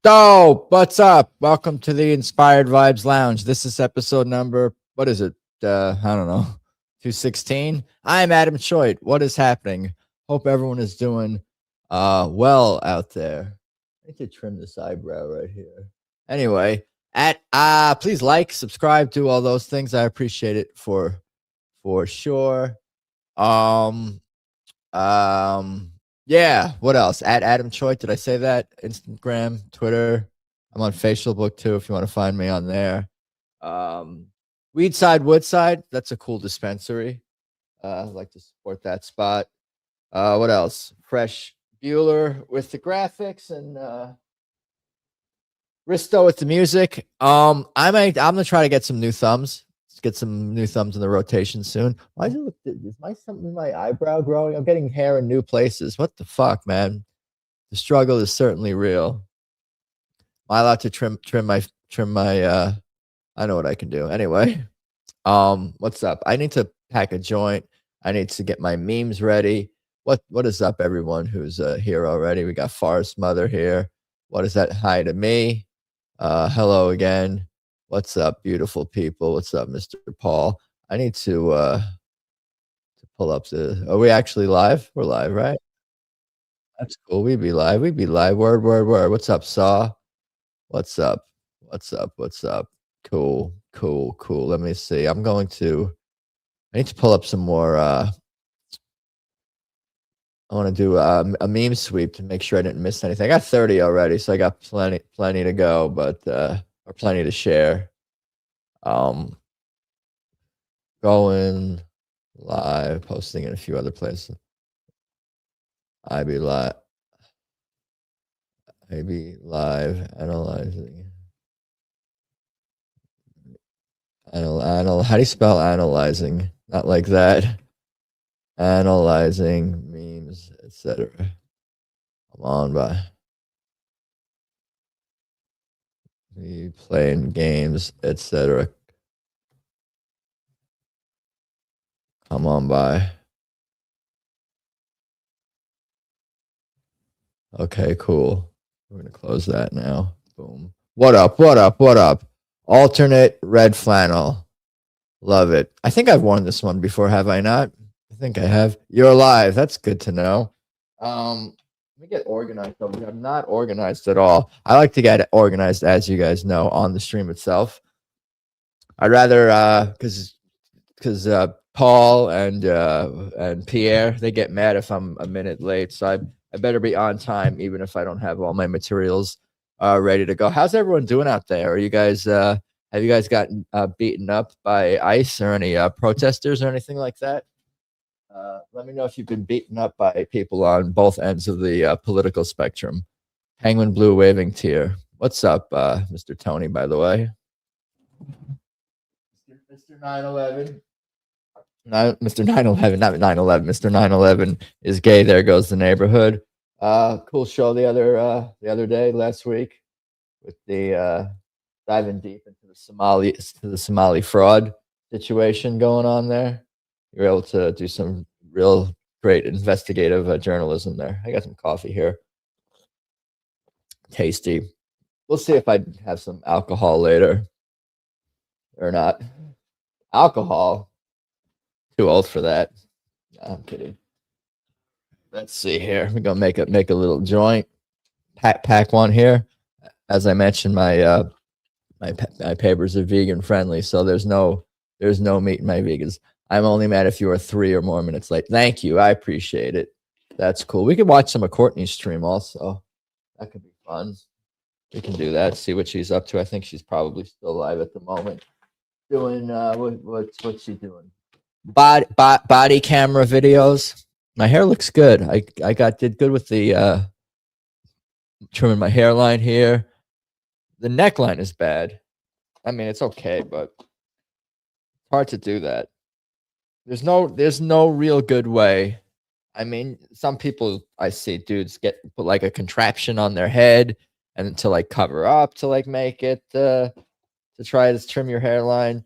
So, what's up? Welcome to the Inspired Vibes Lounge. This is episode number, what is it? I don't know, 216. I'm Adam Choit. What is happening? Hope everyone is doing well out there. I need to trim this eyebrow right here. Anyway, please like, subscribe, do all those things. I appreciate it for sure. Yeah, what else? At Adam Choit, did I say that? Instagram, Twitter. I'm on Facebook too if you want to find me on there. Weedside, Woodside, that's a cool dispensary. I'd like to support that spot. What else? Fresh Bueller with the graphics and Risto with the music. I'm gonna try to get some new thumbs. Get some new thumbs in the rotation soon. Why does it look? Is my eyebrow growing? I'm getting hair in new places. What the fuck, man? The struggle is certainly real. Am I allowed to trim my? I know what I can do. Anyway, what's up? I need to pack a joint. I need to get my memes ready. What is up, everyone who's here already? We got Forest Mother here. What is that? Hi to me. Hello again. What's up, beautiful people? What's up, Mr. Paul? I need to pull up the. Are we actually live? We're live, right? That's cool. We be live. Word. What's up, Saw? What's up? Cool. Let me see. I need to pull up some more. I want to do a meme sweep to make sure I didn't miss anything. I got 30 already, so I got plenty to go, but or plenty to share. Going live, posting in a few other places. I be live, analyzing. How do you spell analyzing? Not like that. Analyzing memes, etc. Come on, by. We playing games, etc. Come on by. Okay, cool. We're gonna close that now. Boom. What up? Alternate red flannel. Love it. I think I've worn this one before, have I not? I think I have. You're live. That's good to know. Let me get organized over here. I'm not organized at all. I like to get organized, as you guys know, on the stream itself. I'd rather because Paul and Pierre, they get mad if I'm a minute late, so I better be on time, even if I don't have all my materials ready to go. How's everyone doing out there? Are you guys have you guys gotten beaten up by ICE or any protesters or anything like that? Let me know if you've been beaten up by people on both ends of the political spectrum. Penguin blue waving tear. What's up, Mr. Tony, by the way? Mr. 9/11. No, Mr. 9/11, not 9/11. Mr. 9/11 is gay. There goes the neighborhood. Cool show the other day, last week, with the diving deep into the Somali fraud situation going on there. You were able to do some real great investigative journalism there. I got some coffee here. Tasty. We'll see if I have some alcohol later or not. Alcohol. Too old for that. No, I'm kidding. Let's see here. We're gonna make a little joint. Pack one here. As I mentioned, my papers are vegan friendly, so there's no meat in my vegans. I'm only mad if you are 3 or more minutes late. Thank you. I appreciate it. That's cool. We could watch some of Courtney's stream also. That could be fun. We can do that. See what she's up to. I think she's probably still live at the moment. Doing what's she doing? Body camera videos. My hair looks good. I did good with the trimming my hairline here. The neckline is bad. I mean, it's okay, but it's hard to do that. There's no real good way. I mean, some people I see dudes put like a contraption on their head and to like cover up to like make it to try to trim your hairline.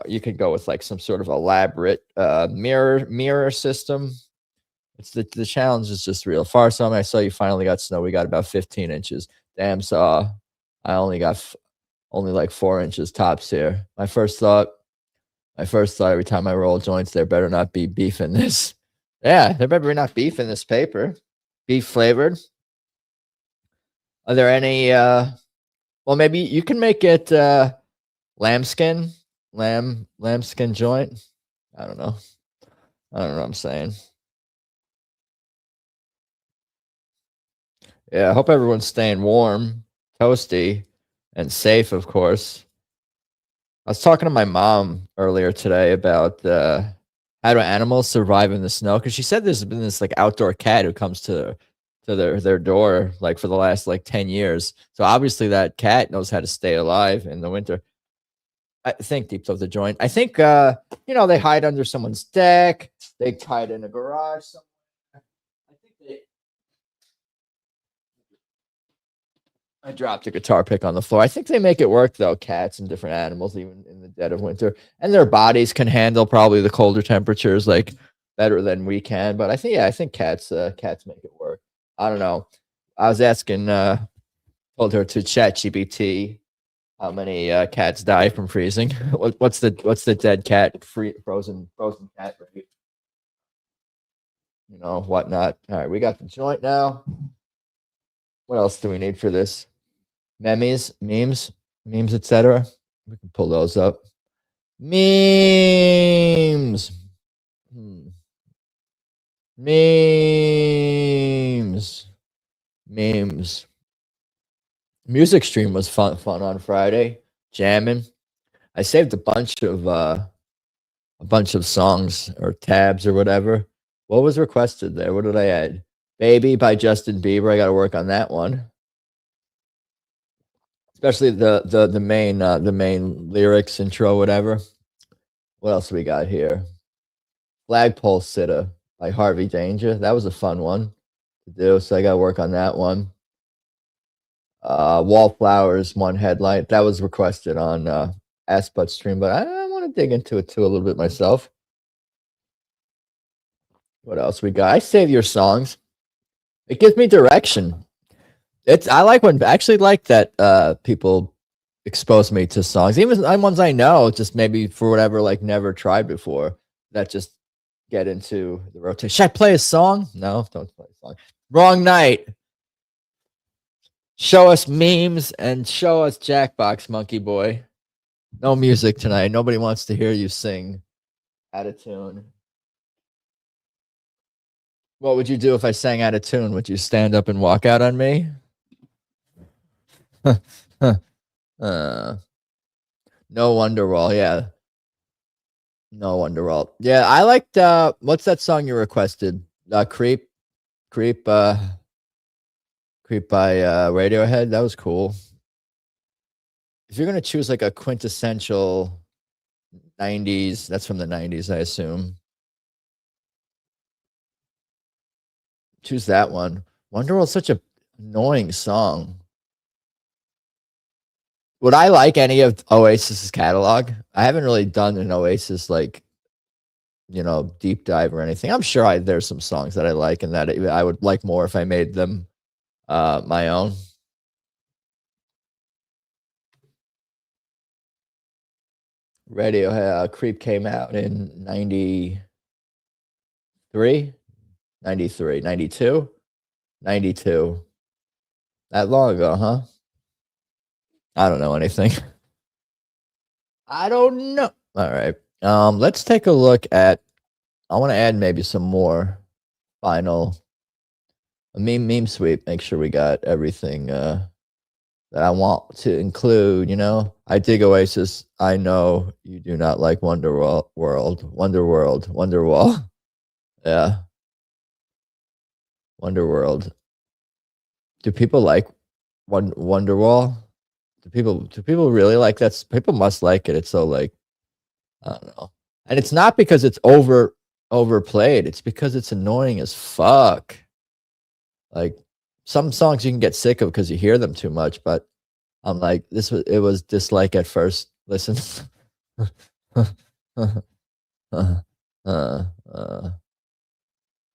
You could go with like some sort of elaborate mirror system. It's the challenge is just real. Farsam, I saw you finally got snow. We got about 15 inches. Damn saw. I only got only like 4 inches tops here. My first thought every time I roll joints, there better not be beef in this. Yeah, there better not beef in this paper. Beef flavored. Are there any well, maybe you can make it lambskin, lambskin joint. I don't know. I don't know what I'm saying. Yeah, I hope everyone's staying warm, toasty, and safe, of course. I was talking to my mom earlier today about how do animals survive in the snow, because she said there's been this like outdoor cat who comes to their door like for the last like 10 years. So obviously that cat knows how to stay alive in the winter. I think deep of the joint. I think you know, they hide under someone's deck. They hide in a garage somewhere. I think they I dropped a guitar pick on the floor. I think they make it work though, cats and different animals, even in the dead of winter. And their bodies can handle probably the colder temperatures like better than we can. But I think, yeah, I think cats make it work. I don't know. I was asking told her to chat GPT how many cats die from freezing. What's the dead cat frozen cat rate? You know, whatnot. All right, we got the joint now. What else do we need for this? Memes, etc. We can pull those up. Memes. Memes. Memes. Music stream was fun on Friday. Jamming. I saved a bunch of songs or tabs or whatever. What was requested there? What did I add? Baby by Justin Bieber. I got to work on that one. Especially the main lyrics, intro, whatever. What else we got here? Flagpole Sitta by Harvey Danger. That was a fun one to do, so I got to work on that one. Wallflowers, One Headlight. That was requested on Asput stream, but I want to dig into it too a little bit myself. What else we got? I save your songs. It gives me direction. I actually like that people expose me to songs, even ones I know, just maybe for whatever, like never tried before, that just get into the rotation. Should I play a song? No, don't play a song. Wrong night. Show us memes and show us Jackbox, monkey boy. No music tonight. Nobody wants to hear you sing out of tune. What would you do if I sang out of tune? Would you stand up and walk out on me? No Wonderwall, yeah. No Wonderwall. Yeah, I liked what's that song you requested? Creep by Radiohead. That was cool. If you're gonna choose like a quintessential 90s, that's from the 90s, I assume. Choose that one. Wonderworld's such a annoying song. Would I like any of Oasis's catalog? I haven't really done an Oasis like, you know, deep dive or anything. I'm sure there's some songs that I like and that I would like more if I made them my own. Radiohead Creep came out in 93, 93, 92, 92. That long ago, huh? I don't know anything. I don't know. All right. Let's take a look at, I want to add maybe some more final meme sweep. Make sure we got everything that I want to include, you know. I dig Oasis. I know you do not like Wonderwall. Yeah. Wonderworld. Do people like Wonderwall? Do people really like that? People must like it. It's so like, I don't know. And it's not because it's overplayed. It's because it's annoying as fuck. Like some songs you can get sick of because you hear them too much, but I'm like, it was dislike at first listen.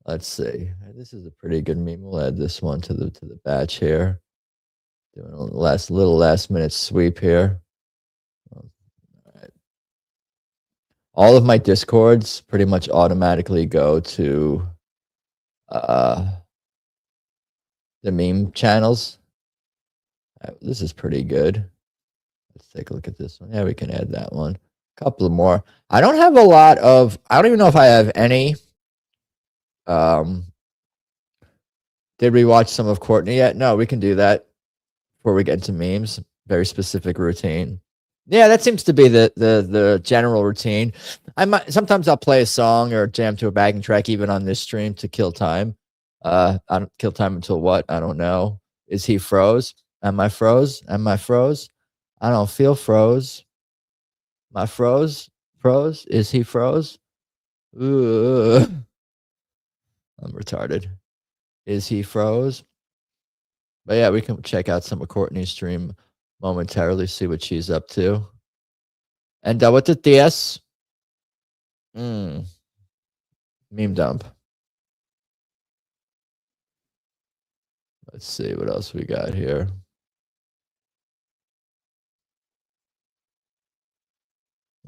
Let's see. This is a pretty good meme. We'll add this one to the batch here. Doing a little last minute sweep here. All of my Discords pretty much automatically go to the meme channels. This is pretty good. Let's take a look at this one. Yeah, we can add that one. A couple more. I don't have a lot of, I don't even know if I have any. Did we watch some of Courtney yet? No, we can do that before we get into memes. Very specific routine. Yeah, that seems to be the general routine. Sometimes I'll play a song or jam to a backing track even on this stream to kill time. I don't kill time until what? I don't know. Is he froze? Am I froze? Am I froze? I don't feel froze. Am I froze? Froze? Is he froze? Ugh. I'm retarded. Is he froze? But yeah, we can check out some of Courtney's stream momentarily, see what she's up to. And what the DS? Meme dump. Let's see what else we got here.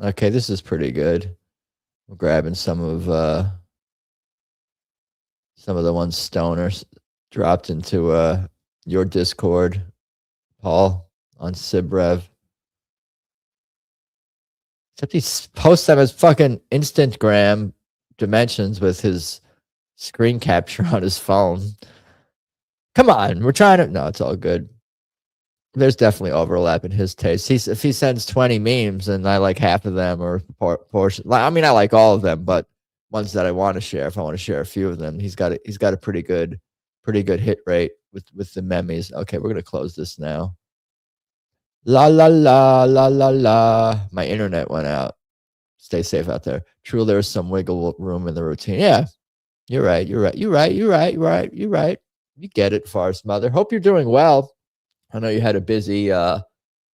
Okay, this is pretty good. We're grabbing some of the ones Stoners dropped into your Discord, Paul, on Sibrev. Except he posts them as fucking Instagram dimensions with his screen capture on his phone. Come on, we're trying to. No, it's all good. There's definitely overlap in his taste. If he sends 20 memes and I like half of them or portion, I mean, I like all of them, but ones that I want to share, if I want to share a few of them, he's got a pretty good hit rate with the memes. Okay, we're gonna close this now. La la la la la la. My internet went out. Stay safe out there. True, there's some wiggle room in the routine. Yeah, you're right. You're right. You're right. You're right. You're right. You're right. You get it, Forest Mother. Hope you're doing well. I know you had a busy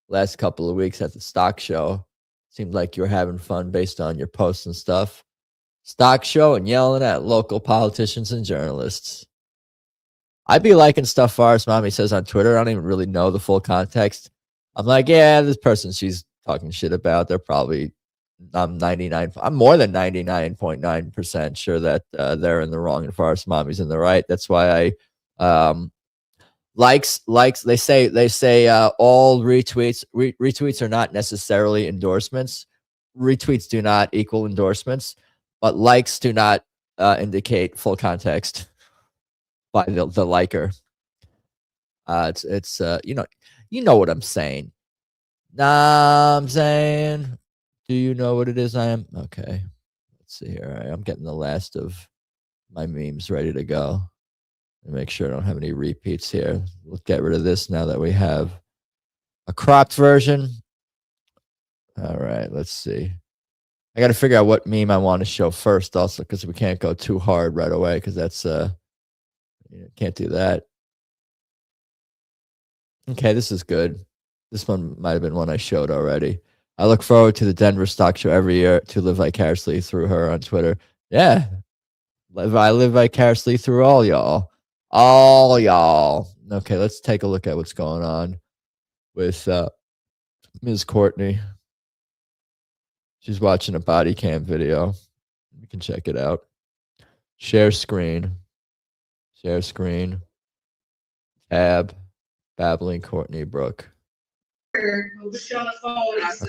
last couple of weeks at the stock show. Seemed like you were having fun based on your posts and stuff. Stock show and yelling at local politicians and journalists. I'd be liking stuff Forest Mommy says on Twitter. I don't even really know the full context. I'm like, yeah, this person she's talking shit about, they're probably, I'm more than 99.9% sure that they're in the wrong and Forest Mommy's in the right. That's why I likes they say all retweets are not necessarily endorsements. Retweets do not equal endorsements, but likes do not indicate full context by the liker. It's you know what I'm saying. Nah, I'm saying, do you know what it is I am? Okay, let's see here. I'm getting the last of my memes ready to go. Make sure I don't have any repeats here. We'll get rid of this now that we have a cropped version. All right, let's see. I got to figure out what meme I want to show first also, because we can't go too hard right away, because that's can't do that. Okay, this is good. This one might have been one I showed already. I look forward to the Denver stock show every year to live vicariously through her on Twitter. Yeah, I live vicariously through all y'all. All y'all. Okay, let's take a look at what's going on with Ms. Courtney. She's watching a body cam video. You can check it out. Share screen. Share screen. Tab. Babbling Courtney Brooke. How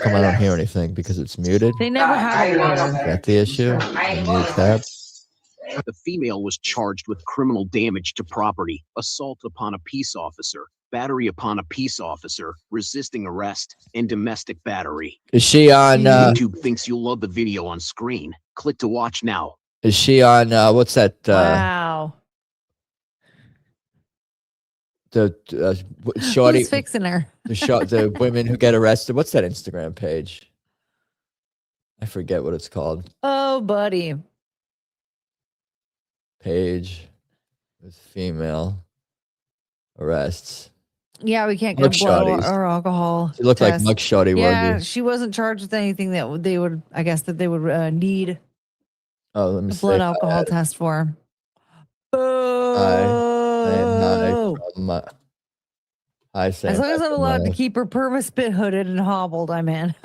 come I don't hear anything? Because it's muted? They never have a Is that the issue? Mute tab. The female was charged with criminal damage to property, assault upon a peace officer, battery upon a peace officer, resisting arrest, and domestic battery. Is she on YouTube thinks you'll love the video on screen. Click to watch now. Is she on what's that wow. The shorty Who's fixing her? the women who get arrested? What's that Instagram page? I forget what it's called. Oh, buddy. Page with female arrests. Yeah, we can't get blood or alcohol. She looked like mugshotty worthy. Yeah, she wasn't charged with anything that they would, I guess, that they would need let me a blood alcohol test for. I am not a problem. Hi, Sam. As long as I'm allowed to keep her perma spit hooded and hobbled, I'm in.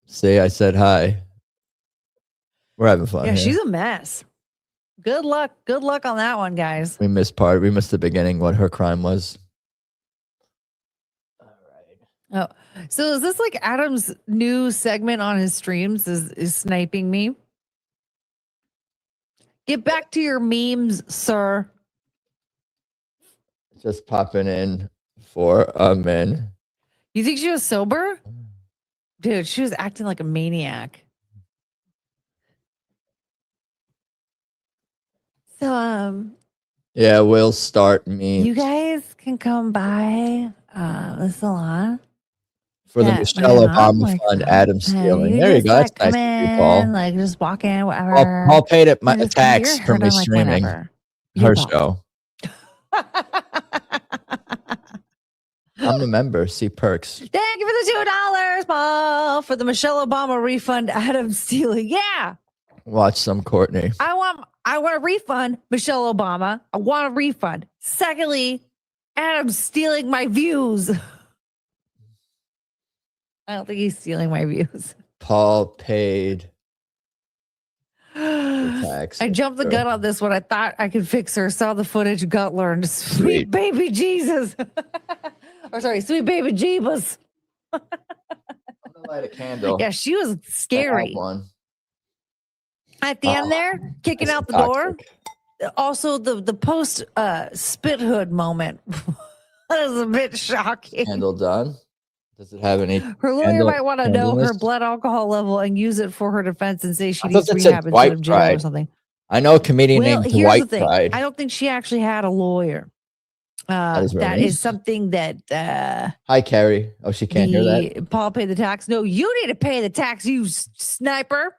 See, I said hi. We're having fun. Yeah, here. she's a mess. Good luck. Good luck on that one, guys. We missed part. We missed the beginning. What her crime was. All right. Oh, so is this like Adam's new segment on his streams? Is sniping me? Get back to your memes, sir. Just popping in for a minute. You think she was sober? Dude, she was acting like a maniac. So Yeah, we'll start me you guys can come by the salon. for the Yeah, Michelle my mom, Obama like, Fund. Adam stealing. There you just, go. That's like, nice come of you, in, Paul. like just walk in, whatever. Paul paid it my And just come to tax your for herd me on, like, streaming whatever. her Paul. show. I'm a member. See perks. Thank you for the $2, Paul, for the Michelle Obama refund. Adam stealing. Yeah, Watch some Courtney. I want a refund, Michelle Obama. I want a refund. Secondly, Adam stealing my views. I don't think he's stealing my views. Paul paid the tax. I jumped the gun on this one. I thought I could fix her. Saw the footage, gut learned. Sweet Sweet. baby Jesus. Or sorry, sweet baby Jeebus. I'm gonna light a candle. Yeah, she was I have scary. one. At the end there, kicking That's out the door. toxic. Also, the post spit hood moment. That was a bit shocking. Candle done. Does it have any? Her lawyer candle- might want to know her candleness? blood alcohol level and use it for her defense and say she I needs thought that said rehab and white in jail or pride. something. I know a comedian Well, named here's White the thing. Pride. I don't think she actually had a lawyer. is very That nice. is something that Hi, Carrie. Oh, she can't hear that. Paul paid the tax. No, you need to pay the tax, you sniper.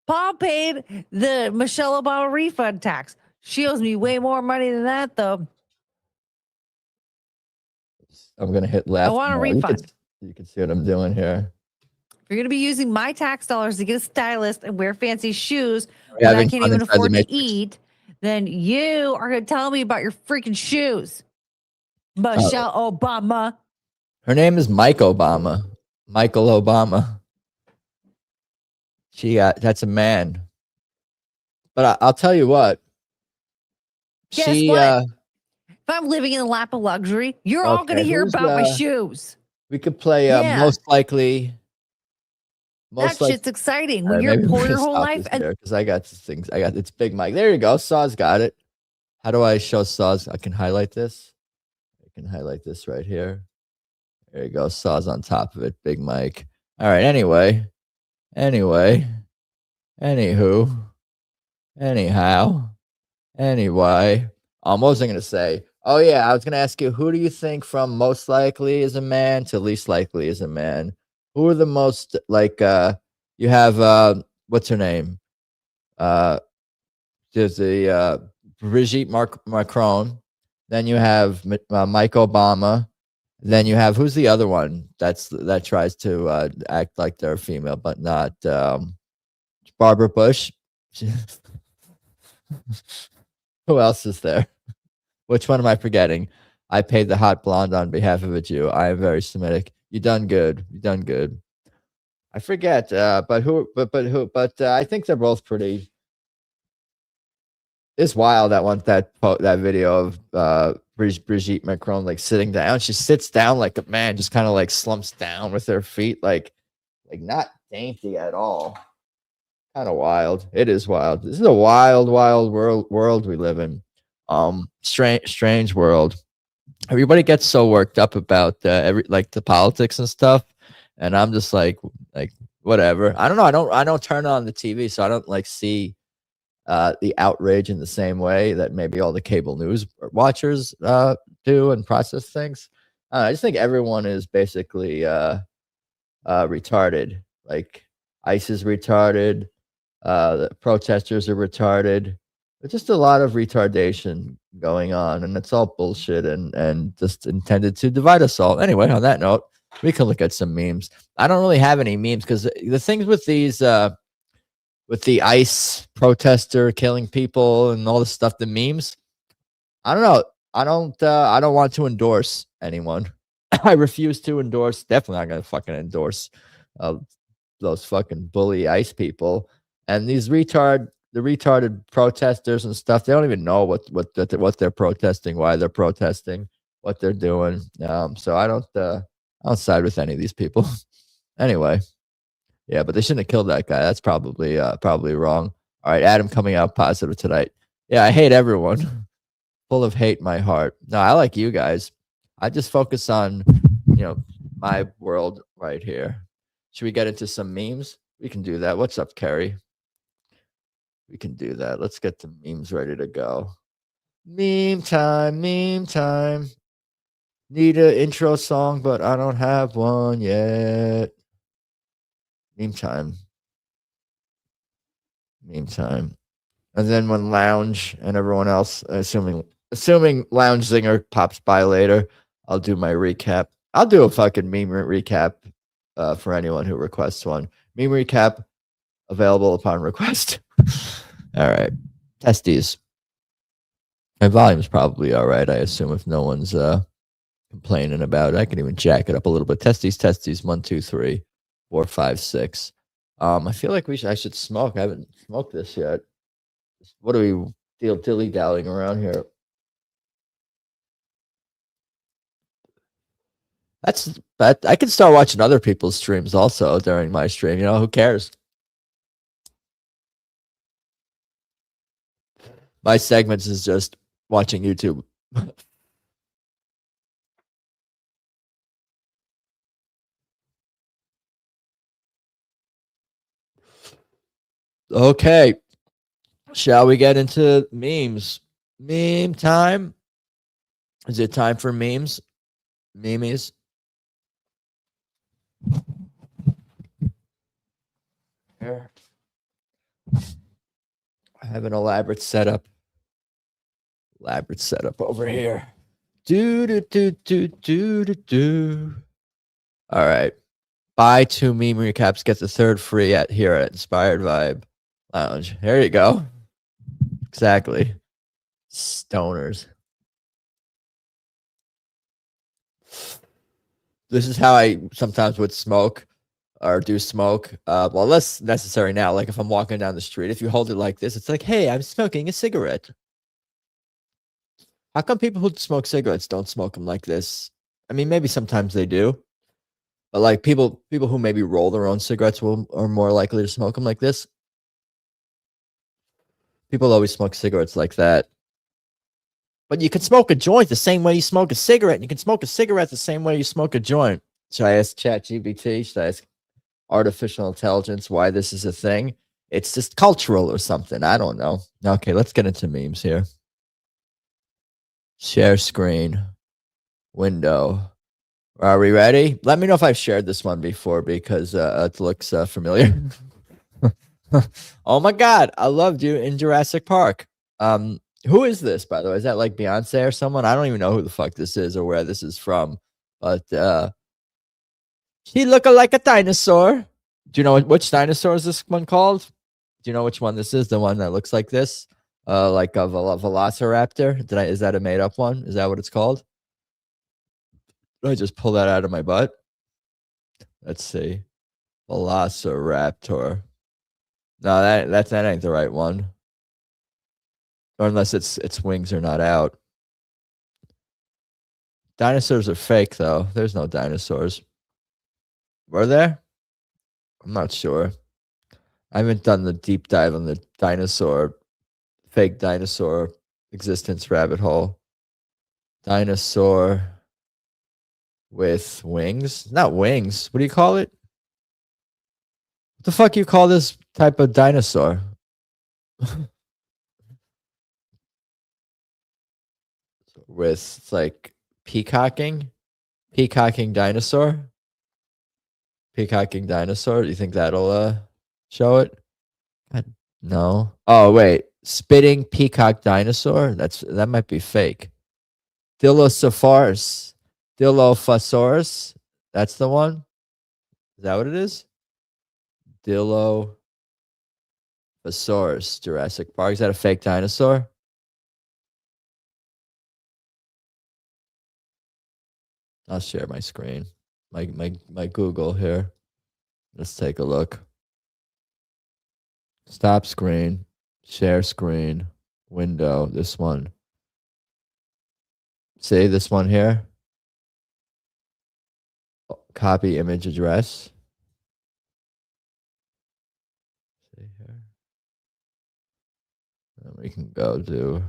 Paul paid the Michelle Obama refund tax. She owes me way more money than that, though. I'm gonna hit left. I want a now. refund. You can see what I'm doing here. If you're going to be using my tax dollars to get a stylist and wear fancy shoes We're when I having can't fun even inside the afford to Matrix. eat, then you are going to tell me about your freaking shoes. Michelle Obama. Her name is Mike Obama. Michael Obama. That's a man. But I'll tell you what. Guess what? If I'm living in the lap of luxury, you're all going to Okay, hear who's, about my shoes. We could play Yeah. most likely. That shit's exciting. When Maybe you're we poor can your whole stop life. this And here, because I got these things. It's Big Mike. There you go. Saw's got it. How do I show Saw's? I can highlight this. I can highlight this right here. There you go. Saw's on top of it. Big Mike. All right. Anyway. Anywho. Anyhow. Anyway. What was I going to say? Oh, yeah. I was going to ask you, who do you think from most likely is a man to least likely is a man? Who are the most, like, you have, what's her name? There's the Brigitte Macron. Then you have Mike Obama. Then you have, who's the other one that tries to act like they're female, but not Barbara Bush? Who else is there? Which one am I forgetting? I paid the hot blonde on behalf of a Jew. I am very Semitic. You done good. You done good. I forget, but I think they're both pretty. It's wild that video of Brigitte Macron like sitting down. She sits down like a man, just kind of like slumps down with her feet, like not dainty at all. Kind of wild. It is wild. This is a wild world we live in. Strange world. Everybody gets so worked up about the politics and stuff, and I'm just like whatever. I don't know. I don't turn on the TV, so I don't like see the outrage in the same way that maybe all the cable news watchers do and process things. I just think everyone is basically retarded. Like ICE is retarded. The protesters are retarded. There's just a lot of retardation going on, and it's all bullshit and just intended to divide us all. Anyway, on that note, we can look at some memes. I don't really have any memes because the things with these with the ICE protester killing people and all this stuff, the memes, I don't know. I don't want to endorse anyone. I refuse to endorse. Definitely not gonna fucking endorse uh, those fucking bully ICE people and these the retarded protesters and stuff. They don't even know what they're protesting, why they're protesting, what they're doing. So I don't side with any of these people. Anyway, yeah, but they shouldn't have killed that guy. That's probably wrong. All right, Adam coming out positive tonight. Yeah, I hate everyone. Full of hate in my heart. No, I like you guys. I just focus on, my world right here. Should we get into some memes? We can do that. What's up, Kerry? We can do that. Let's get the memes ready to go. Meme time, meme time. Need an intro song, but I don't have one yet. Meme time. Meme time. And then when Lounge and everyone else, assuming Lounge Zinger pops by later, I'll do my recap. I'll do a fucking meme recap for anyone who requests one. Meme recap available upon request. All right. Testes. My volume's probably all right, I assume, if no one's complaining about it. I can even jack it up a little bit. Testes, 1, 2, 3, 4, 5, 6. I feel like I should smoke. I haven't smoked this yet. What are we dilly-dallying around here? I can start watching other people's streams also during my stream. Who cares? My segments is just watching YouTube. Okay. Shall we get into memes? Meme time. Is it time for memes? Memes. Here. I have an elaborate setup. Over here. Do. All right. Buy 2 meme recaps, get the 3rd free here at Inspired Vibe Lounge. There you go. Exactly. Stoners. This is how I sometimes would smoke or do smoke. Well, less necessary now. Like if I'm walking down the street, if you hold it like this, it's like, hey, I'm smoking a cigarette. How come people who smoke cigarettes don't smoke them like this? I mean, maybe sometimes they do, but like people who maybe roll their own cigarettes are more likely to smoke them like this. People always smoke cigarettes like that. But you can smoke a joint the same way you smoke a cigarette. And you can smoke a cigarette the same way you smoke a joint. Should I ask ChatGPT? Should I ask artificial intelligence why this is a thing? It's just cultural or something. I don't know. Okay, let's get into memes here. Share screen. Window. Are we ready? Let me know if I've shared this one before because it looks familiar. Oh my God. I loved you in Jurassic Park. Who is this, by the way? Is that like Beyonce or someone? I don't even know who the fuck this is or where this is from. But he looking like a dinosaur. Do you know which dinosaur is this one called? Do you know which one this is? The one that looks like this? Like a velociraptor? Is that a made up one? Is that what it's called? Did I just pull that out of my butt? Let's see. Velociraptor. No, that ain't the right one. Or unless its wings are not out. Dinosaurs are fake, though. There's no dinosaurs. Were there? I'm not sure. I haven't done the deep dive on the fake dinosaur existence rabbit hole. Dinosaur with wings? Not wings. What do you call it? What the fuck you call this type of dinosaur? With it's like peacocking dinosaur. Peacocking dinosaur. Do you think that'll show it? God, no. Oh wait, spitting peacock dinosaur. That might be fake. Dilophosaurus. That's the one. Is that what it is? Dilophosaurus. Jurassic Park. Is that a fake dinosaur? I'll share my screen, my Google here. Let's take a look. Stop screen, share screen, window. This one. See this one here? Copy image address. See here. And we can go to.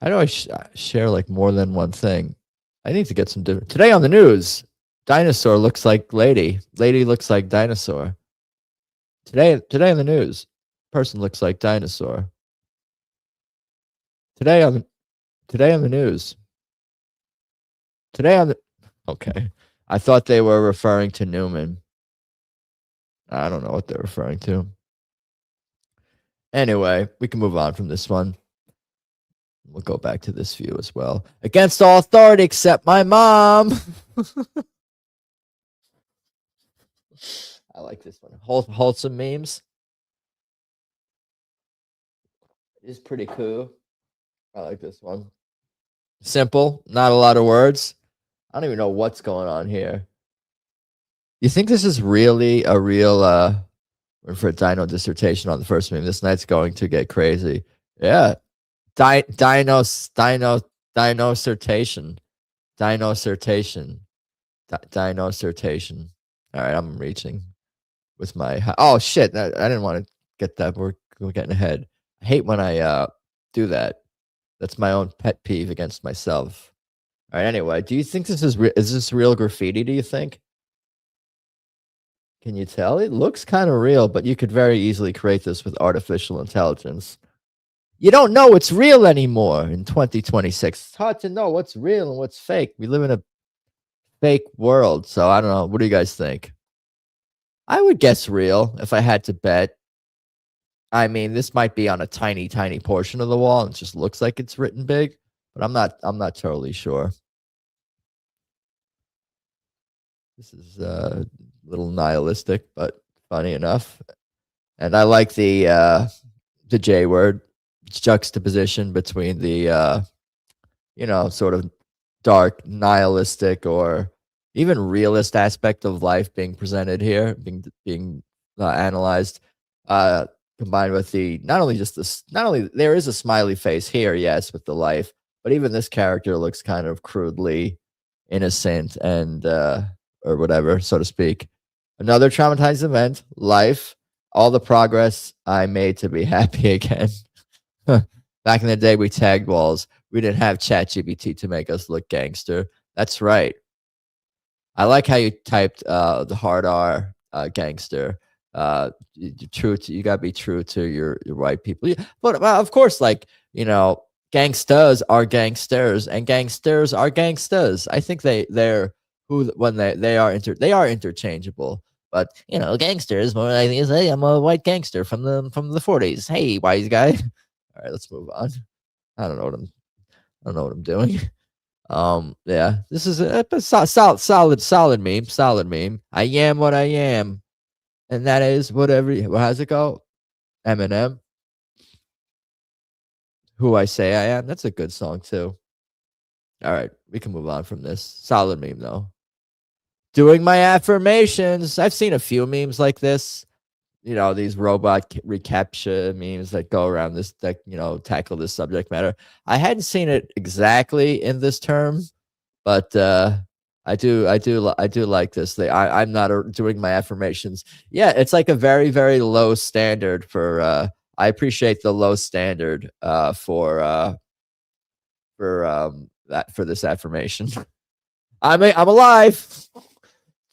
How do I share like more than one thing? I need to get some different. Today on the news, dinosaur looks like lady. Lady looks like dinosaur. Today on the news, person looks like dinosaur. Today on the news. Okay. I thought they were referring to Newman. I don't know what they're referring to. Anyway, we can move on from this one. We'll go back to this view as well. Against all authority except my mom. I like this one. Wholesome memes. It's pretty cool. I like this one. Simple, not a lot of words. I don't even know what's going on here. You think this is really a real for a dino dissertation on the first meme? This night's going to get crazy. Yeah. Dino dissertation. All right, I'm reaching with my. Oh shit! I didn't want to get that. We're getting ahead. I hate when I do that. That's my own pet peeve against myself. All right. Anyway, do you think this is this real graffiti? Do you think? Can you tell? It looks kind of real, but you could very easily create this with artificial intelligence. You don't know what's real anymore in 2026. It's hard to know what's real and what's fake. We live in a fake world, so I don't know. What do you guys think? I would guess real if I had to bet. I mean, this might be on a tiny, tiny portion of the wall. It just looks like it's written big, but I'm not totally sure. This is a little nihilistic, but funny enough. And I like the J word. It's juxtaposition between the sort of dark, nihilistic, or even realist aspect of life being presented here, being analyzed, combined with the not only there is a smiley face here, yes, with the life, but even this character looks kind of crudely innocent and or whatever, so to speak. Another traumatizing event, life, all the progress I made to be happy again. Back in the day, we tagged walls. We didn't have ChatGPT to make us look gangster. That's right. I like how you typed the hard R gangster. You gotta be true to your white people. But of course, gangsters are gangsters and gangsters are gangsters. I think they are interchangeable. But gangsters more like hey, I'm a white gangster from the 40s. Hey, wise guy. All right, let's move on. I don't know what I'm doing. Yeah, this is a solid meme. I am what I am, and that is whatever. How's it go? Eminem. Who I say I am. That's a good song too. All right, we can move on from this. Solid meme though. Doing my affirmations. I've seen a few memes like this. These robot recaptcha memes that go around this, that tackle this subject matter. I hadn't seen it exactly in this term, but I do like this. I'm not doing my affirmations. Yeah, it's like a very, very low standard for. I appreciate the low standard for this affirmation. I'm alive.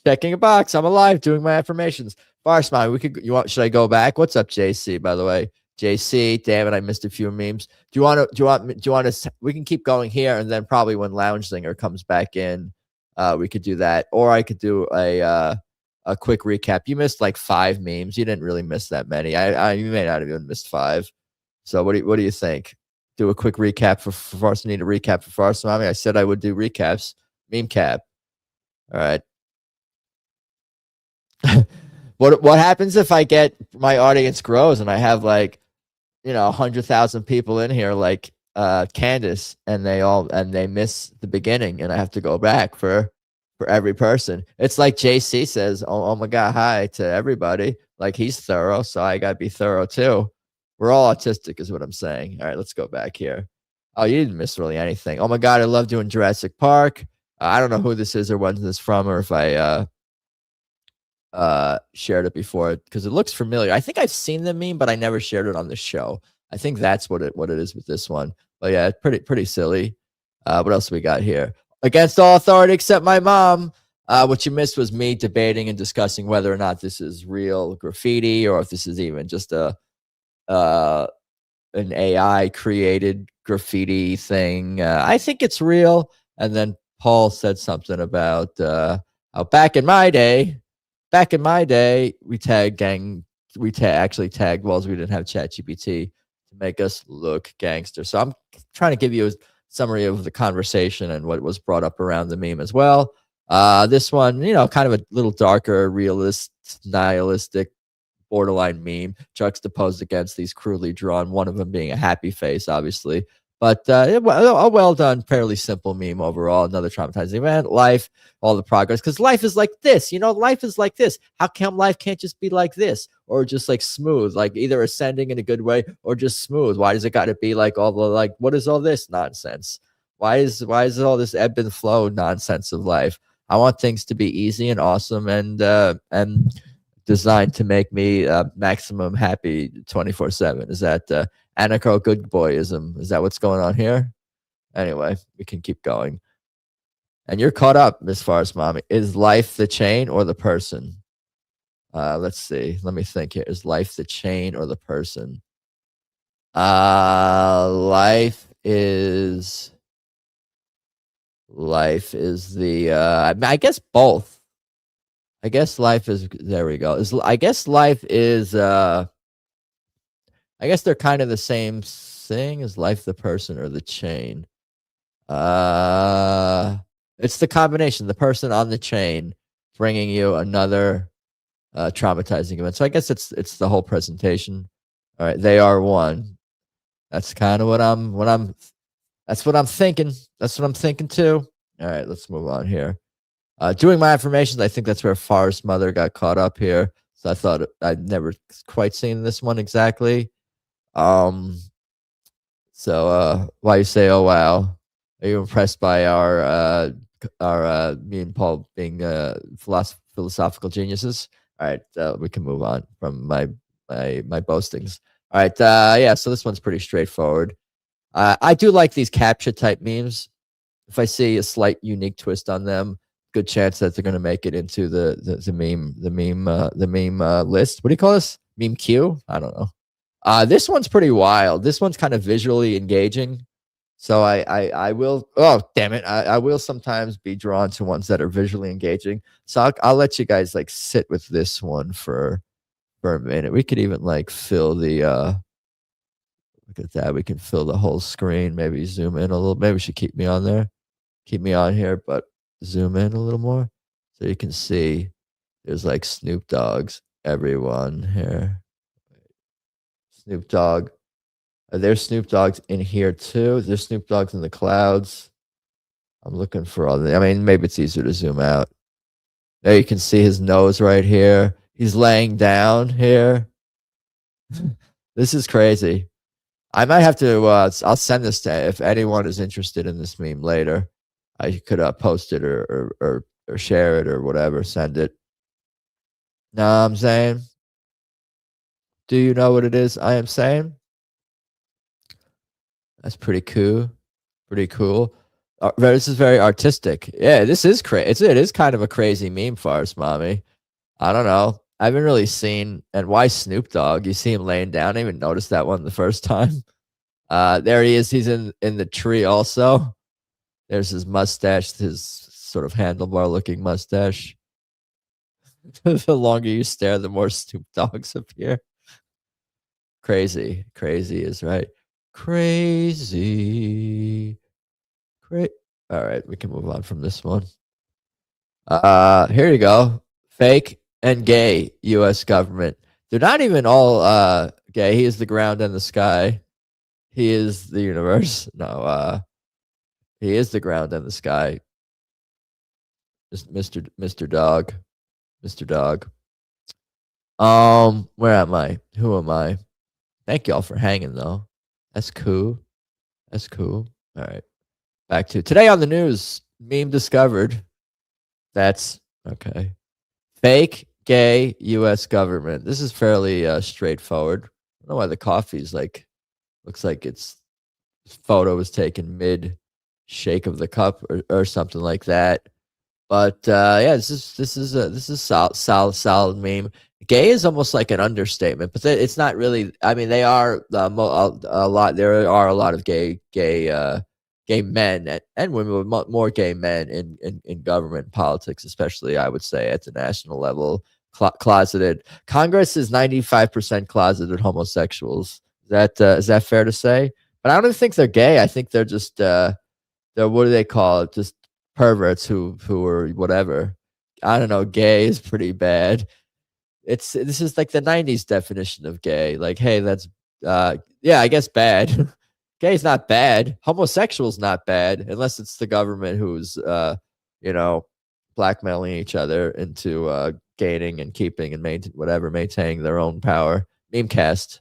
Checking a box. I'm alive. Doing my affirmations. Farsman, should I go back? What's up, JC, by the way? JC, damn it, I missed a few memes. Do you want to, we can keep going here, and then probably when Lounge Singer comes back in, we could do that. Or I could do a quick recap. You missed like 5 memes. You didn't really miss that many. You may not have even missed 5. So what do you think? Do a quick recap for Farsman. Need a recap for Farsman. I said I would do recaps. Meme cap. All right. What happens if I get my audience grows and I have 100,000 people in here Candace, and they miss the beginning, and I have to go back for every person. It's like JC says, oh my god, hi to everybody. Like he's thorough, so I gotta be thorough too. We're all autistic, is what I'm saying. All right, let's go back here. Oh, you didn't miss really anything. Oh my god, I love doing Jurassic Park. I don't know who this is or when this from, or if I shared it before, because it looks familiar. I think I've seen the meme, but I never shared it on the show. I think that's what it is with this one. But yeah, pretty silly. What else we got here? Against all authority except my mom. What you missed was me debating and discussing whether or not this is real graffiti or if this is even just an AI created graffiti thing. I think it's real. And then Paul said something about how back in my day, we actually tagged walls. We didn't have ChatGPT to make us look gangster. So I'm trying to give you a summary of the conversation and what was brought up around the meme as well. This one, kind of a little darker, realist, nihilistic, borderline meme juxtaposed against these crudely drawn, one of them being a happy face, obviously. But a well done, fairly simple meme overall. Another traumatizing event, life, all the progress. Because life is like this, life is like this. How come life can't just be like this? Or just like smooth, like either ascending in a good way or just smooth? Why does it got to be like all the, like, what is all this nonsense? Why is all this ebb and flow nonsense of life? I want things to be easy and awesome and designed to make me maximum happy 24/7. Is that anarcho good boyism? Is that what's going on here? Anyway, we can keep going. And you're caught up, Miss Forest Mommy. Is life the chain or the person? Let's see. Let me think here. Is life the chain or the person? Life is the I guess both. I guess life is, there we go. I guess life is I guess they're kind of the same thing. Is life the person or the chain? It's the combination, the person on the chain bringing you another traumatizing event. So I guess it's the whole presentation. All right, they are one. That's kind of that's what I'm thinking. That's what I'm thinking too. All right, let's move on here. Doing my affirmations, I think that's where Forrest's mother got caught up here. So I thought I'd never quite seen this one exactly. So why you say, oh wow, are you impressed by our me and Paul being philosophical geniuses? All right, we can move on from my boastings. All right, yeah. So this one's pretty straightforward. I do like these captcha type memes. If I see a slight unique twist on them, good chance that they're going to make it into the meme list. What do you call this? Meme queue? I don't know. This one's pretty wild. This one's kind of visually engaging. So I will, oh, damn it. I will sometimes be drawn to ones that are visually engaging. So I'll let you guys like sit with this one for a minute. We could even like fill the, look at that. We can fill the whole screen. Maybe zoom in a little. Maybe we should keep me on there. Keep me on here, but zoom in a little more so you can see there's like Snoop Dogg's everyone here. Snoop Dogg. There's Snoop Dogg's in here too. There's Snoop Dogg's in the clouds. I'm looking for all the, I mean, maybe it's easier to zoom out. There you can see his nose right here. He's laying down here. This is crazy. I might have to, I'll send this to, if anyone is interested in this meme later, I could post it or share it or whatever, send it. Know what I'm saying? Do you know what it is I am saying? That's pretty cool. Pretty cool. This is very artistic. Yeah, this is crazy. It is kind of a crazy meme, Forrest Mommy. I don't know. I haven't really seen, and why Snoop Dogg? You see him laying down. I didn't even notice that one the first time. There he is. He's in the tree also. There's his mustache, his sort of handlebar-looking mustache. The longer you stare, the more Snoop Dogs appear. Crazy. Crazy is right. Crazy. Great. All right, we can move on from this one. Here you go. Fake and gay U.S. government. They're not even all gay. He is the ground and the sky. He is the universe. No, he is the ground and the sky. Just Mr. Dog. Mr. Dog. Where am I? Who am I? Thank y'all for hanging though. That's cool. That's cool. All right. Back to today on the news. Meme discovered. That's okay. Fake gay U.S. government. This is fairly straightforward. I don't know why the coffee's like looks like its photo was taken mid shake of the cup or something like that. But yeah, this is solid meme. Gay is almost like an understatement, but it's not really. I mean, they are a lot. There are a lot of gay men and women, but more gay men in government and politics, especially I would say at the national level. Closeted. Congress is 95% closeted homosexuals. Is that fair to say? But I don't even think they're gay. I think they're just they're what do they call it? Just perverts who are whatever. I don't know. Gay is pretty bad. This is like the 90s definition of gay. Like, hey, that's yeah, I guess bad. Gay is not bad. Homosexual's not bad unless it's the government who's blackmailing each other into gaining and keeping and maintaining their own power. Memecast.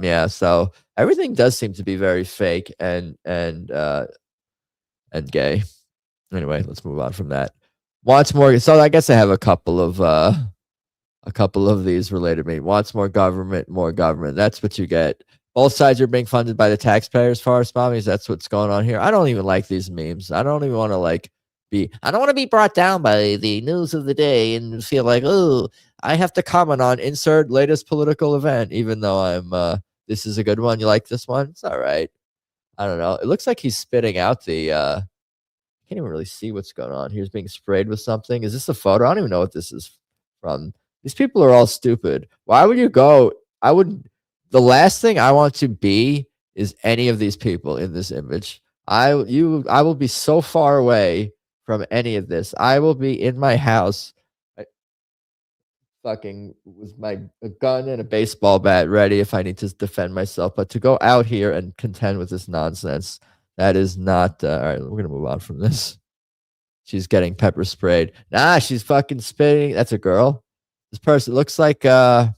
Yeah, so everything does seem to be very fake and gay. Anyway, let's move on from that. Wants more. So I guess I have a couple of these related to me. Wants more government, more government. That's what you get. Both sides are being funded by the taxpayers, forest mommies. That's what's going on here. I don't even like these memes. I don't even want to I don't want to be brought down by the news of the day and feel like, oh, I have to comment on insert latest political event, even though I'm this is a good one. You like this one? It's all right. I don't know. It looks like he's spitting out the can't even really see what's going on. He's being sprayed with something. Is this a photo? I don't even know what this is from. These people are all stupid. Why would you go? The last thing I want to be is any of these people in this image. I will be so far away from any of this. I will be in my house fucking with a gun and a baseball bat ready if I need to defend myself. But to go out here and contend with this nonsense, that is not all right. We're gonna move on from this. She's getting pepper sprayed. Nah, she's fucking spitting. That's a girl. This person looks like I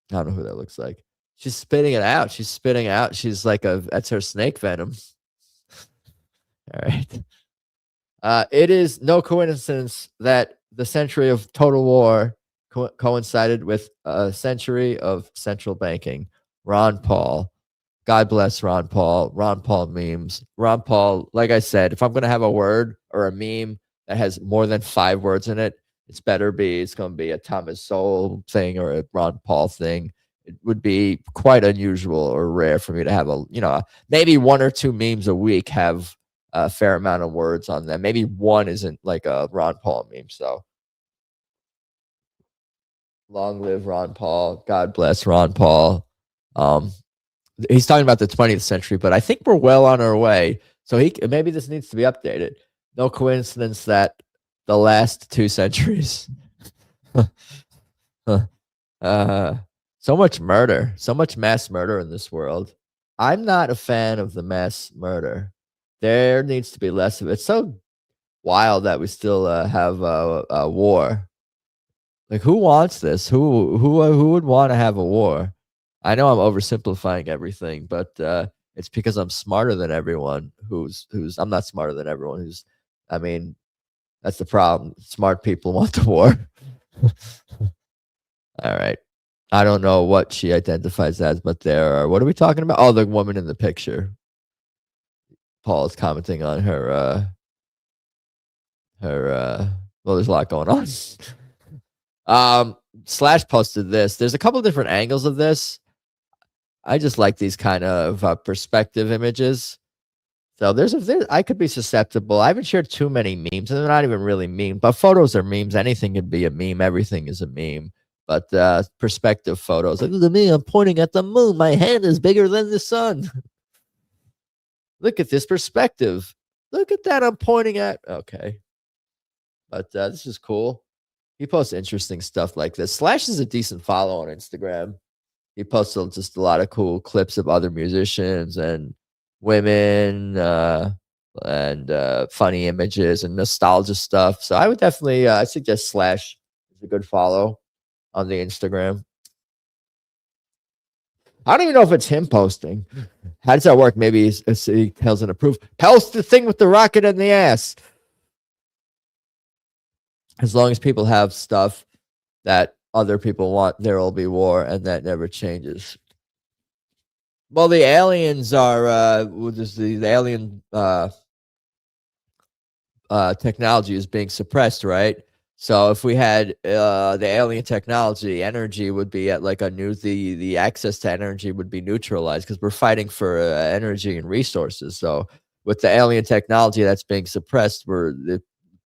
don't know who that looks like. She's spitting it out. She's spitting out. She's like that's her snake venom. All right. It is no coincidence that the century of total war coincided with a century of central banking. Ron Paul. God bless Ron Paul. Ron Paul memes. Ron Paul, like I said, if I'm going to have a word or a meme that has more than 5 words in it, it's going to be a Thomas Sowell thing or a Ron Paul thing. It would be quite unusual or rare for me to have maybe 1 or 2 memes a week have a fair amount of words on them. Maybe one isn't like a Ron Paul meme. So long live Ron Paul. God bless Ron Paul. He's talking about the 20th century, but I think we're well on our way. So maybe this needs to be updated. No coincidence that the last 2 centuries. So much murder, so much mass murder in this world. I'm not a fan of the mass murder. There needs to be less of it. It's so wild that we still have a war. Like, who wants this? Who would want to have a war? I know I'm oversimplifying everything, but it's because I'm smarter than everyone. I'm not smarter than everyone. I mean, that's the problem. Smart people want the war. All right. I don't know what she identifies as, but what are we talking about? Oh, the woman in the picture. Paul is commenting on her, well, there's a lot going on. Slash posted this. There's a couple different angles of this. I just like these kind of perspective images. So I could be susceptible. I haven't shared too many memes, and they're not even really meme, but photos are memes. Anything can be a meme. Everything is a meme. But perspective photos. Look at me. I'm pointing at the moon. My hand is bigger than the sun. Look at this perspective. Look at that. I'm pointing at. Okay. But this is cool. He posts interesting stuff like this. Slash is a decent follow on Instagram. he posted just a lot of cool clips of other musicians and women and funny images and nostalgia stuff. So I would definitely I suggest Slash is a good follow on the Instagram. I don't even know if it's him posting. How does that work? Maybe he tells an approve. Post the thing with the rocket in the ass. As long as people have stuff that other people want, there will be war, and that never changes. Well, the aliens are the alien technology is being suppressed, right? So if we had the alien technology, energy would be at like the access to energy would be neutralized because we're fighting for energy and resources. So with the alien technology that's being suppressed, the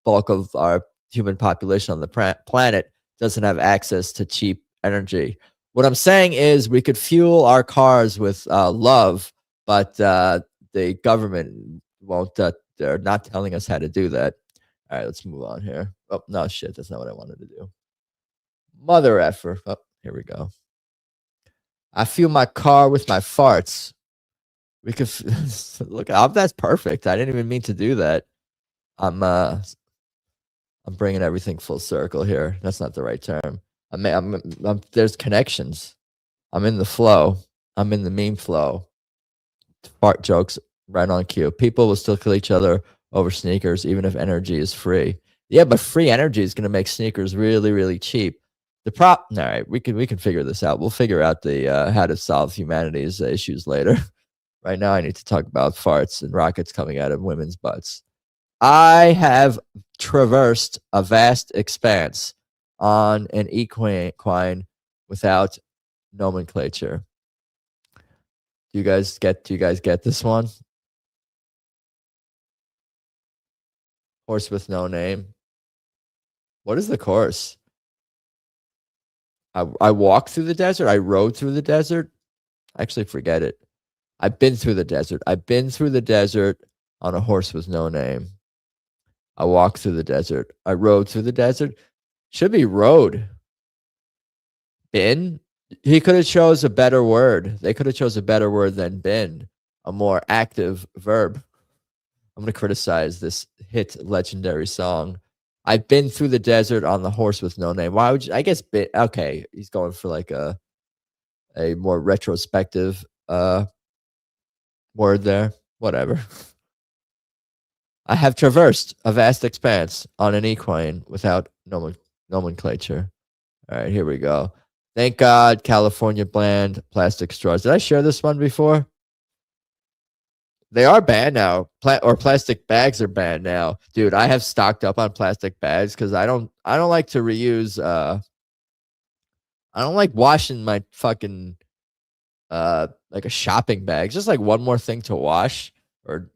bulk of our human population on the planet doesn't have access to cheap energy. What I'm saying is we could fuel our cars with love, but the government won't. They're not telling us how to do that. All right, let's move on here. Oh, no, shit. That's not what I wanted to do. Mother effer. Oh, here we go. I fuel my car with my farts. We could look. That's perfect. I didn't even mean to do that. I'm bringing everything full circle here. That's not the right term. There's connections. I'm in the flow. I'm in the meme flow. Fart jokes right on cue. People will still kill each other over sneakers, even if energy is free. Yeah, but free energy is going to make sneakers really, really cheap. All right, we can figure this out. We'll figure out the how to solve humanity's issues later. Right now, I need to talk about farts and rockets coming out of women's butts. I have traversed a vast expanse on an equine without nomenclature. Do you guys get this one? Horse with no name. What is the course? I walked through the desert. I rode through the desert. Actually, forget it. I've been through the desert. I've been through the desert on a horse with no name. I walked through the desert. I rode through the desert. Should be rode. Been? He could have chose a better word. They could have chose a better word than been. A more active verb. I'm going to criticize this hit legendary song. I've been through the desert on the horse with no name. Why would you? I guess been. Okay, he's going for like a more retrospective word there. Whatever. I have traversed a vast expanse on an equine without nomenclature. All right, here we go. Thank God California banned plastic straws. Did I share this one before? They are banned now. Plastic bags are banned now. Dude, I have stocked up on plastic bags because I don't like to reuse I don't like washing my fucking like a shopping bag. Just like one more thing to wash, or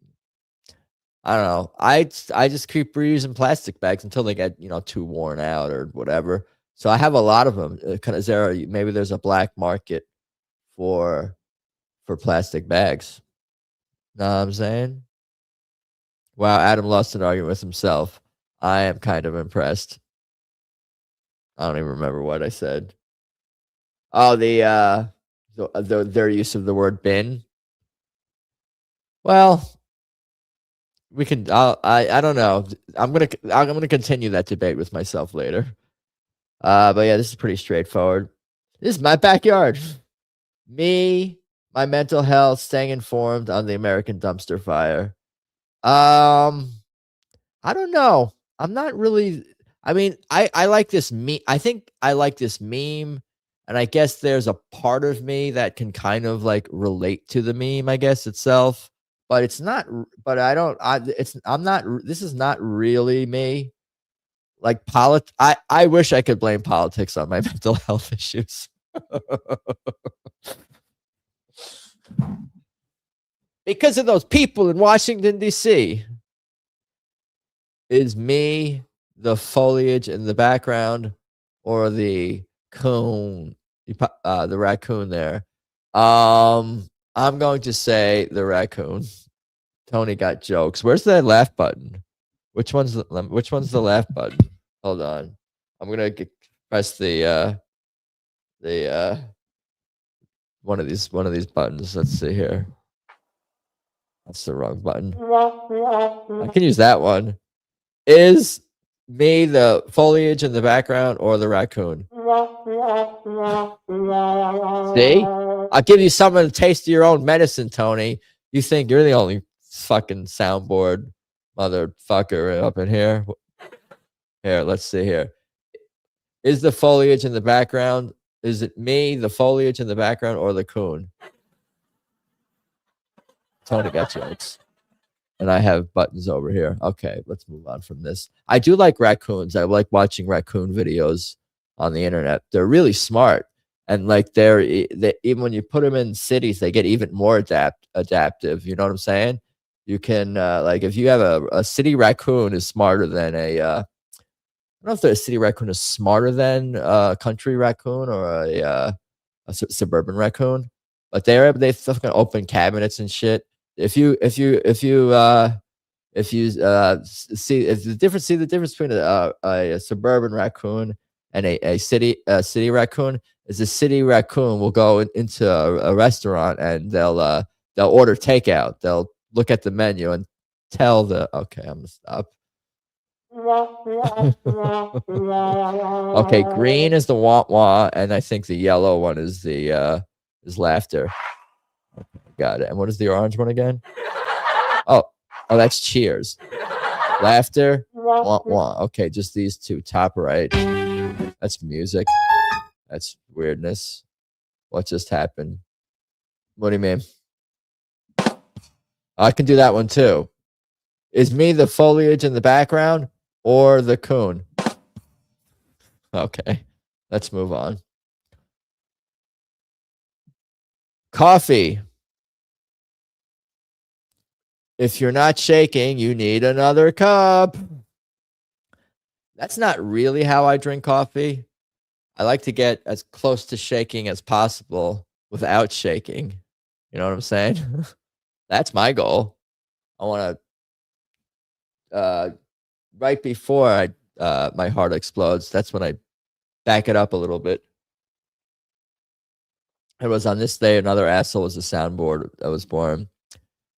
I don't know. I just keep reusing plastic bags until they get, too worn out or whatever. So I have a lot of them. Maybe there's a black market for plastic bags. Know what I'm saying? Wow, Adam lost an argument with himself. I am kind of impressed. I don't even remember what I said. Oh, their use of the word bin. Well, we can. I don't know. I'm gonna continue that debate with myself later. But yeah, this is pretty straightforward. This is my backyard. Me, my mental health, staying informed on the American dumpster fire. I don't know. I'm not really. I mean, I like this meme. I think I like this meme, and I guess there's a part of me that can kind of like relate to the meme, I guess itself. But it's not. But I don't. I'm not. This is not really me. Like I wish I could blame politics on my mental health issues. Because of those people in Washington, D.C. Is me the foliage in the background or the coon, the raccoon there? I'm going to say the raccoon. Tony got jokes. Where's the laugh button? Which one's the laugh button? Hold on. I'm gonna press the one of these buttons. Let's see here. That's the wrong button. I can use that one. Is me the foliage in the background or the raccoon? See? I'll give you some of the taste of your own medicine, Tony. You think you're the only fucking soundboard motherfucker up in here? Here, let's see here. Is the foliage in the background? Is it me, the foliage in the background, or the coon? Tony got jokes. And I have buttons over here. Okay, let's move on from this. I do like raccoons. I like watching raccoon videos on the internet. They're really smart. And like they even when you put them in cities, they get even more adaptive. You know what I'm saying? You can like if you have a city raccoon is smarter than a I don't know if the city raccoon is smarter than a country raccoon or a suburban raccoon, but they fucking open cabinets and shit. If you see the difference between a suburban raccoon and a city raccoon is a city raccoon will go into a restaurant and they'll order takeout. They'll look at the menu and tell okay, I'm gonna stop. Okay, green is the wah wah, and I think the yellow one is the is laughter. Okay, got it. And what is the orange one again? Oh, that's cheers. Laughter, wah wah. Okay, just these two, top right. That's music. That's weirdness. What just happened? What do you mean? I can do that one too. Is me the foliage in the background or the coon? Okay, let's move on. Coffee. If you're not shaking, you need another cup. That's not really how I drink coffee. I like to get as close to shaking as possible without shaking. You know what I'm saying? That's my goal. I want to, right before my heart explodes, that's when I back it up a little bit. It was on this day, another asshole was the soundboard that was born.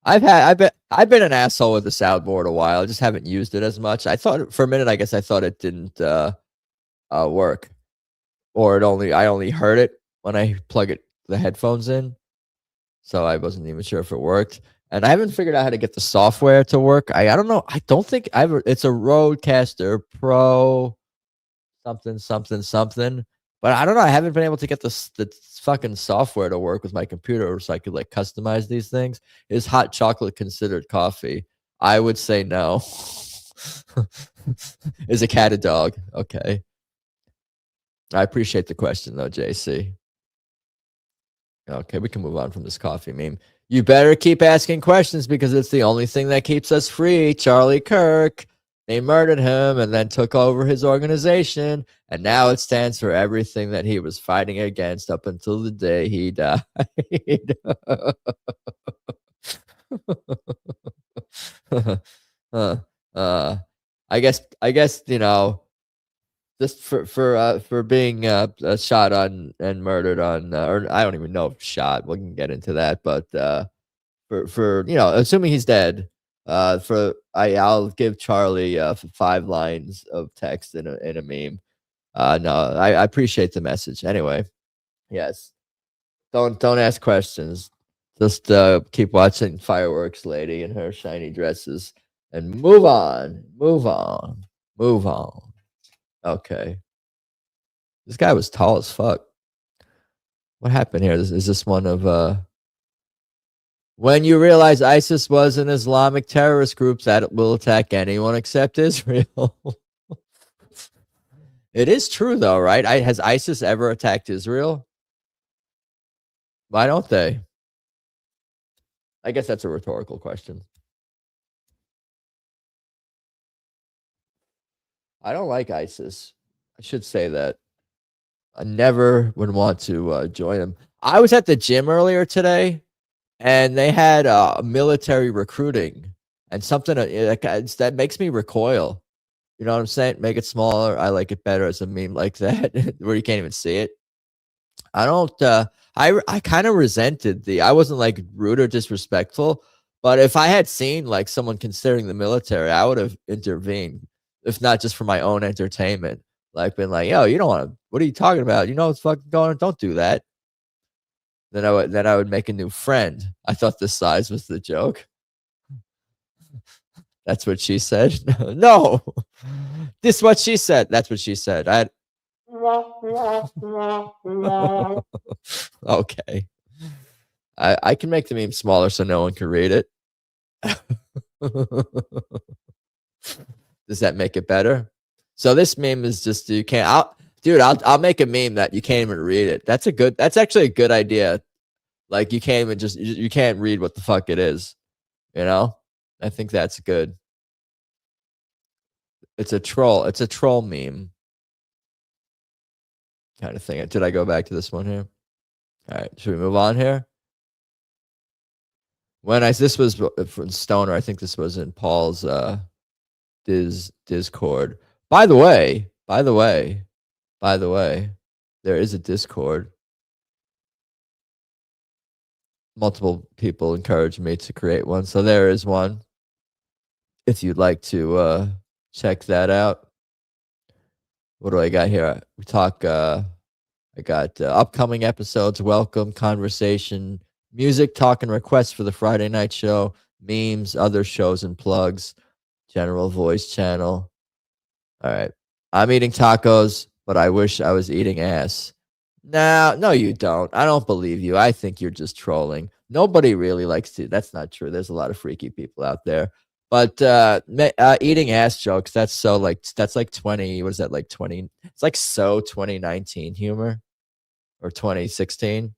I've been an asshole with the soundboard a while. I just haven't used it as much. I thought for a minute, I guess I thought it didn't work, or I only heard it when I plug the headphones in, so I wasn't even sure if it worked. And I haven't figured out how to get the software to work. I don't know. I don't think it's a Rodecaster Pro something. But I don't know. I haven't been able to get the fucking software to work with my computer so I could like customize these things. Is hot chocolate considered coffee? I would say no. Is a cat a dog? Okay. I appreciate the question though, JC. Okay, we can move on from this coffee meme. You better keep asking questions because it's the only thing that keeps us free. Charlie Kirk. They murdered him and then took over his organization. And now it stands for everything that he was fighting against up until the day he died. I guess, you know, just for being shot on and murdered on, or I don't even know if shot. We can get into that, but for you know, assuming he's dead. I'll give Charlie 5 lines of text in a meme. No, I appreciate the message. Anyway, yes. Don't ask questions. Just keep watching fireworks lady in her shiny dresses and move on. Okay. This guy was tall as fuck. What happened here? Is this one of when you realize ISIS was an Islamic terrorist group that will attack anyone except Israel? It is true, though, right? Has ISIS ever attacked Israel? Why don't they? I guess that's a rhetorical question. I don't like ISIS. I should say that. I never would want to join them. I was at the gym earlier today. And they had military recruiting and something that makes me recoil. You know what I'm saying? Make it smaller. I like it better as a meme like that where you can't even see it. I I kind of resented I wasn't like rude or disrespectful, but if I had seen like someone considering the military, I would have intervened, if not just for my own entertainment. Like been like, yo, you don't want to, what are you talking about? You know what's fucking going on? Don't do that. Then I would make a new friend. I thought the size was the joke. That's what she said. No, this is what she said. That's what she said. Okay. I can make the meme smaller so no one can read it. Does that make it better? So this meme is just you can't. I'll make a meme that you can't even read it. That's actually a good idea. Like you can't even you can't read what the fuck it is. You know? I think that's good. It's a troll meme kind of thing. Did I go back to this one here? All right, should we move on here? This was from Stoner, I think this was in Paul's Discord. By the way, there is a Discord. Multiple people encouraged me to create one, so there is one. If you'd like to check that out. What do I got here? We talk. I got upcoming episodes, welcome, conversation, music, talk, and requests for the Friday night show, memes, other shows and plugs, general voice channel. All right. I'm eating tacos, but I wish I was eating ass. No, you don't. I don't believe you. I think you're just trolling. Nobody really likes to. That's not true. There's a lot of freaky people out there. But eating ass jokes, that's like 20, what is that, like 20? It's like 2019 humor or 2016.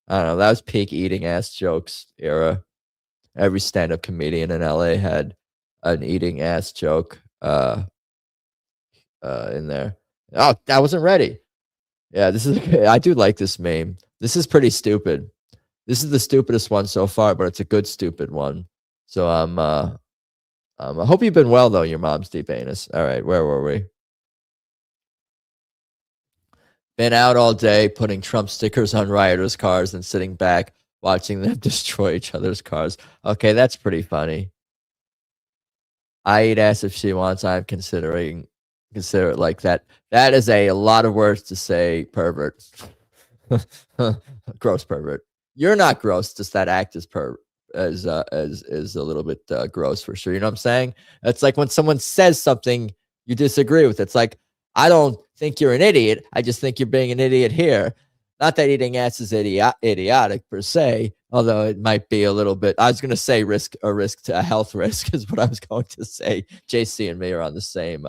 I don't know. That was peak eating ass jokes era. Every stand-up comedian in LA had an eating ass joke in there. Oh, I wasn't ready. Yeah, I do like this meme. This is pretty stupid. This is the stupidest one so far, but it's a good stupid one. So I hope you've been well though, your mom's deep anus. All right, where were we? Been out all day putting Trump stickers on rioters' cars and sitting back watching them destroy each other's cars. Okay, that's pretty funny. I eat ass if she wants. I'm consider it like that. That is a lot of words to say, pervert. Gross pervert. You're not gross, just that act is is a little bit gross for sure. You know what I'm saying? It's like when someone says something you disagree with. It's like, I don't think you're an idiot. I just think you're being an idiot here. Not that eating ass is idiotic per se, although it might be a little bit. I was going to say a health risk is what I was going to say. JC and me are on the same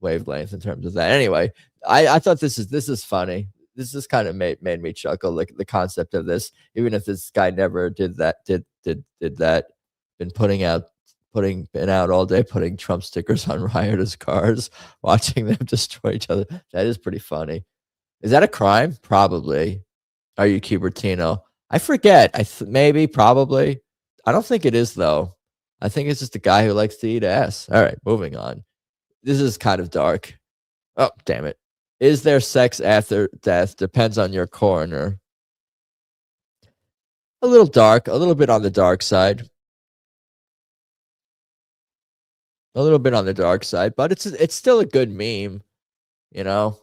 wavelength in terms of that. Anyway, I thought this is funny. This is kind of made me chuckle, like the concept of this, even if this guy never did that, been out all day putting Trump stickers on rioters' cars, watching them destroy each other. That is pretty funny. Is that a crime? Probably. Are you Cupertino? I forget. Maybe, probably. I don't think it is though. I think it's just a guy who likes to eat ass. All right, moving on. This is kind of dark. Oh, damn it. Is there sex after death? Depends on your coroner. A little dark, a little bit on the dark side. A little bit on the dark side, but it's still a good meme, you know?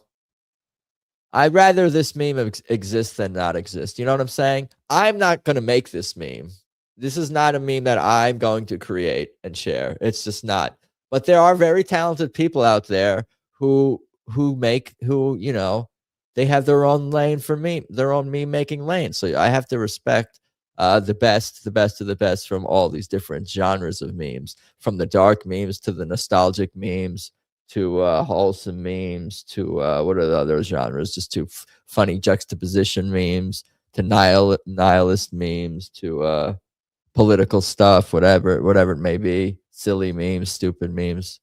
I'd rather this meme exist than not exist. You know what I'm saying? I'm not going to make this meme. This is not a meme that I'm going to create and share. It's just not. But there are very talented people out there who you know, they have their own lane for meme, their own meme making lane. So I have to respect the best of the best from all these different genres of memes, from the dark memes to the nostalgic memes to wholesome memes to what are the other genres? Just to funny juxtaposition memes to nihilist memes to political stuff, whatever it may be, silly memes, stupid memes.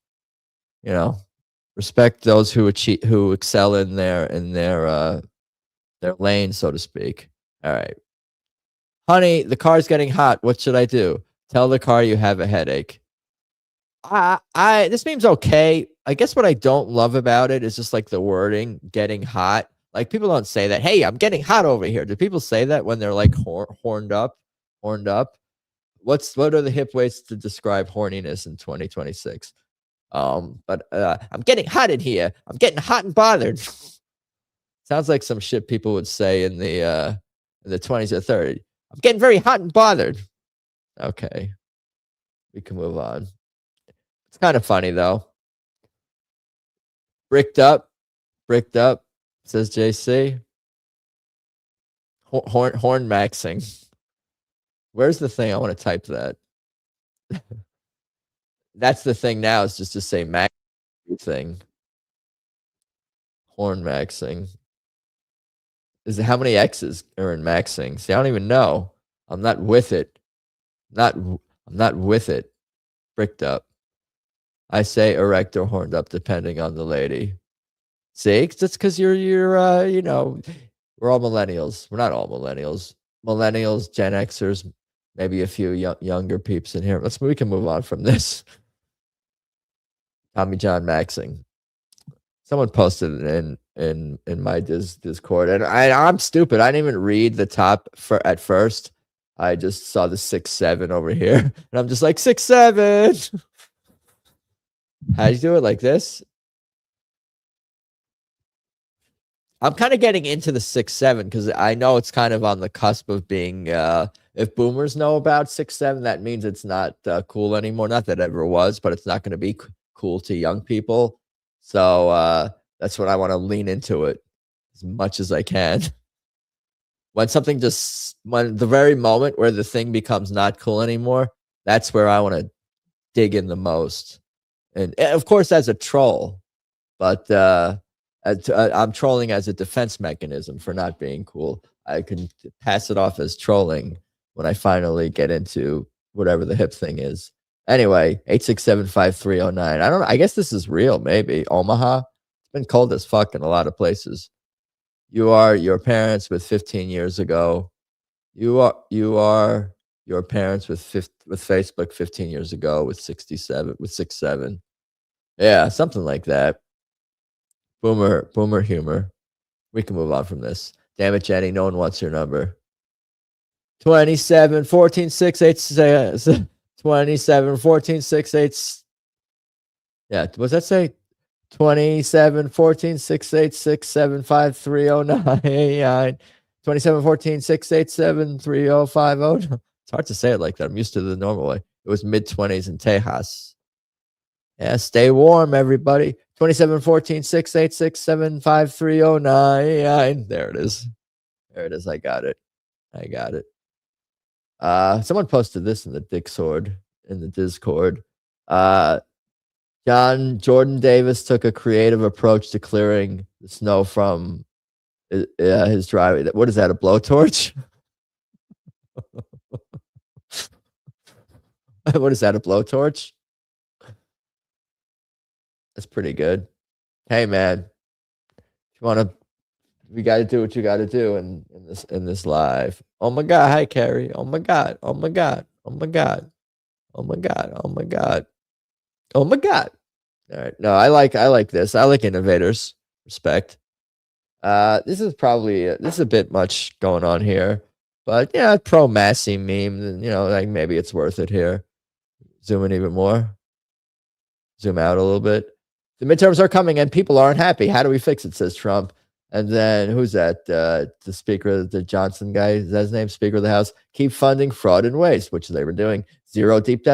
You know, respect those who excel in their lane, so to speak. All right. Honey, the car's getting hot. What should I do? Tell the car you have a headache. This meme's okay. I guess what I don't love about it is just like the wording, getting hot. Like people don't say that. Hey, I'm getting hot over here. Do people say that when they're like horned up? Horned up. What are the hip ways to describe horniness in 2026? But I'm getting hot in here. I'm getting hot and bothered. Sounds like some shit people would say in the 20s or 30s. I'm getting very hot and bothered. Okay, we can move on. It's kind of funny though. Bricked up, says JC. Horn maxing. Where's the thing? I want to type that. That's the thing now, is just to say max thing. Horn maxing. Is it how many X's are in maxing? See, I don't even know. I'm not with it. I'm not with it. Bricked up. I say erect or horned up, depending on the lady. See, that's because you're you know, we're all millennials. We're not all millennials. Millennials, Gen Xers, maybe a few younger peeps in here. We can move on from this. Tommy John maxing. Someone posted it in my Discord, and I'm stupid. I didn't even read the top at first. I just saw the 6'7" over here, and I'm just like 6'7". How do you do it like this? I'm kind of getting into the 6'7" because I know it's kind of on the cusp of being. If boomers know about 6'7", that means it's not cool anymore. Not that it ever was, but it's not going to be cool to young people. So that's what I want to lean into it as much as I can. When the very moment where the thing becomes not cool anymore, that's where I want to dig in the most. And of course, as a troll, but I'm trolling as a defense mechanism for not being cool. I can pass it off as trolling when I finally get into whatever the hip thing is. Anyway, 8675309. I don't know. I guess this is real, maybe. Omaha. It's been cold as fuck in a lot of places. You are your parents with 15 years ago. You are your parents with Facebook 15 years ago with 6'7". Yeah, something like that. Boomer humor. We can move on from this. Damn it, Jenny. No one wants your number. 27 14 6 8 27 14 6 8. Yeah, what's that say? 27 14 6 8 6 7 5 3 0 9 27 14 6 8 7 3 0 5 0. It's hard to say it like that. I'm used to the normal way. It was mid-20s in Tejas. Yeah, stay warm, everybody. 27 14 6 8 6 7 5 3 0 9. There it is. There it is. I got it. Someone posted this in the Discord. Jordan Davis took a creative approach to clearing the snow from his driveway. What is that? A blowtorch? What is that? A blowtorch? That's pretty good. Hey man, we got to do what you got to do in this live. Oh my God. Hi, Carrie. Oh my God. Oh my God. Oh my God. Oh my God. Oh my God. Oh my God. All right. No, I like this. I like innovators. Respect. This is a bit much going on here, but yeah, pro Massey meme. You know, like maybe it's worth it here. Zoom in even more. Zoom out a little bit. The midterms are coming and people aren't happy. How do we fix it? Says Trump. And then who's that? The speaker, the Johnson guy, is that his name? Speaker of the House. Keep funding fraud and waste, which they were doing. Zero deep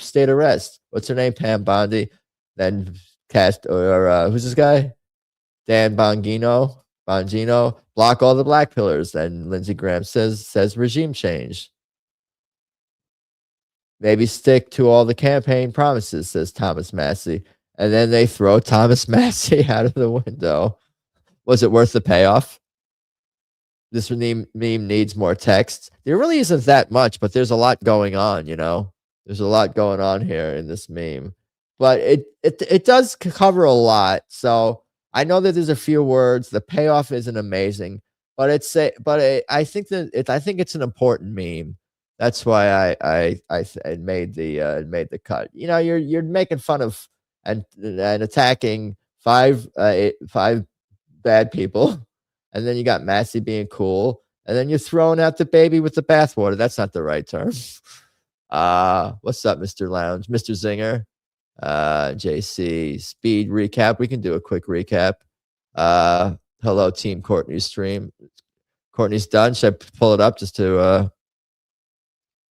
state arrest. What's her name? Pam Bondi. Then who's this guy? Dan Bongino. Block all the black pillars. Then Lindsey Graham says regime change. Maybe stick to all the campaign promises, says Thomas Massey. And then they throw Thomas Massey out of the window. Was it worth the payoff? This meme needs more text. There really isn't that much, but there's a lot going on, you know? There's a lot going on here in this meme. But it does cover a lot. So I know that there's a few words. The payoff isn't amazing, but I think it's an important meme. That's why I made the cut. You know, you're making fun of and attacking five bad people, and then you got Massey being cool, and then you're throwing out the baby with the bathwater. That's not the right term. What's up, Mr. Lounge, Mr. Zinger, JC speed recap? We can do a quick recap. Hello, team Courtney's stream. Courtney's done. Should I pull it up just to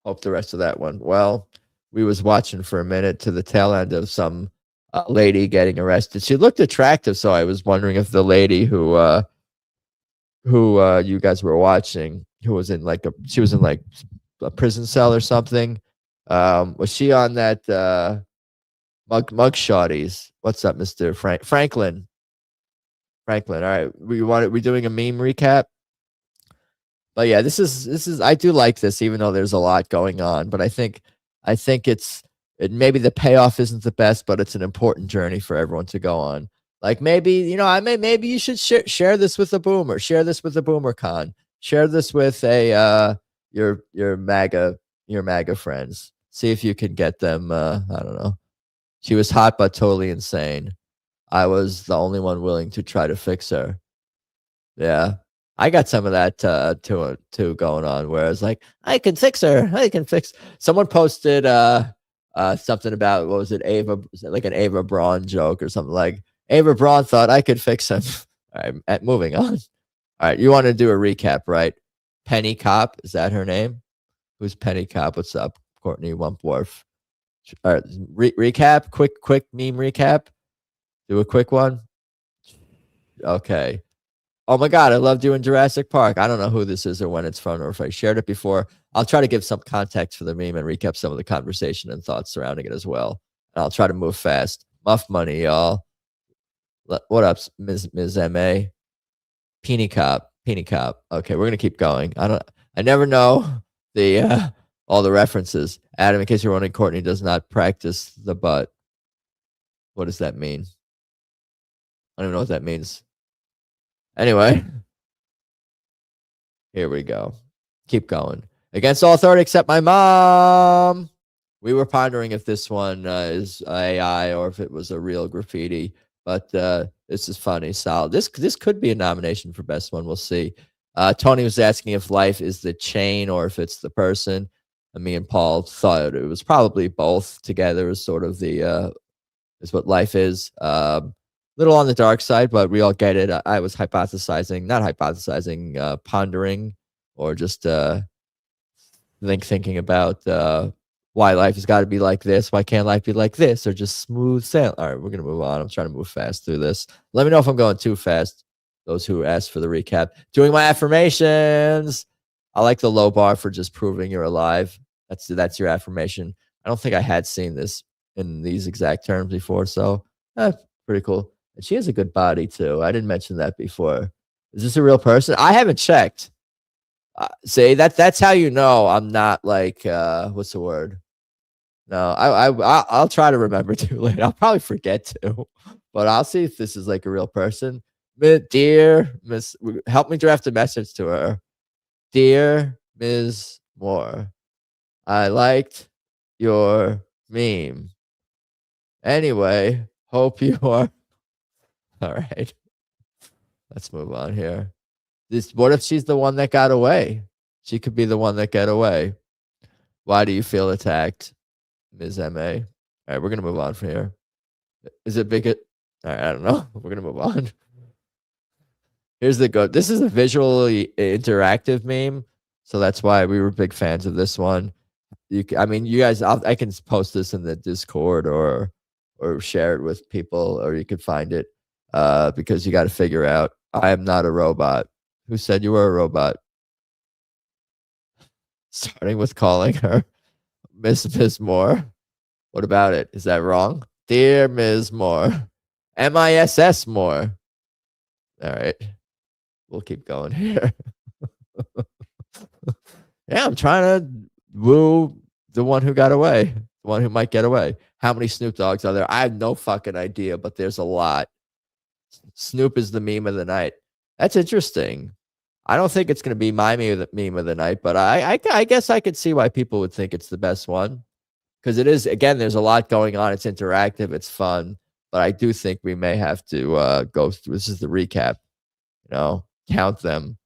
hope the rest of that one? Well, we was watching for a minute to the tail end of some lady getting arrested. She looked attractive, so I was wondering if the lady who you guys were watching, who was in like a prison cell or something, was she on that mug shotties? What's up, Mr. Franklin? All right, we're doing a meme recap. But yeah, this is I do like this, even though there's a lot going on. But I think maybe the payoff isn't the best, but it's an important journey for everyone to go on. Like maybe maybe you should share this with a boomer, share this with a boomer con, share this with a your MAGA friends. See if you can get them. I don't know. She was hot but totally insane. I was the only one willing to try to fix her. Yeah. I got some of that too going on, where it's like, I can fix her. Someone posted something about, what was it, Ava, like an Ava Braun joke or something, like Ava Braun thought I could fix him. All right, moving on. All right, you want to do a recap, right? Penny Cop, is that her name? Who's Penny Cop? What's up, Courtney Wumpworth? All right, recap, quick meme recap. Do a quick one. Okay. Oh my God, I love doing Jurassic Park. I don't know who this is or when it's from or if I shared it before. I'll try to give some context for the meme and recap some of the conversation and thoughts surrounding it as well. And I'll try to move fast. Muff money, y'all. What up, Ms. M.A.? Peony Cop. Okay, we're going to keep going. I never know the all the references. Adam, in case you're wondering, Courtney does not practice the butt. What does that mean? I don't know what that means. Anyway, here we go. Keep going. Against all authority except my mom. We were pondering if this one is AI or if it was a real graffiti, but this is funny. Solid. This could be a nomination for best one. We'll see. Tony was asking if life is the chain or if it's the person. And me and Paul thought it was probably both together, is sort of the is what life is. Little on the dark side, but we all get it. I was not hypothesizing, pondering, or just thinking about why life has got to be like this. Why can't life be like this, or just smooth sail? All right, we're gonna move on. I'm trying to move fast through this. Let me know if I'm going too fast. Those who asked for the recap, doing my affirmations. I like the low bar for just proving you're alive. That's your affirmation. I don't think I had seen this in these exact terms before, so pretty cool. And she has a good body too. I didn't mention that before. Is this a real person? I haven't checked. See, that's how you know I'm not like what's the word? No, I'll try to remember too late. I'll probably forget to, but I'll see if this is like a real person. Dear Miss, help me draft a message to her. Dear Ms. Moore, I liked your meme. Anyway, hope you are. All right. Let's move on here. What if she's the one that got away? She could be the one that got away. Why do you feel attacked, Ms. M.A.? All right, we're going to move on from here. Is it big? All right, I don't know. We're going to move on. Here's the go. This is a visually interactive meme, so that's why we were big fans of this one. You guys, I can post this in the Discord or share it with people, or you could find it because you got to figure out, I am not a robot. Who said you were a robot? Starting with calling her Miss Moore. What about it? Is that wrong? Dear Ms. Moore. MISS Moore. All right. We'll keep going here. Yeah, I'm trying to woo the one who got away. The one who might get away. How many Snoop Dogs are there? I have no fucking idea, but there's a lot. Snoop is the meme of the night. That's interesting. I don't think it's going to be my meme of the night, but I guess I could see why people would think it's the best one. Because it is, again, there's a lot going on. It's interactive. It's fun. But I do think we may have to go through. This is the recap. count them.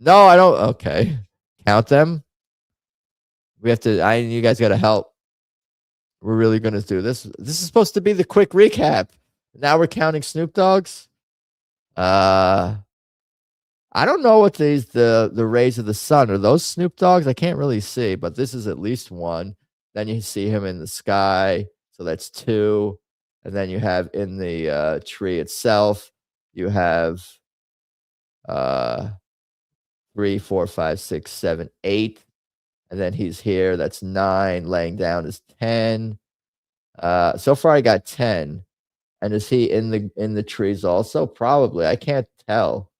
No, I don't. Okay. Count them. We have to, you guys got to help. We're really going to do this. This is supposed to be the quick recap. Now we're counting Snoop Dogg's. I don't know what the rays of the sun are. Those Snoop Dogs? I can't really see, but this is at least one. Then you see him in the sky. So that's 2. And then you have in the tree itself, you have 3, 4, 5, 6, 7, 8. And then he's here. That's 9. Laying down is 10. So far I got 10. And is he in the trees also? Probably. I can't tell.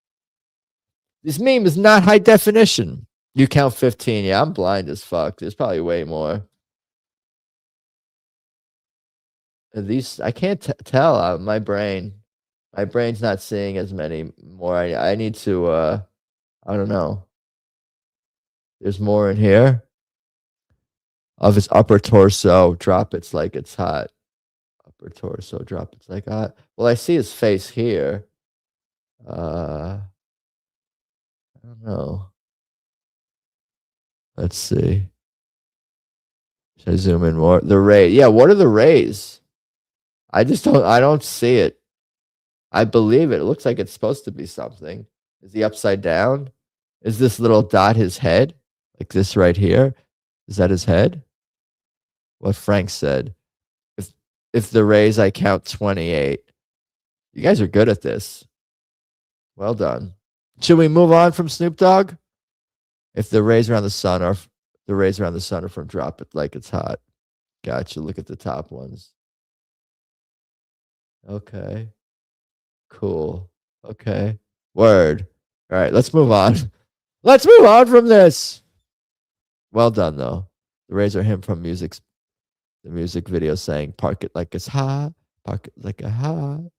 This meme is not high definition. You count 15. Yeah, I'm blind as fuck. There's probably way more. These I can't tell. My brain's not seeing as many more. I need to. I don't know. There's more in here. Of his upper torso, drop it's like it's hot. Upper torso, drop it's like hot. Well, I see his face here. I don't know. Let's see. Should I zoom in more? The ray. Yeah, what are the rays? I don't see it. I believe it. It looks like it's supposed to be something. Is he upside down? Is this little dot his head? Like this right here? Is that his head? What Frank said. If the rays, I count 28. You guys are good at this. Well done. Should we move on from Snoop Dogg? If the rays around the sun are from drop it like it's hot. Gotcha. Look at the top ones. Okay. Cool. Okay. Word. All right, let's move on. Let's move on from this. Well done, though. The rays are him from the music video saying, park it like it's hot. Park it like a hot.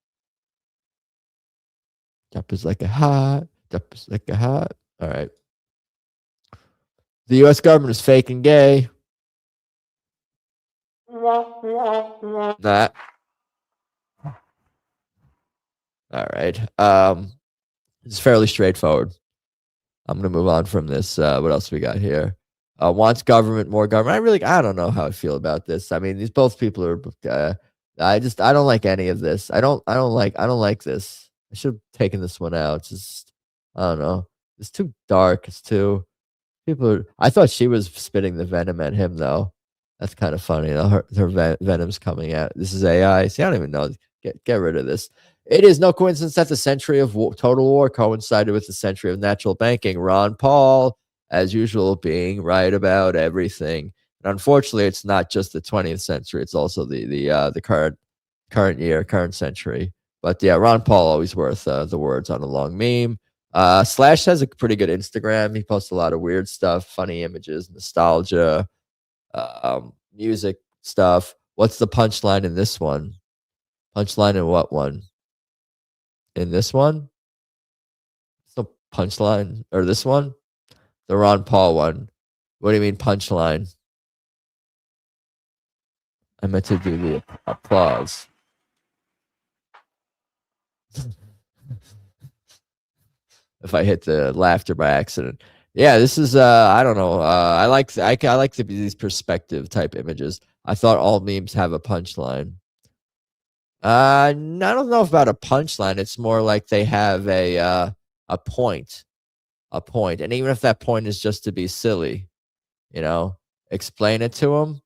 Drop is like a hot. Drop is like a hot. All right. The U.S. government is fake and gay. That. All right. It's fairly straightforward. I'm going to move on from this. What else we got here? Wants government, more government. I don't know how I feel about this. I mean, these both people are, I don't like any of this. I don't like this. I should have taken this one out. It's just, I don't know. It's too dark. It's too, I thought she was spitting the venom at him though. That's kind of funny. Her venom's coming out. This is AI. See, I don't even know. Get rid of this. It is no coincidence that the century of total war coincided with the century of natural banking. Ron Paul, as usual, being right about everything. And unfortunately, it's not just the 20th century; it's also the current century. But yeah, Ron Paul always worth the words on a long meme. Slash has a pretty good Instagram. He posts a lot of weird stuff, funny images, nostalgia, music stuff. What's the punchline in this one? Punchline in what one? In this one? It's no punchline. Or this one? The Ron Paul one. What do you mean punchline? I meant to do the applause. If I hit the laughter by accident. Yeah, this is I don't know. I like these perspective type images. I thought all memes have a punchline. I don't know about a punchline. It's more like they have a point. A point. And even if that point is just to be silly, explain it to them.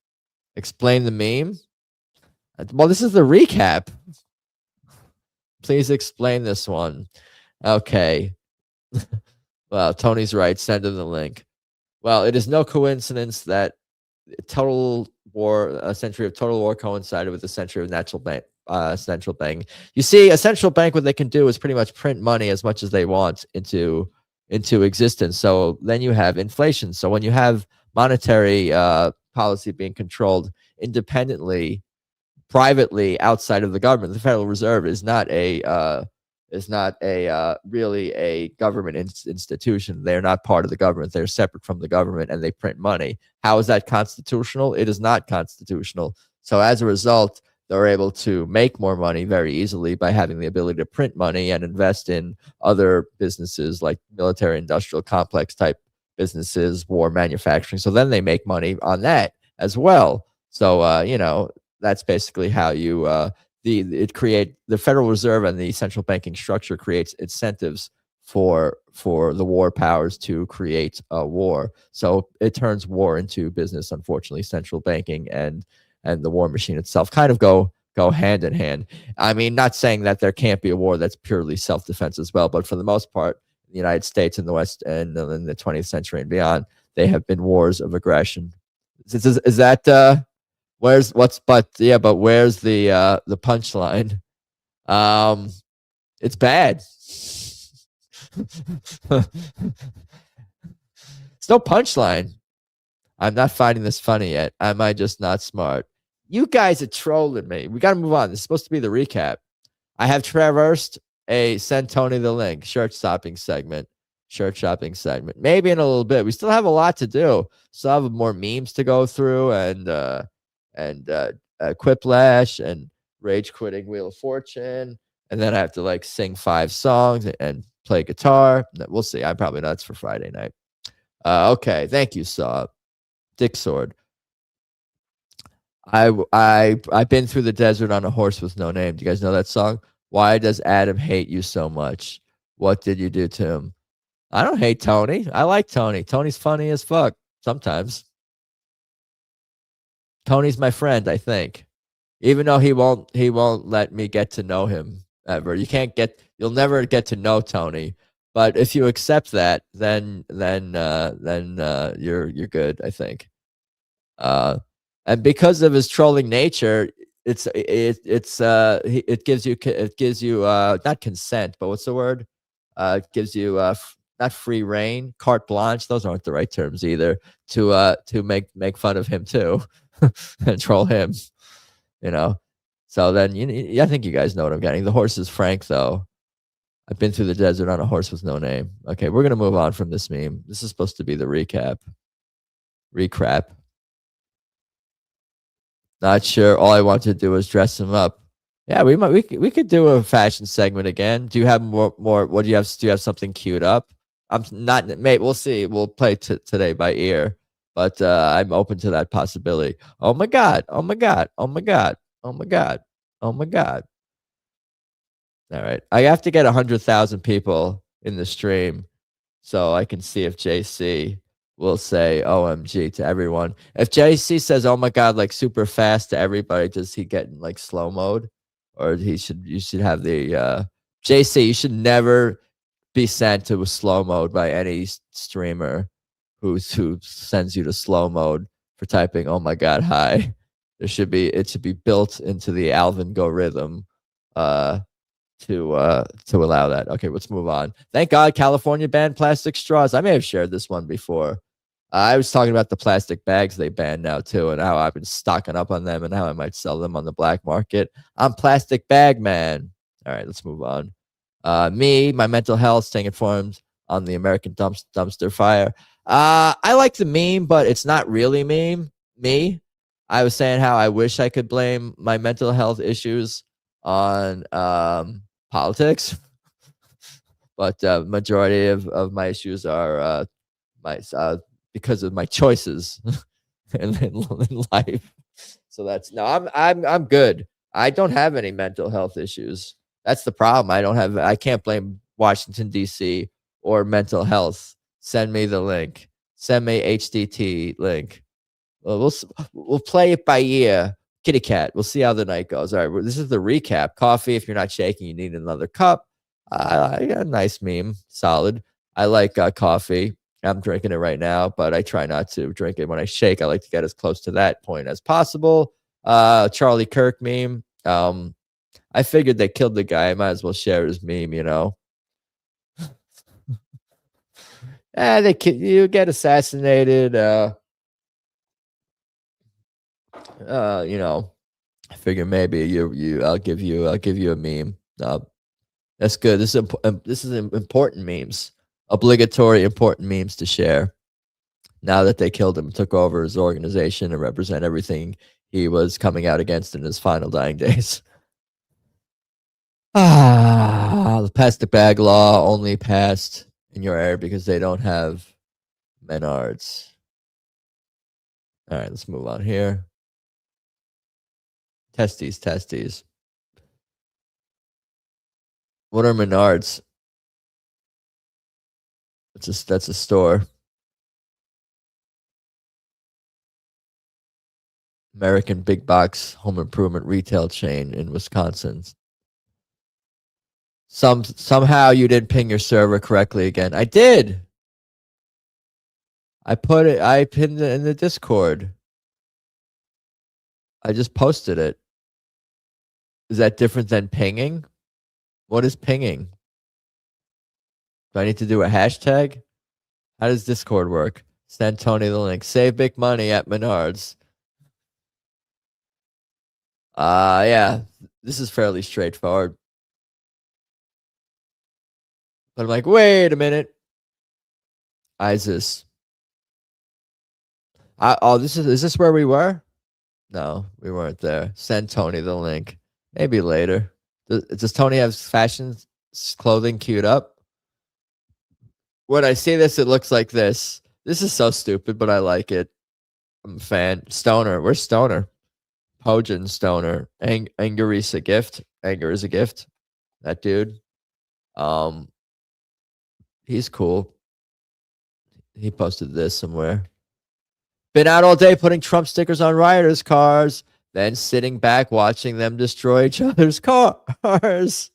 Explain the meme. Well, this is the recap. Please explain this one. Okay. Well, Tony's right. Send him the link. Well, it is no coincidence that a century of total war coincided with the century of central bank. You see, a central bank, what they can do is pretty much print money as much as they want into existence. So then you have inflation. So when you have monetary policy being controlled independently, privately, outside of the government, the Federal Reserve is not really a government institution. They're not part of the government. They're separate from the government, and they print money. How is that constitutional? It is not constitutional. So as a result, they're able to make more money very easily by having the ability to print money and invest in other businesses like military industrial complex type businesses, war manufacturing. So then they make money on that as well. So, you know, that's basically how you, the Federal Reserve and the central banking structure creates incentives for the war powers to create a war. So it turns war into business. Unfortunately, central banking and the war machine itself kind of go hand in hand. I mean, not saying that there can't be a war that's purely self-defense as well, but for the most part, the United States and the West and in the 20th century and beyond, they have been wars of aggression. Is that where's but where's the punchline? It's bad. It's no punchline. I'm not finding this funny yet. Am I just not smart? You guys are trolling me. We got to move on. This is supposed to be the recap. I have traversed a send Tony the link shirt shopping segment. Maybe in a little bit. We still have a lot to do. Still have more memes to go through and Quiplash and rage quitting Wheel of Fortune. And then I have to like sing 5 songs and play guitar. We'll see. I'm probably nuts for Friday night. Okay. Thank you, Saw. Dick Sword. I've been through the desert on a horse with no name. Do you guys know that song? Why does Adam hate you so much? What did you do to him? I don't hate Tony. I like Tony. Tony's funny as fuck sometimes. Tony's my friend, I think. Even though he won't let me get to know him ever. You'll never get to know Tony. But if you accept that, then you're good, I think. And because of his trolling nature, it gives you not consent, but what's the word? It gives you not free reign, carte blanche. Those aren't the right terms either. To make fun of him too, and troll him. You know. So then I think you guys know what I'm getting. The horse is Frank, though. I've been through the desert on a horse with no name. Okay, we're gonna move on from this meme. This is supposed to be the recap. Recrap. Not sure. All I want to do is dress him up. Yeah, we could do a fashion segment again. Do you have more? What do you have? Do you have something queued up? I'm not. Mate, we'll see. We'll play today by ear, but I'm open to that possibility. Oh my god! Oh my god! Oh my god! Oh my god! Oh my god! All right, I have to get 100,000 people in the stream, so I can see if JC will say OMG to everyone. If JC says oh my god like super fast to everybody, does he get in like slow mode? Or you should have the JC, you should never be sent to a slow mode by any streamer who sends you to slow mode for typing oh my god hi. It should be built into the Alvin Go rhythm to allow that. Okay, let's move on. Thank God California banned plastic straws. I may have shared this one before. I was talking about the plastic bags they banned now too, and how I've been stocking up on them and how I might sell them on the black market. I'm plastic bag man. All right, let's move on. My mental health, staying informed on the American dumpster fire. I like the meme, but it's not really me. I was saying how I wish I could blame my mental health issues on politics, but majority of my issues are because of my choices in life. So that's no, I'm good. I don't have any mental health issues. That's the problem. I can't blame Washington D.C. or mental health. Send me the link. Send me HDT link. Well, we'll play it by ear. Kitty cat. We'll see how the night goes. All right, this is the recap. Coffee. If you're not shaking, you need another cup. A nice meme. Solid. I like coffee. I'm drinking it right now, but I try not to drink it when I shake. I like to get as close to that point as possible. Charlie Kirk meme. I figured they killed the guy. I might as well share his meme, you know. You get assassinated. You know, I figure maybe I'll give you a meme. That's good. This is important memes. Obligatory important memes to share. Now that they killed him, took over his organization and represent everything he was coming out against in his final dying days. The plastic bag law only passed in your area because they don't have Menards. All right, let's move on here. Testes. What are Menards? That's a store. American big box home improvement retail chain in Wisconsin. Somehow you didn't ping your server correctly again. I did. I pinned it in the Discord. I just posted it. Is that different than pinging? What is pinging? Do I need to do a hashtag? How does Discord work? Send Tony the link. Save big money at Menards. Yeah, this is fairly straightforward. But I'm like, wait a minute. ISIS. Is this where we were? No, we weren't there. Send Tony the link. Maybe later. Does Tony have fashion clothing queued up? When I see this, it looks like this. This is so stupid, but I like it. I'm a fan. Stoner. Where's Stoner? Pojin Stoner. Anger is a gift. Anger is a gift. That dude. He's cool. He posted this somewhere. Been out all day putting Trump stickers on rioters' cars, then sitting back watching them destroy each other's cars.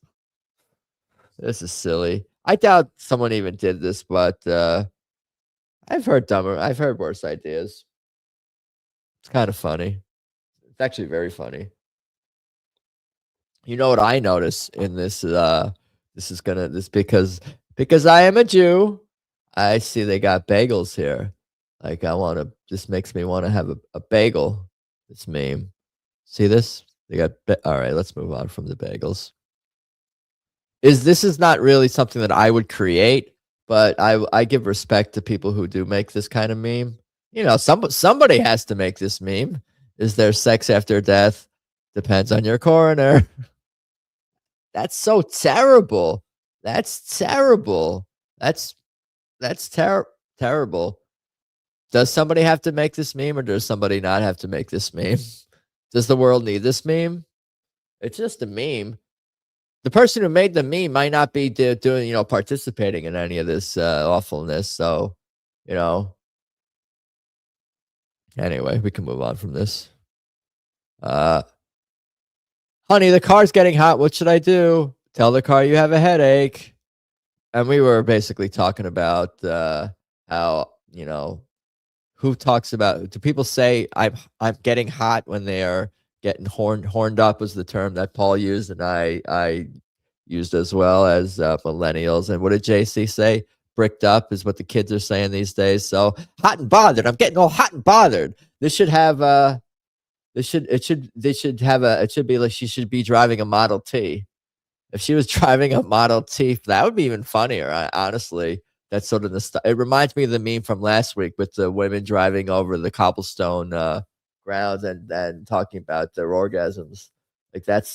This is silly. I doubt someone even did this, but I've heard worse ideas. It's kind of funny. It's actually very funny. You know what I notice in this? Because I am a Jew. I see they got bagels here. Like this makes me want to have a bagel. This meme. See this? They got. All right, let's move on from the bagels. This is not really something that I would create, but I give respect to people who do make this kind of meme. You know, somebody has to make this meme. Is there sex after death? Depends on your coroner. That's so terrible. That's terrible. That's terrible. Does somebody have to make this meme, or does somebody not have to make this meme? Does the world need this meme? It's just a meme. The person who made the meme might not be doing, participating in any of this awfulness. So, anyway, we can move on from this. Honey, the car's getting hot. What should I do? Tell the car you have a headache. And we were basically talking about how, who talks about, do people say I'm getting hot when they are getting horned up was the term that Paul used, and I used as well as millennials. And what did JC say? Bricked up is what the kids are saying these days. So hot and bothered. I'm getting all hot and bothered. This should have it should be like she should be driving a Model T. If she was driving a Model T, that would be even funnier. Honestly, that's sort of it reminds me of the meme from last week with the women driving over the cobblestone grounds and talking about their orgasms. Like that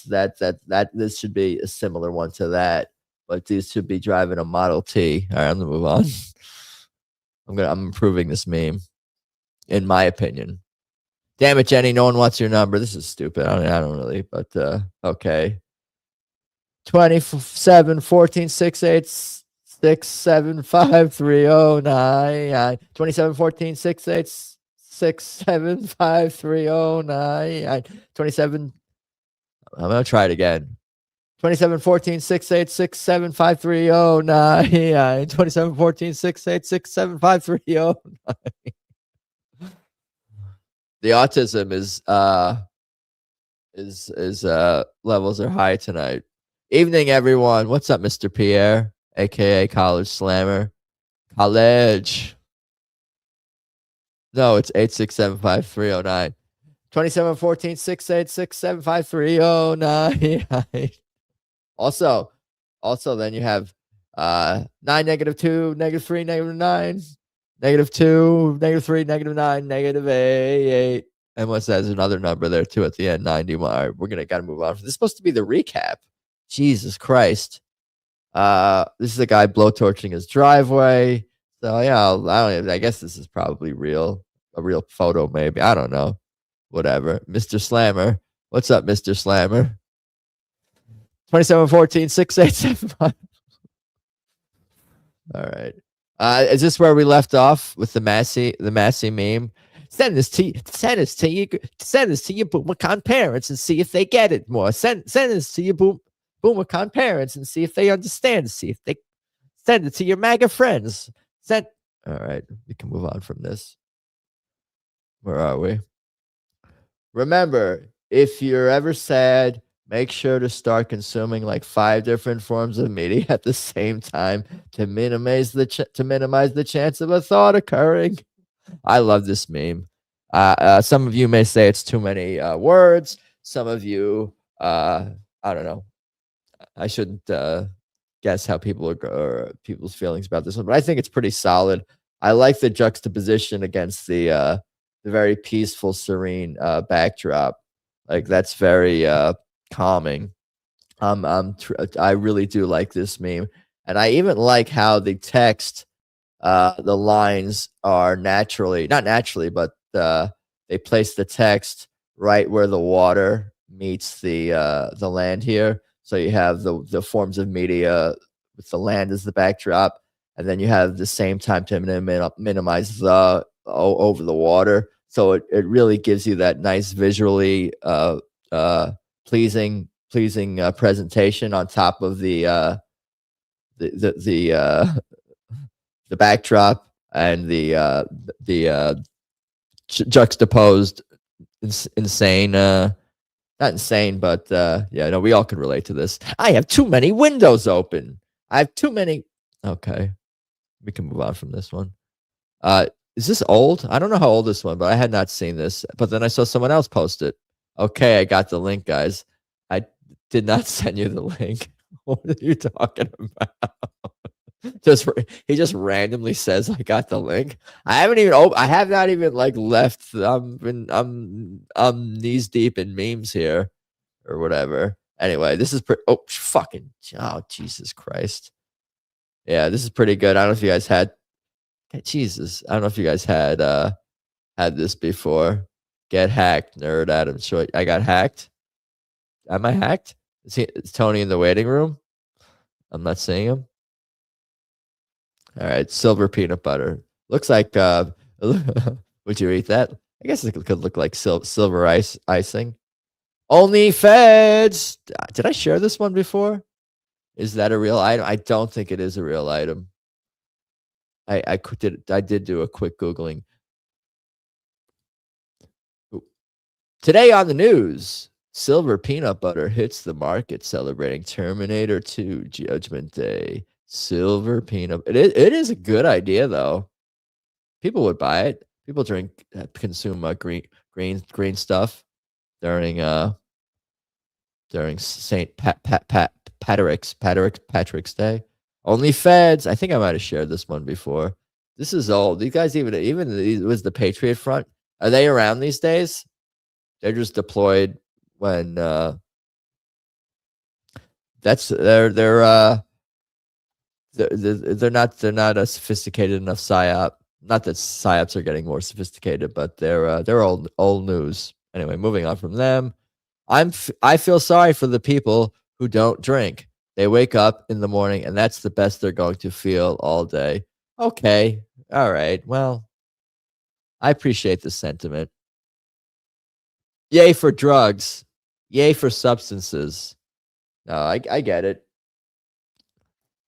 this should be a similar one to that, but these should be driving a Model T. All right, I'm gonna move on. I'm improving this meme, in my opinion. Damn it, Jenny, no one wants your number. This is stupid. I don't really, but okay. 27 14 68 675 3099. 27 14 68 675 3099. 27. I'm gonna try it again. 27 14 68 675 3099. 27 14 68 675 3099. The autism is levels are high tonight. Evening, everyone. What's up, Mr. Pierre, aka College Slammer? College. No, it's 8675309. 27 14 68 675 3099. Also, then you have 9 -2 -3 -9 -2 -3 -9 -8 And what's that? There's another number there too at the end, 91. All right, gotta move on. This is supposed to be the recap. Jesus Christ. This is a guy blowtorching his driveway. So yeah, I guess this is probably real. A real photo, maybe. I don't know. Whatever. Mr. Slammer. What's up, Mr. Slammer? 2714 6875. All right. Is this where we left off with the Massey meme? Send this to your boomercon parents and see if they get it more. Send this to your boomercon parents and see if they understand. See if they send it to your MAGA friends. All right, we can move on from this. Where are we? Remember, if you're ever sad, make sure to start consuming like 5 different forms of media at the same time to minimize the chance of a thought occurring. I love this meme. Some of you may say it's too many words. Some of you, I don't know. I shouldn't guess how people's feelings about this one, but I think it's pretty solid. I like the juxtaposition against the very peaceful, serene backdrop. Like that's very calming. I really do like this meme, and I even like how the text, the lines are not naturally, but they place the text right where the water meets the land here. So you have the forms of media with the land as the backdrop, and then you have the same time to minimize the over the water. So it really gives you that nice visually pleasing presentation on top of the backdrop and the juxtaposed insane not insane, but yeah, no, we all can relate to this. I have too many windows open. I have too many. Okay, we can move on from this one. Is this old? I don't know how old this one, but I had not seen this. But then I saw someone else post it. Okay, I got the link, guys. I did not send you the link. What are you talking about? He just randomly says I got the link. I have not even like left. I'm knees deep in memes here or whatever. Anyway, this is oh Jesus Christ. Yeah, this is pretty good. I don't know if you guys had Jesus. I don't know if you guys had this before. Get hacked, nerd Adam Choit. I got hacked. Am I hacked? Is Tony in the waiting room? I'm not seeing him. All right, silver peanut butter. Looks like, would you eat that? I guess it could look like silver icing. Only feds. Did I share this one before? Is that a real item? I don't think it is a real item. I did do a quick Googling. Today on the news, silver peanut butter hits the market celebrating Terminator 2 Judgment Day. Silver peanut. It is a good idea though. People would buy it. People consume green stuff during St. Patrick's Day. Only feds. I think I might have shared this one before. This is old. These guys even it was the Patriot Front. Are they around these days? They're just deployed when they're not a sophisticated enough psyop. Not that psyops are getting more sophisticated, but they're old news. Anyway, moving on from them. I feel sorry for the people who don't drink. They wake up in the morning and that's the best they're going to feel all day. Okay. All right. Well, I appreciate the sentiment. Yay for drugs. Yay for substances. No, I get it.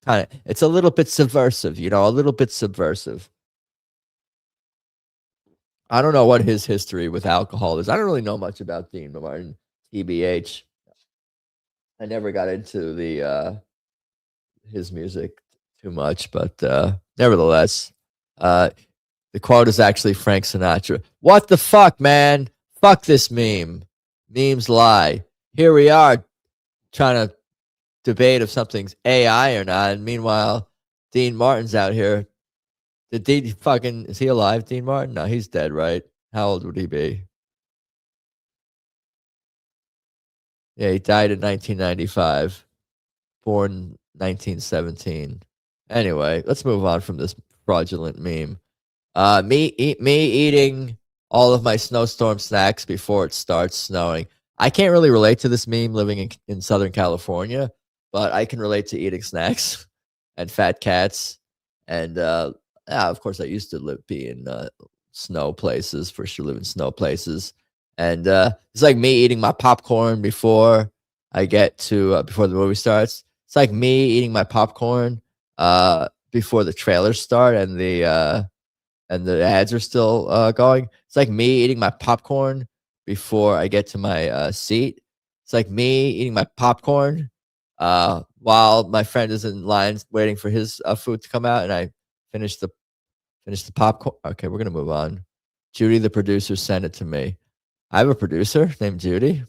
Kind of, it's a little bit subversive, a little bit subversive. I don't know what his history with alcohol is. I don't really know much about Dean Martin, TBH. I never got into his music too much, but nevertheless, the quote is actually Frank Sinatra. What the fuck, man? Fuck this meme. Memes lie. Here we are trying to debate if something's AI or not. And meanwhile, Dean Martin's out here. Is he alive, Dean Martin? No, he's dead, right? How old would he be? Yeah, he died in 1995. Born 1917. Anyway, let's move on from this fraudulent meme. Me eating all of my snowstorm snacks before it starts snowing. I can't really relate to this meme living in Southern California, but I can relate to eating snacks and fat cats. And of course, I used to be in snow places. For sure, live in snow places. And it's like me eating my popcorn before I get to before the movie starts. It's like me eating my popcorn before the trailers start and the ads are still going. It's like me eating my popcorn before I get to my seat. It's like me eating my popcorn while my friend is in line waiting for his food to come out, and I finish the popcorn. Okay, we're gonna move on. Judy, the producer, sent it to me. I have a producer named Judy.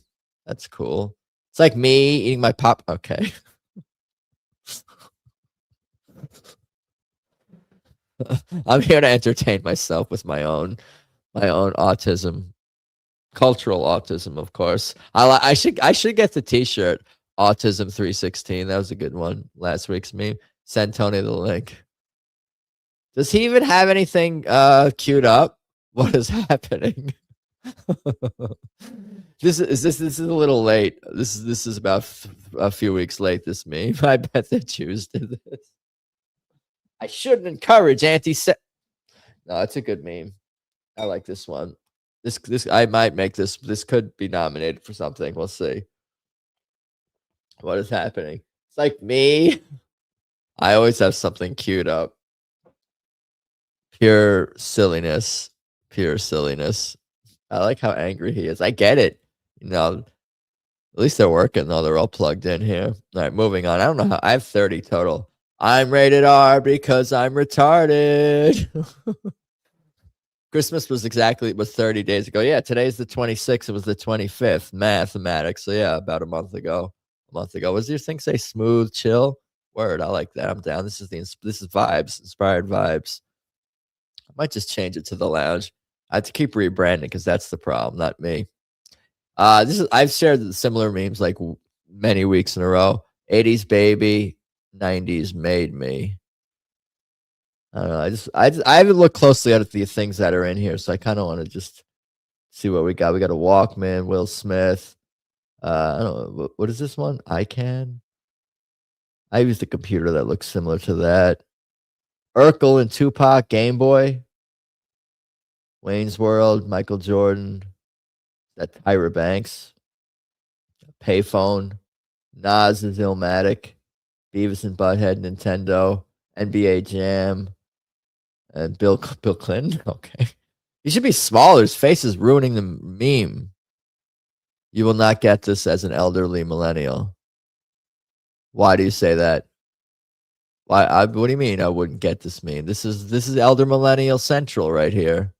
That's cool. It's like me eating my pop. Okay. I'm here to entertain myself with my own autism, cultural autism, of course. I should get the T-shirt Autism 316. That was a good one. Last week's meme. Send Tony the link. Does he even have anything queued up? What is happening? This is a little late. This is about a few weeks late. This meme. I bet the Jews did this. I shouldn't encourage anti-set. No, it's a good meme. I like this one. This I might make this. This could be nominated for something. We'll see. What is happening? It's like me. I always have something queued up. Pure silliness. Pure silliness. I like how angry he is. I get it. You know, at least they're working though. They're all plugged in here. All right, moving on. I don't know how. I have 30 total. I'm rated R because I'm retarded. Christmas was 30 days ago. Yeah, today's the 26th. It was the 25th. Mathematics. So yeah, about a month ago. Was your thing say smooth, chill? Word. I like that. I'm down. This is vibes. Inspired vibes. I might just change it to the lounge. I have to keep rebranding because that's the problem, not me. I've shared similar memes like many weeks in a row. 80s baby, 90s made me. I don't know. I haven't looked closely at the things that are in here, so I kind of want to just see what we got. We got a Walkman, Will Smith. I don't know. What is this one? I used a computer that looks similar to that. Urkel and Tupac, Game Boy. Wayne's World, Michael Jordan. That Tyra Banks. Payphone. Nas is Illmatic. Beavis and Butthead, Nintendo. NBA Jam. And Bill Clinton. Okay. He should be smaller. His face is ruining the meme. You will not get this as an elderly millennial. Why do you say that? What do you mean I wouldn't get this meme? This is elder millennial central right here.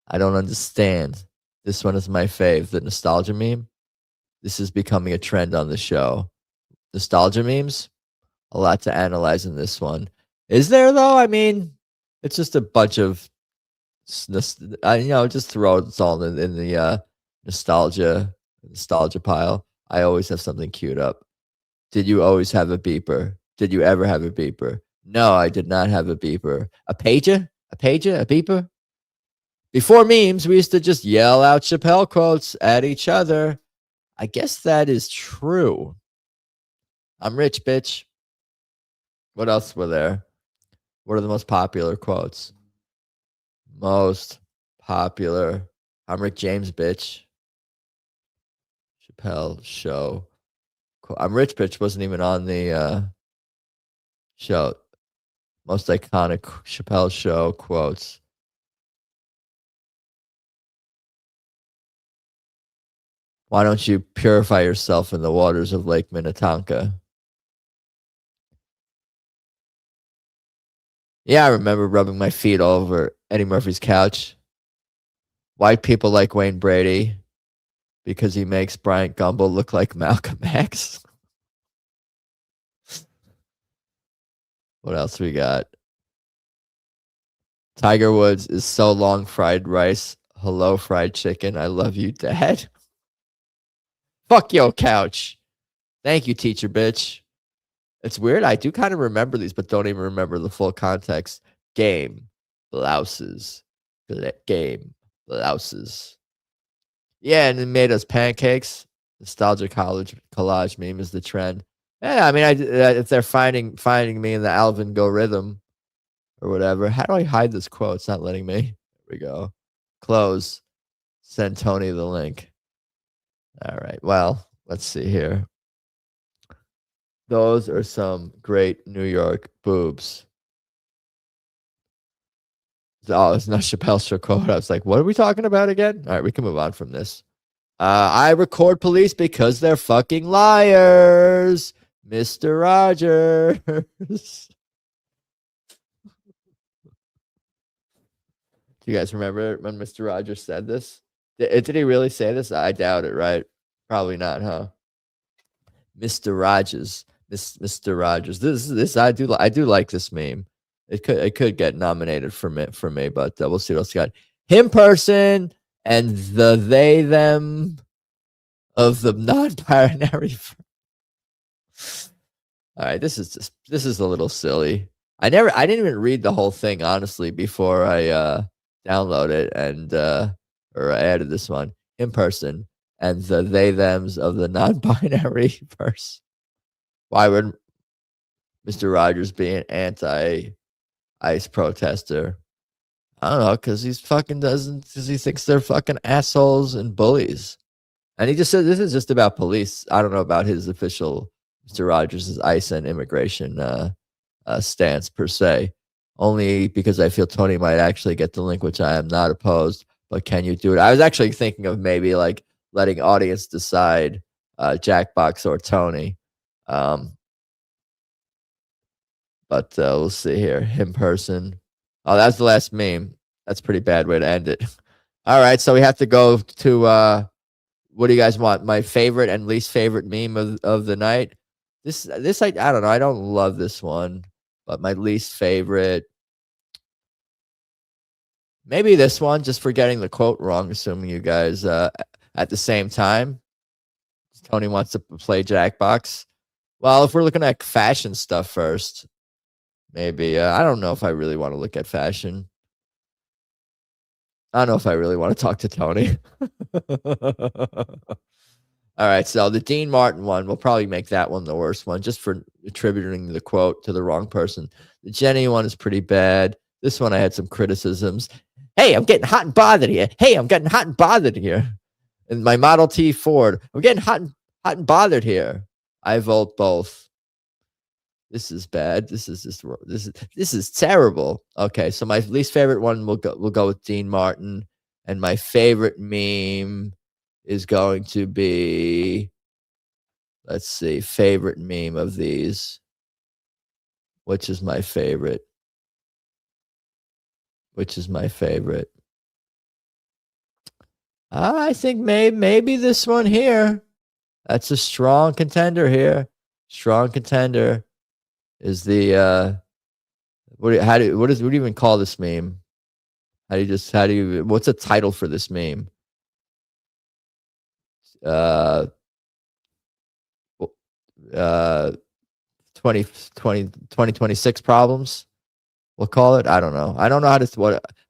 I don't understand. This one is my fave, the nostalgia meme. This is becoming a trend on the show. Nostalgia memes, a lot to analyze in this one. Is there though? I mean, it's just a bunch of, just throw it all in the nostalgia pile. I always have something queued up. Did you always have a beeper? Did you ever have a beeper? No, I did not have a beeper. A pager? A beeper? Before memes, we used to just yell out Chappelle quotes at each other. I guess that is true. I'm rich, bitch. What else were there? What are the most popular quotes? Most popular. I'm Rick James, bitch. Chappelle show. I'm rich, bitch wasn't even on the show. Most iconic Chappelle show quotes. Why don't you purify yourself in the waters of Lake Minnetonka? Yeah, I remember rubbing my feet all over Eddie Murphy's couch. White people like Wayne Brady because he makes Bryant Gumbel look like Malcolm X. What else we got? Tiger Woods is so long fried rice. Hello, fried chicken. I love you, Dad. Fuck your couch. Thank you, teacher bitch. It's weird. I do kind of remember these, but don't even remember the full context. Game. Blouses. Game. Blouses. Yeah, and it made us pancakes. Nostalgia collage meme is the trend. Yeah, I mean, if they're finding me in the Alvin Go rhythm or whatever, how do I hide this quote? It's not letting me. There we go. Close. Send Tony the link. All right. Well, let's see here. Those are some great New York boobs. Oh, it's not Chappelle's show quote. I was like, what are we talking about again? All right, we can move on from this. I record police because they're fucking liars, Mr. Rogers. Do you guys remember when Mr. Rogers said this? Did he really say this? I doubt it, right? Probably not, huh? Mr. Rogers. Mr. Rogers. This I do like this meme. It could get nominated for me, but we'll see what else you got. Him person and the they them of the non-binary. All right, this is a little silly. I didn't even read the whole thing honestly before I downloaded it and or I added this one. Him person and the they thems of the non-binary person. Why would Mr. Rogers be an anti-ICE protester? I don't know, because he thinks they're fucking assholes and bullies. And he just said this is just about police. I don't know about his official Mr. Rogers' ICE and immigration stance per se. Only because I feel Tony might actually get the link, which I am not opposed. But can you do it? I was actually thinking of maybe like letting audience decide Jackbox or Tony. But we'll see here. Him person. Oh, that's the last meme. That's a pretty bad way to end it. All right, so we have to go to what do you guys want? My favorite and least favorite meme of the night. This I don't know. I don't love this one, but my least favorite. Maybe this one, just for getting the quote wrong, assuming you guys at the same time. Tony wants to play Jackbox. Well, if we're looking at fashion stuff first, maybe. I don't know if I really want to look at fashion. I don't know if I really want to talk to Tony. All right, so the Dean Martin one, we'll probably make that one the worst one, just for attributing the quote to the wrong person. The Jenny one is pretty bad. This one I had some criticisms. Hey, I'm getting hot and bothered here. Hey, I'm getting hot and bothered here. And my Model T Ford, I'm getting hot and bothered here. I vote both. This is bad. This is terrible. Okay, so my least favorite one will go with Dean Martin, and my favorite meme is going to be, let's see, favorite meme of these. Which is my favorite? Which is my favorite? I think maybe this one here. That's a strong contender here. Strong contender is the what do you even call this meme? What's the title for this meme? 2026 problems. We'll call it. I don't know. I don't know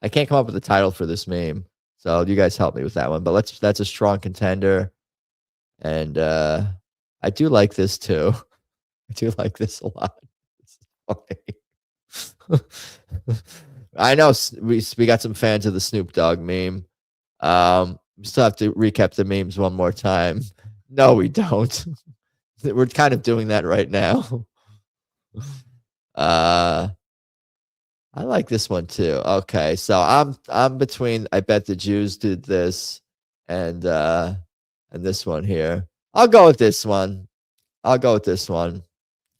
I can't come up with a title for this meme. So you guys help me with that one. But that's a strong contender. And I do like this too. I do like this a lot. I know we got some fans of the Snoop Dogg meme. We still have to recap the memes one more time. No, we don't. We're kind of doing that right now. I like this one too. Okay, so I'm between I bet the Jews did this and this one here. I'll go with this one.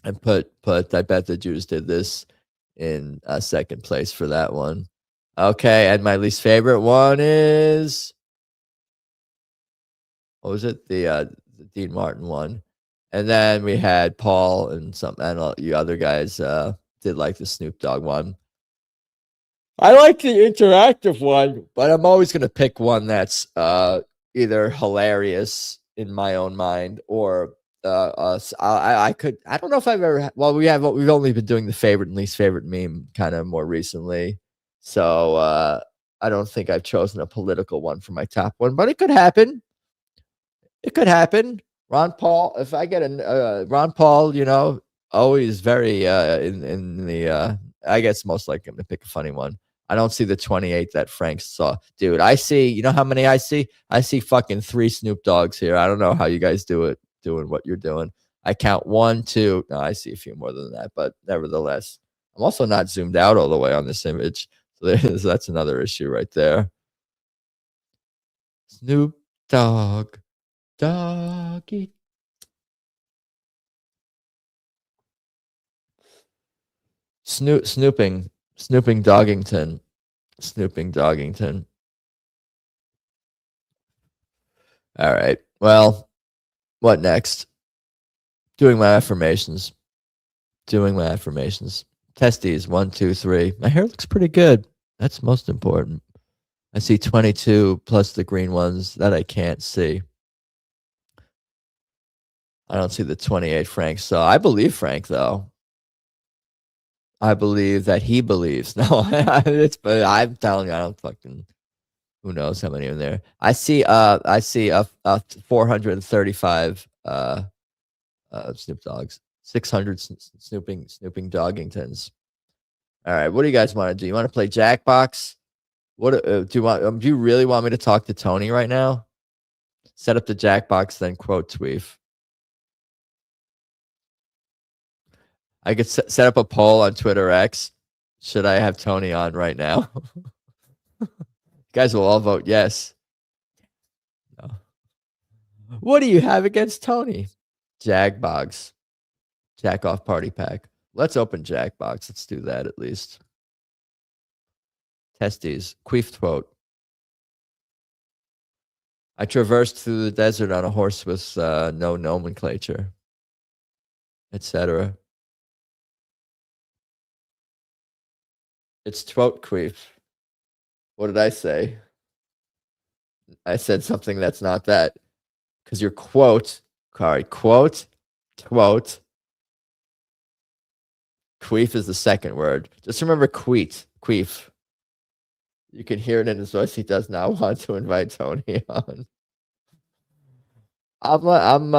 And put I bet the Jews did this in second place for that one. Okay, and my least favorite one is, what was it? The Dean Martin one. And then we had Paul and all you other guys did like the Snoop Dogg one. I like the interactive one, but I'm always gonna pick one that's either hilarious in my own mind, or I could. I don't know if I've ever. Well, we've only been doing the favorite and least favorite meme kind of more recently, so I don't think I've chosen a political one for my top one, but it could happen. It could happen. Ron Paul. If I get a Ron Paul, always very in the. I guess most likely I'm gonna pick a funny one. I don't see the 28 that Frank saw. Dude, I see, you know how many I see? I see fucking 3 Snoop Dogs here. I don't know how you guys doing what you're doing. I count 1, 2. No, I see a few more than that, but nevertheless, I'm also not zoomed out all the way on this image. So that's another issue right there. Snoop Dogg. Doggy. Snooping Doggington. Snooping Doggington. All right. Well, what next? Doing my affirmations. Testes, 1, 2, 3. My hair looks pretty good. That's most important. I see 22 plus the green ones that I can't see. I don't see the 28 Frank. So I believe Frank, though. I believe that he believes. No, but I'm telling you, I don't fucking. Who knows how many in there? I see a 435 Snoop Dogs, 600 snooping Doggingtons. All right, what do you guys want to do? You want to play Jackbox? What do you want? Do you really want me to talk to Tony right now? Set up the Jackbox, then quote Tweef. I could set up a poll on Twitter X. Should I have Tony on right now? You guys will all vote yes. No. What do you have against Tony? Jackbox. Jack off party pack. Let's open Jackbox. Let's do that at least. Testes. Queef quote. I traversed through the desert on a horse with no nomenclature, etc. It's Twot Queef. What did I say? I said something that's not that. Because your quote, Twot. Queef is the second word. Just remember queef. You can hear it in his voice. He does not want to invite Tony on. I'm on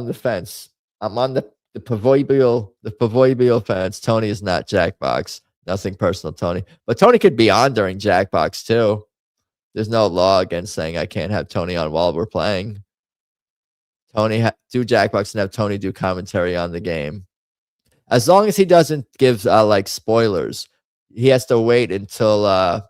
the fence. I'm on the proverbial fence. Tony is not Jackbox. Nothing personal, Tony. But Tony could be on during Jackbox too. There's no law against saying I can't have Tony on while we're playing. Tony do Jackbox and have Tony do commentary on the game. As long as he doesn't give like spoilers, he has to wait until like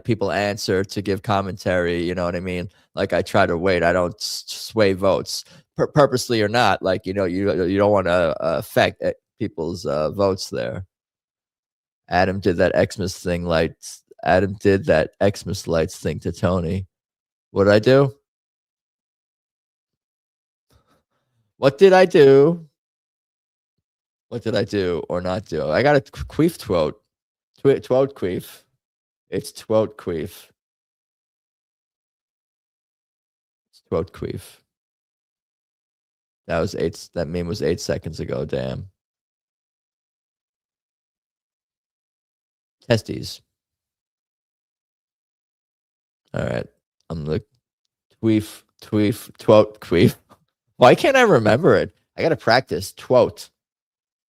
people answer to give commentary. You know what I mean? Like I try to wait. I don't sway votes purposely or not. Like you don't want to affect people's votes there. Adam did that Xmas thing. Adam did that Xmas lights thing to Tony. What did I do? What did I do? What did I do or not do? I got a queef twot. Twot queef. It's Twot Queef. It's Twot Queef. That meme was 8 seconds ago. Damn. Testes. All right. I'm the Twot Queef. Why can't I remember it? I gotta practice. Twot.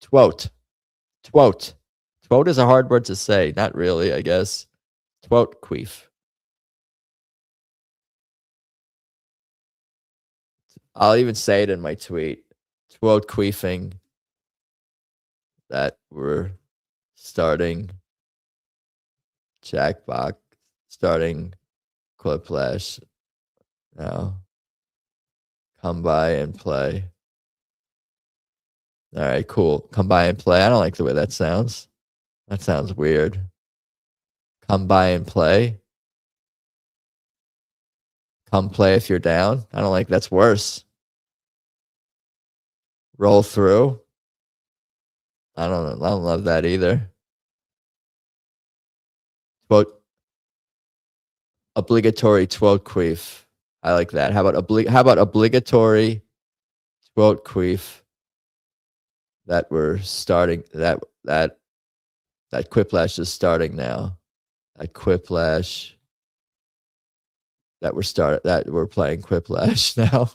Twot is a hard word to say. Not really, I guess. Twot Queef. I'll even say it in my tweet. Twot Queefing that we're starting Jackbox, starting Quiplash now. Come by and play. All right, cool. Come by and play. I don't like the way that sounds. That sounds weird. Come by and play. Come play if you're down. I don't like that's worse. Roll through. I don't love that either. Quote. obligatory quote queef. I like that. How about obligatory quote queef that we're starting that Quiplash is starting now. That Quiplash that we're playing Quiplash now.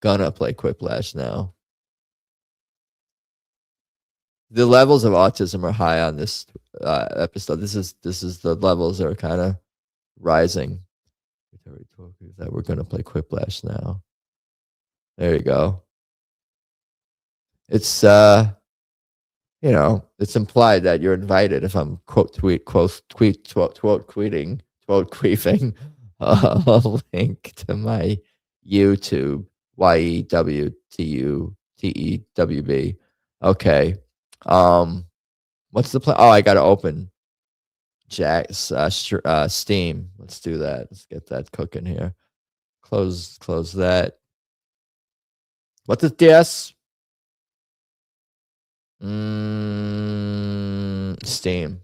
Gonna play Quiplash now. The levels of autism are high on this episode. This is the levels are kind of rising. That we're gonna play Quiplash now. There you go. It's it's implied that you're invited if I'm queefing a link to my YouTube YEWTUTEWB. Okay. What's the plan? Oh, I gotta open Steam. Let's do that. Let's get that cooking here. Close that. What is this? Steam.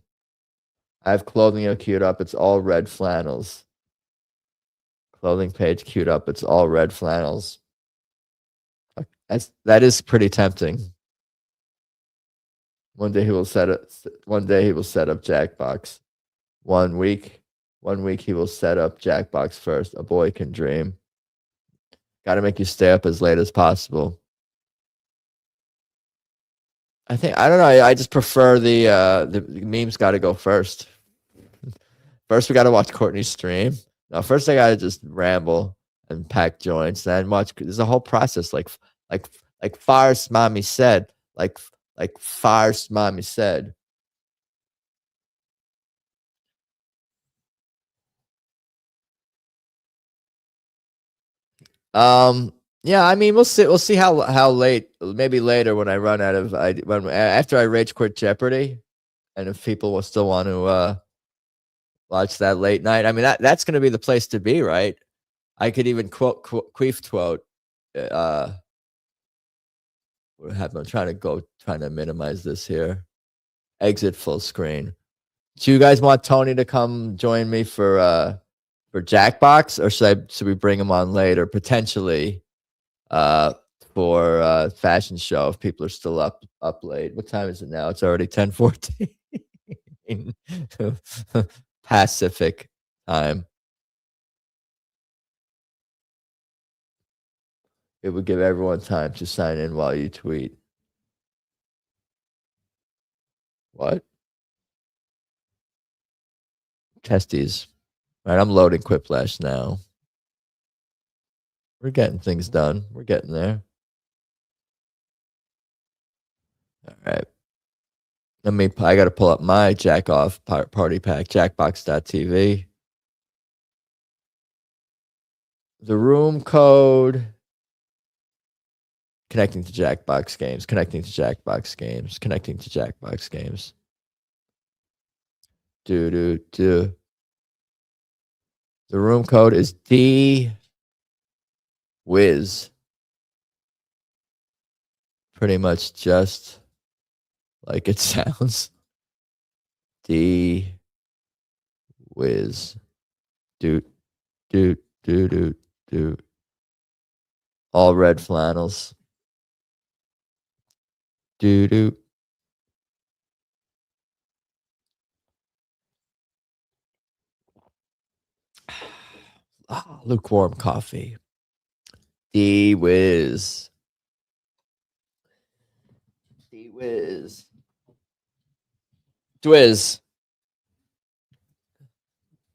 I have clothing queued up. It's all red flannels. Clothing page queued up. It's all red flannels. That is pretty tempting. One day he will set up Jackbox. 1 week he will set up Jackbox first. A boy can dream. Got to make you stay up as late as possible. I don't know. I just prefer the memes got to go first. First, we got to watch Courtney's stream. No, first I got to just ramble and pack joints. Then watch. There's a whole process, like Far's mommy said. Like Far's mommy said. Yeah, I mean, we'll see how late. Maybe later when I run out of after I rage quit Jeopardy, and if people will still want to watch that late night. I mean, that's going to be the place to be, right? I could even queef quote. I'm trying to minimize this here. Exit full screen. Do you guys want Tony to come join me for Jackbox, or should we bring him on later potentially for fashion show if people are still up late? What time is it now? It's already 10:14 Pacific time. It would give everyone time to sign in while you tweet. What? Testes. All right, I'm loading Quiplash now. We're getting things done. We're getting there. All right. I got to pull up my jack off party pack, jackbox.tv. The room code. Connecting to Jackbox Games. Connecting to Jackbox Games. Connecting to Jackbox Games. The room code is D-Wiz. Pretty much just like it sounds. D-Wiz. Doot. All red flannels. Doo-doo. Lukewarm coffee. D-Wiz. D-Wiz. Dwiz.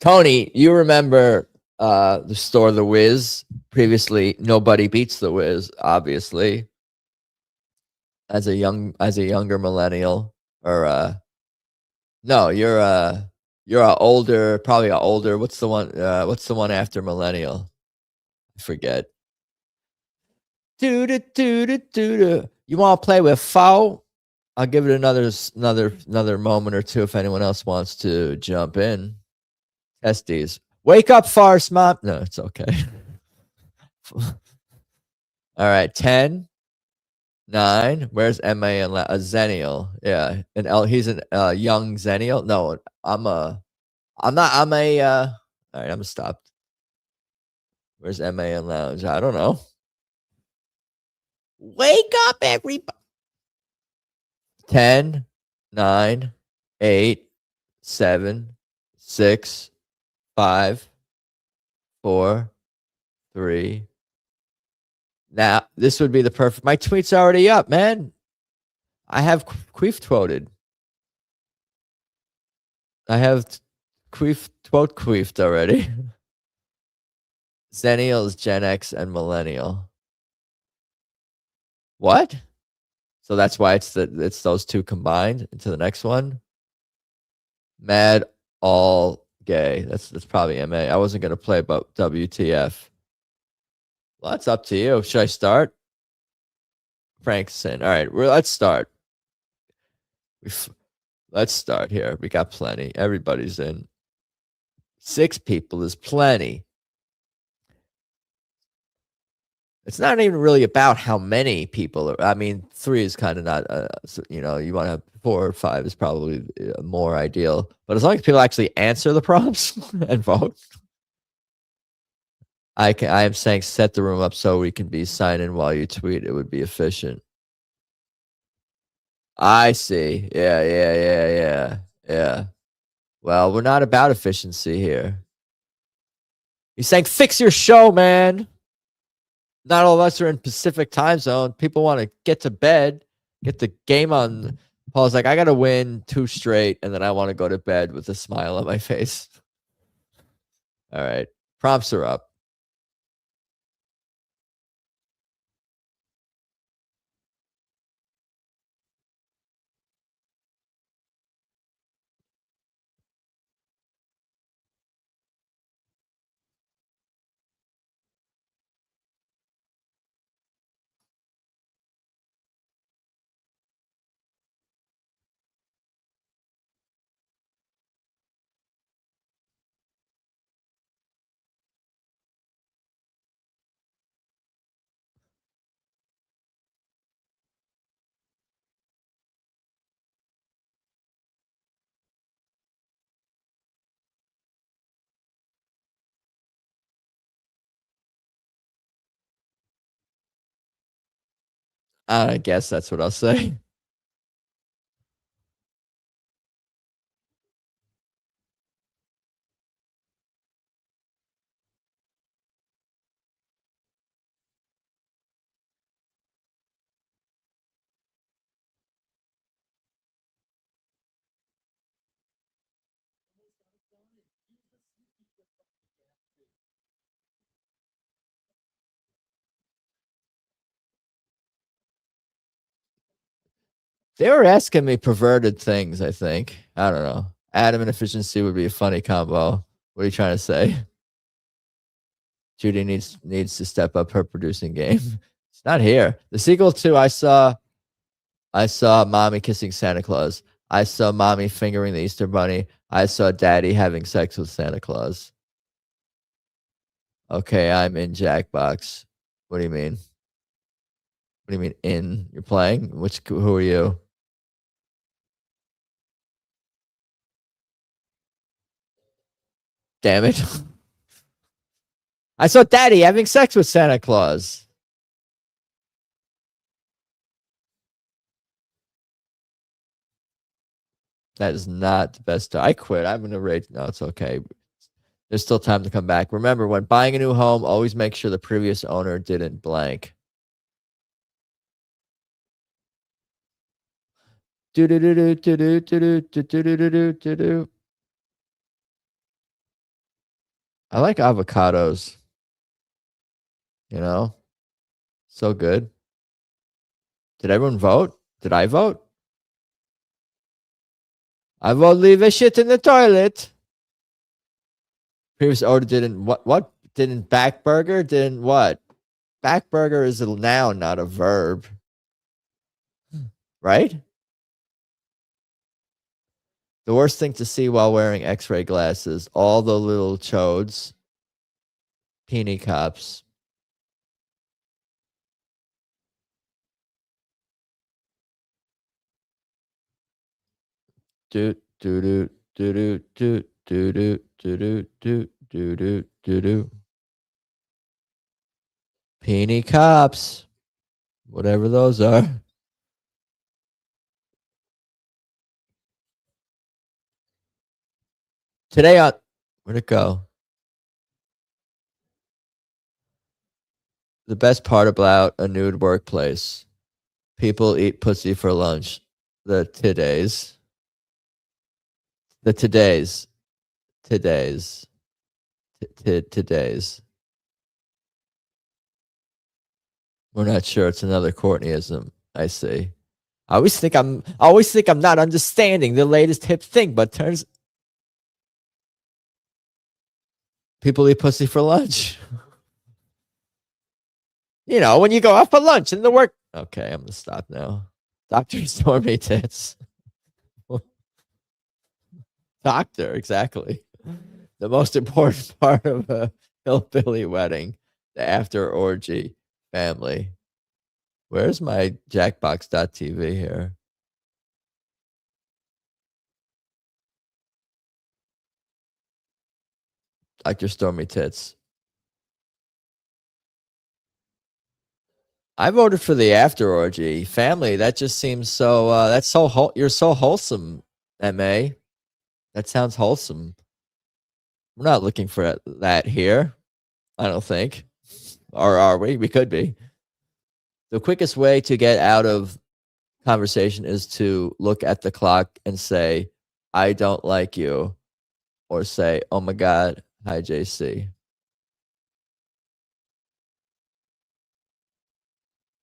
Tony, you remember the store The Wiz? Previously, Nobody Beats The Wiz, obviously. As a younger millennial, or no, you're a older, probably a older. What's the one after millennial? I forget. You want to play with foul? I'll give it another moment or two if anyone else wants to jump in. Testes. Wake up, farce mom. No, it's okay. All right, 10, 9. Where's MA and a Zennial? Yeah. And L, he's a young Zennial. No, I'm a all right, I'm gonna stop. Where's MA and Lounge? I don't know. Wake up, everybody. 10, 9, 8, 7, 6, 5, 4, 3. Now, this would be the perfect. My tweet's already up, man. I have queefed. I have queefed already. Zennial is Gen X and Millennial. What? So that's why it's those two combined into the next one. Mad all gay. That's probably MA. I wasn't gonna play, but WTF. Well, that's up to you. Should I start? Frankson. All right, let's start. Let's start here. We got plenty. Everybody's in. 6 people is plenty. It's not even really about how many people are. I mean, 3 is kind of not, you know, you want to have 4 or 5 is probably more ideal. But as long as people actually answer the prompts and vote, I am saying set the room up so we can be sign in while you tweet. It would be efficient. I see. Yeah. Well, we're not about efficiency here. He's saying fix your show, man. Not all of us are in Pacific time zone. People want to get to bed, get the game on. Paul's like, I got to win 2 straight, and then I want to go to bed with a smile on my face. All right. Prompts are up. I guess that's what I'll say. They were asking me perverted things, I think. I don't know. Adam and efficiency would be a funny combo. What are you trying to say? Judy needs to step up her producing game. It's not here. The sequel to I saw mommy kissing Santa Claus. I saw mommy fingering the Easter Bunny. I saw daddy having sex with Santa Claus. Okay, I'm in Jackbox. What do you mean? What do you mean in? You're playing? Who are you? Damn it. I saw daddy having sex with Santa Claus. That is not the best. I quit. I'm going to rate. No, it's okay. There's still time to come back. Remember, when buying a new home, always make sure the previous owner didn't blank. I like avocados. You know, so good. Did everyone vote? Did I vote? I vote leave a shit in the toilet. Previous order didn't what didn't backburger didn't what? Backburger is a noun, not a verb. Right? The worst thing to see while wearing x-ray glasses, all the little chodes, peony cops. do do do do do do do do do do do do do. Peony cops, whatever those are. Today on where'd it go? The best part about a nude workplace. People eat pussy for lunch. The today's. Today's. We're not sure. It's another Courtneyism. I see. I always think I'm not understanding the latest hip thing, but turns people eat pussy for lunch. You know, when you go out for lunch in the work. Okay, I'm gonna stop now. Dr. Stormy Tits. Doctor, exactly. The most important part of a hillbilly wedding, the after orgy family. Where's my Jackbox.tv here? Dr. Stormy Tits. I voted for the after orgy family. That just seems so. That's so. You're so wholesome, Ma. That sounds wholesome. We're not looking for that here. I don't think. Or are we? We could be. The quickest way to get out of conversation is to look at the clock and say, "I don't like you," or say, "Oh my God, hi JC."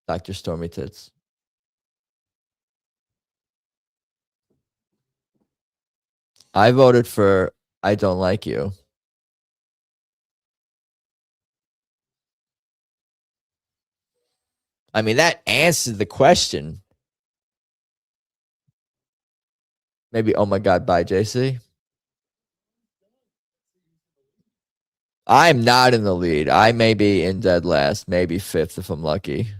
Dr. Stormy Tits. I voted for I don't like you. I mean, that answered the question. Maybe, oh my God, bye, JC. I'm not in the lead. I may be in dead last, maybe fifth if I'm lucky.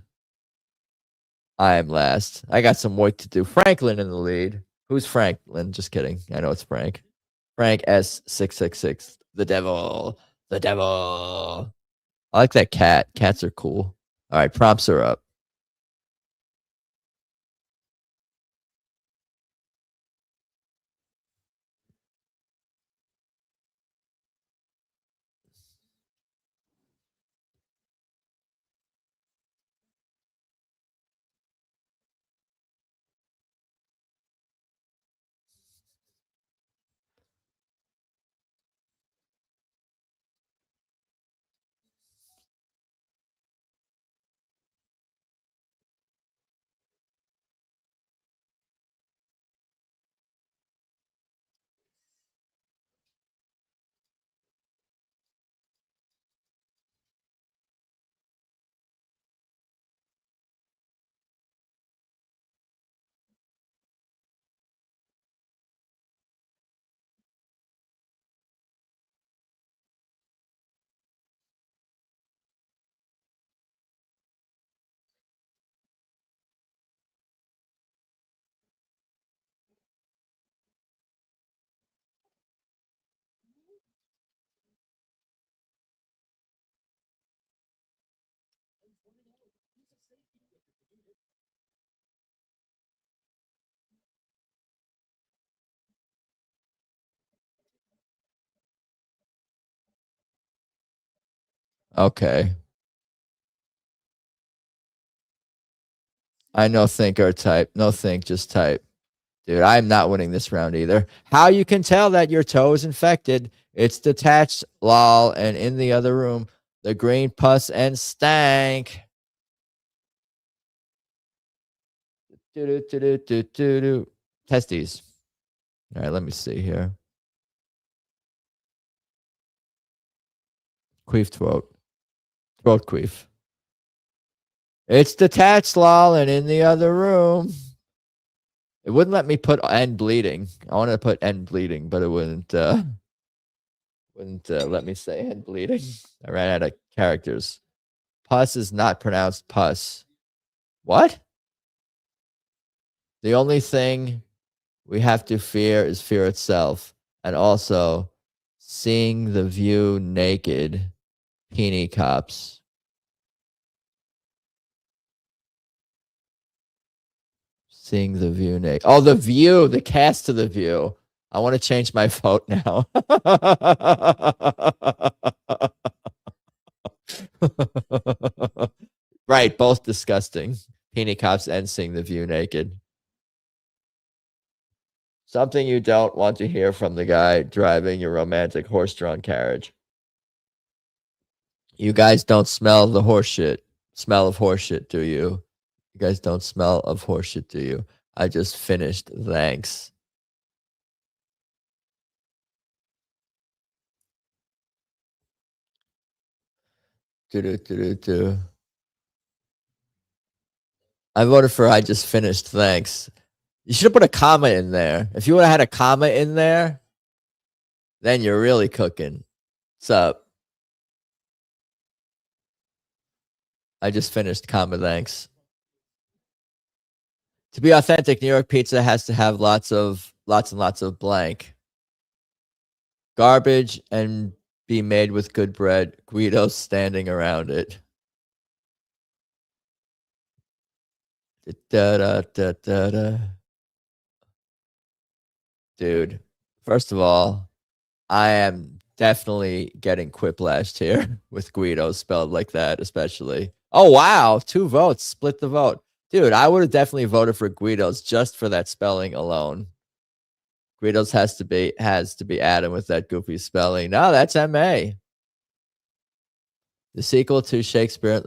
I am last. I got some work to do. Franklin in the lead. Who's Franklin? Just kidding. I know it's Frank. Frank S666. The devil. The devil. I like that cat. Cats are cool. All right, prompts are up. Okay. I no think or type. No think, just type. Dude, I'm not winning this round either. How you can tell that your toe is infected? It's detached, lol, and in the other room, the green pus and stank. Testes. All right, let me see here. Queef throat. Throat queef. It's detached, lol, and in the other room. It wouldn't let me put end bleeding. I wanted to put end bleeding, but it wouldn't let me say end bleeding. I ran out of characters. Pus is not pronounced pus. What? The only thing we have to fear is fear itself. And also, seeing the view naked, peony cops. Seeing the view naked. Oh, the view, the cast to the view. I want to change my vote now. Right, both disgusting. Peony cops and seeing the view naked. Something you don't want to hear from the guy driving your romantic horse-drawn carriage. You guys don't smell the smell of horseshit, do you? You guys don't smell of horseshit, do you? I just finished. Thanks. I voted for I just finished. Thanks. You should have put a comma in there. If you would have had a comma in there, then you're really cooking. What's up? I just finished, comma, thanks. To be authentic, New York pizza has to have lots and lots of blank. Garbage and be made with good bread. Guidos standing around it. Dude, first of all, I am definitely getting Quiplashed here with Guido spelled like that, especially. Oh, wow. 2 votes. Split the vote. Dude, I would have definitely voted for Guido's just for that spelling alone. Guido's has to be Adam with that goofy spelling. No, that's MA. The sequel to Shakespeare.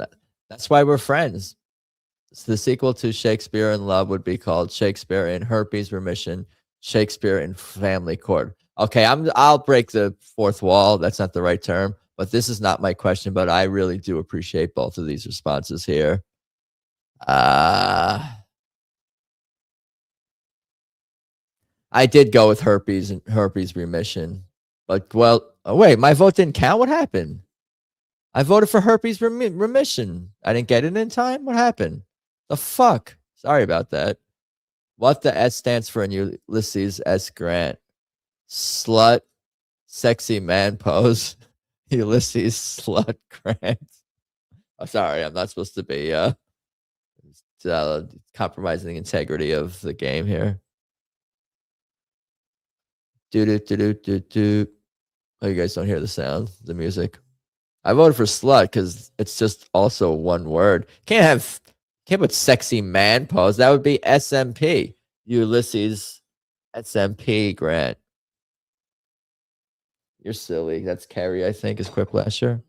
That's why we're friends. The sequel to Shakespeare in Love would be called Shakespeare in Herpes Remission, Shakespeare in Family Court. Okay, I'll break the fourth wall. That's not the right term, but this is not my question, but I really do appreciate both of these responses here. I did go with herpes remission, but well, oh wait, my vote didn't count. What happened? I voted for herpes remission. I didn't get it in time. What happened? The fuck? Sorry about that. What the S stands for in Ulysses S. Grant? Slut, sexy man pose. Ulysses slut Grant. Oh, sorry, I'm not supposed to be compromising the integrity of the game here. Do. Oh, you guys don't hear the sound, the music. I voted for slut because it's just also one word. Can't put sexy man pose. That would be SMP. Ulysses SMP Grant. You're silly. That's Carrie, I think, is Quiplasher.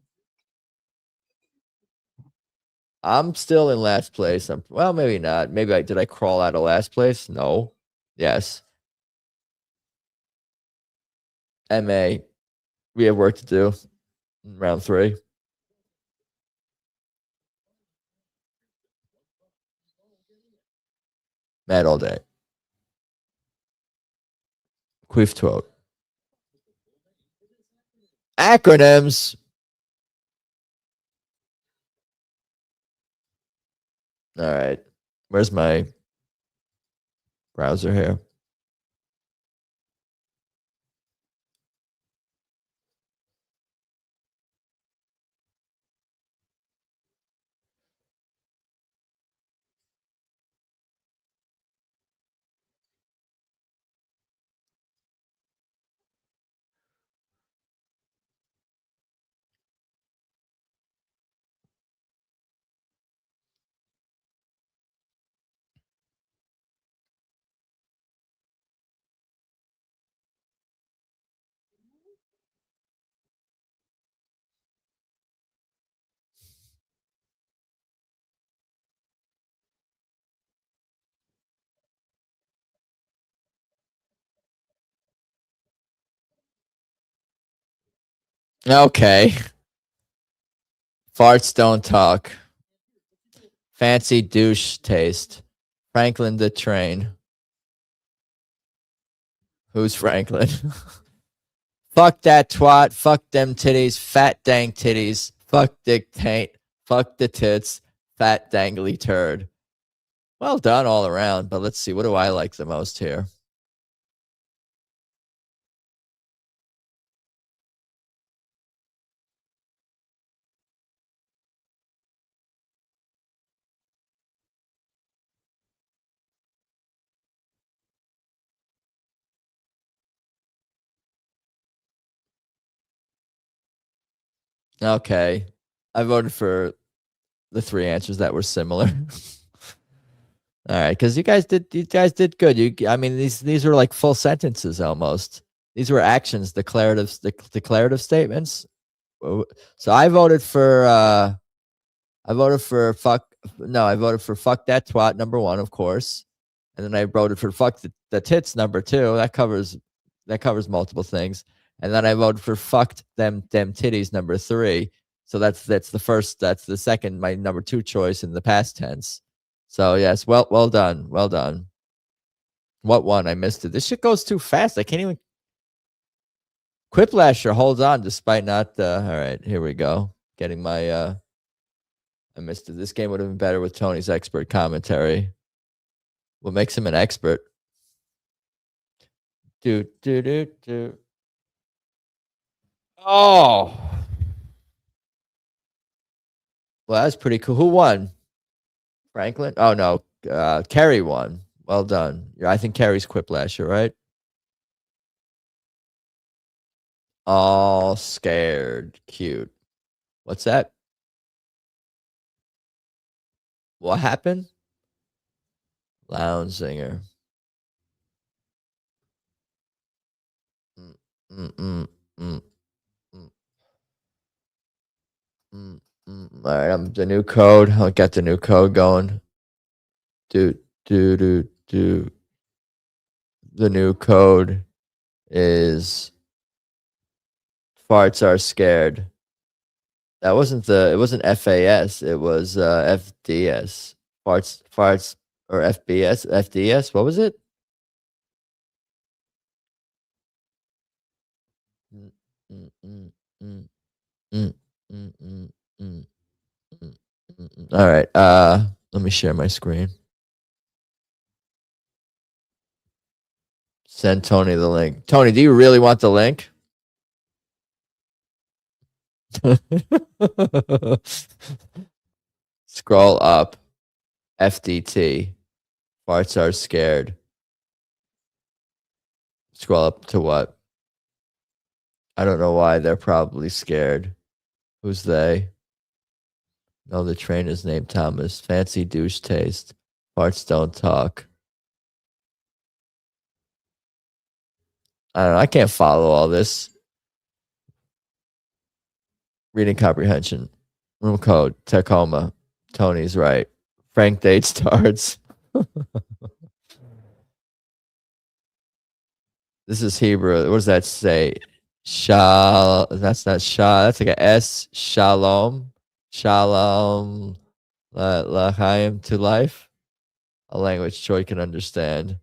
I'm still in last place. Well, maybe not. Maybe did I crawl out of last place? No. Yes. MA. We have work to do. Round 3. Mad all day. Quiplash. Acronyms. All right. Where's my browser here? Okay. Farts don't talk. Fancy douche taste. Franklin the train. Who's Franklin? Fuck that twat. Fuck them titties. Fat dang titties. Fuck dick taint. Fuck the tits. Fat dangly turd. Well done all around, but let's see. What do I like the most here? Okay. I voted for the 3 answers that were similar. All right, because you guys did good. I mean, these were like full sentences almost. These were actions, declarative statements. So I voted for fuck. No, I voted for fuck that twat number 1, of course, and then I voted for fuck the tits number 2. That covers multiple things, and then I voted for fucked them titties number 3. So that's the first. That's the second. My number 2 choice in the past tense. So yes, well done, well done. What one? I missed it. This shit goes too fast. I can't even. Quiplasher holds on despite not. All right, here we go. Getting my. I missed it. This game would have been better with Tony's expert commentary. What makes him an expert? Do. Oh. Well, that's pretty cool. Who won? Franklin? Oh no, Kerry won. Well done. Yeah, I think Kerry's Quiplasher, right? All scared. Cute. What's that? What happened? Lounge singer. All right, I'm the new code. I'll get the new code going. The new code is farts are scared. It wasn't FAS, it was FDS. Farts or FDS, what was it? All right, let me share my screen. Send Tony the link. Tony, do you really want the link? Scroll up. FDT. Farts are scared. Scroll up to what? I don't know why. They're probably scared. Who's they? No, the trainer's named Thomas. Fancy douche taste. Farts don't talk. I don't know. I can't follow all this. Reading comprehension. Room code. Tacoma. Tony's right. Frank date starts. This is Hebrew. What does that say? That's not Shah. That's like a S. Shalom. Shalom. L'chaim, to life. A language Choit can understand.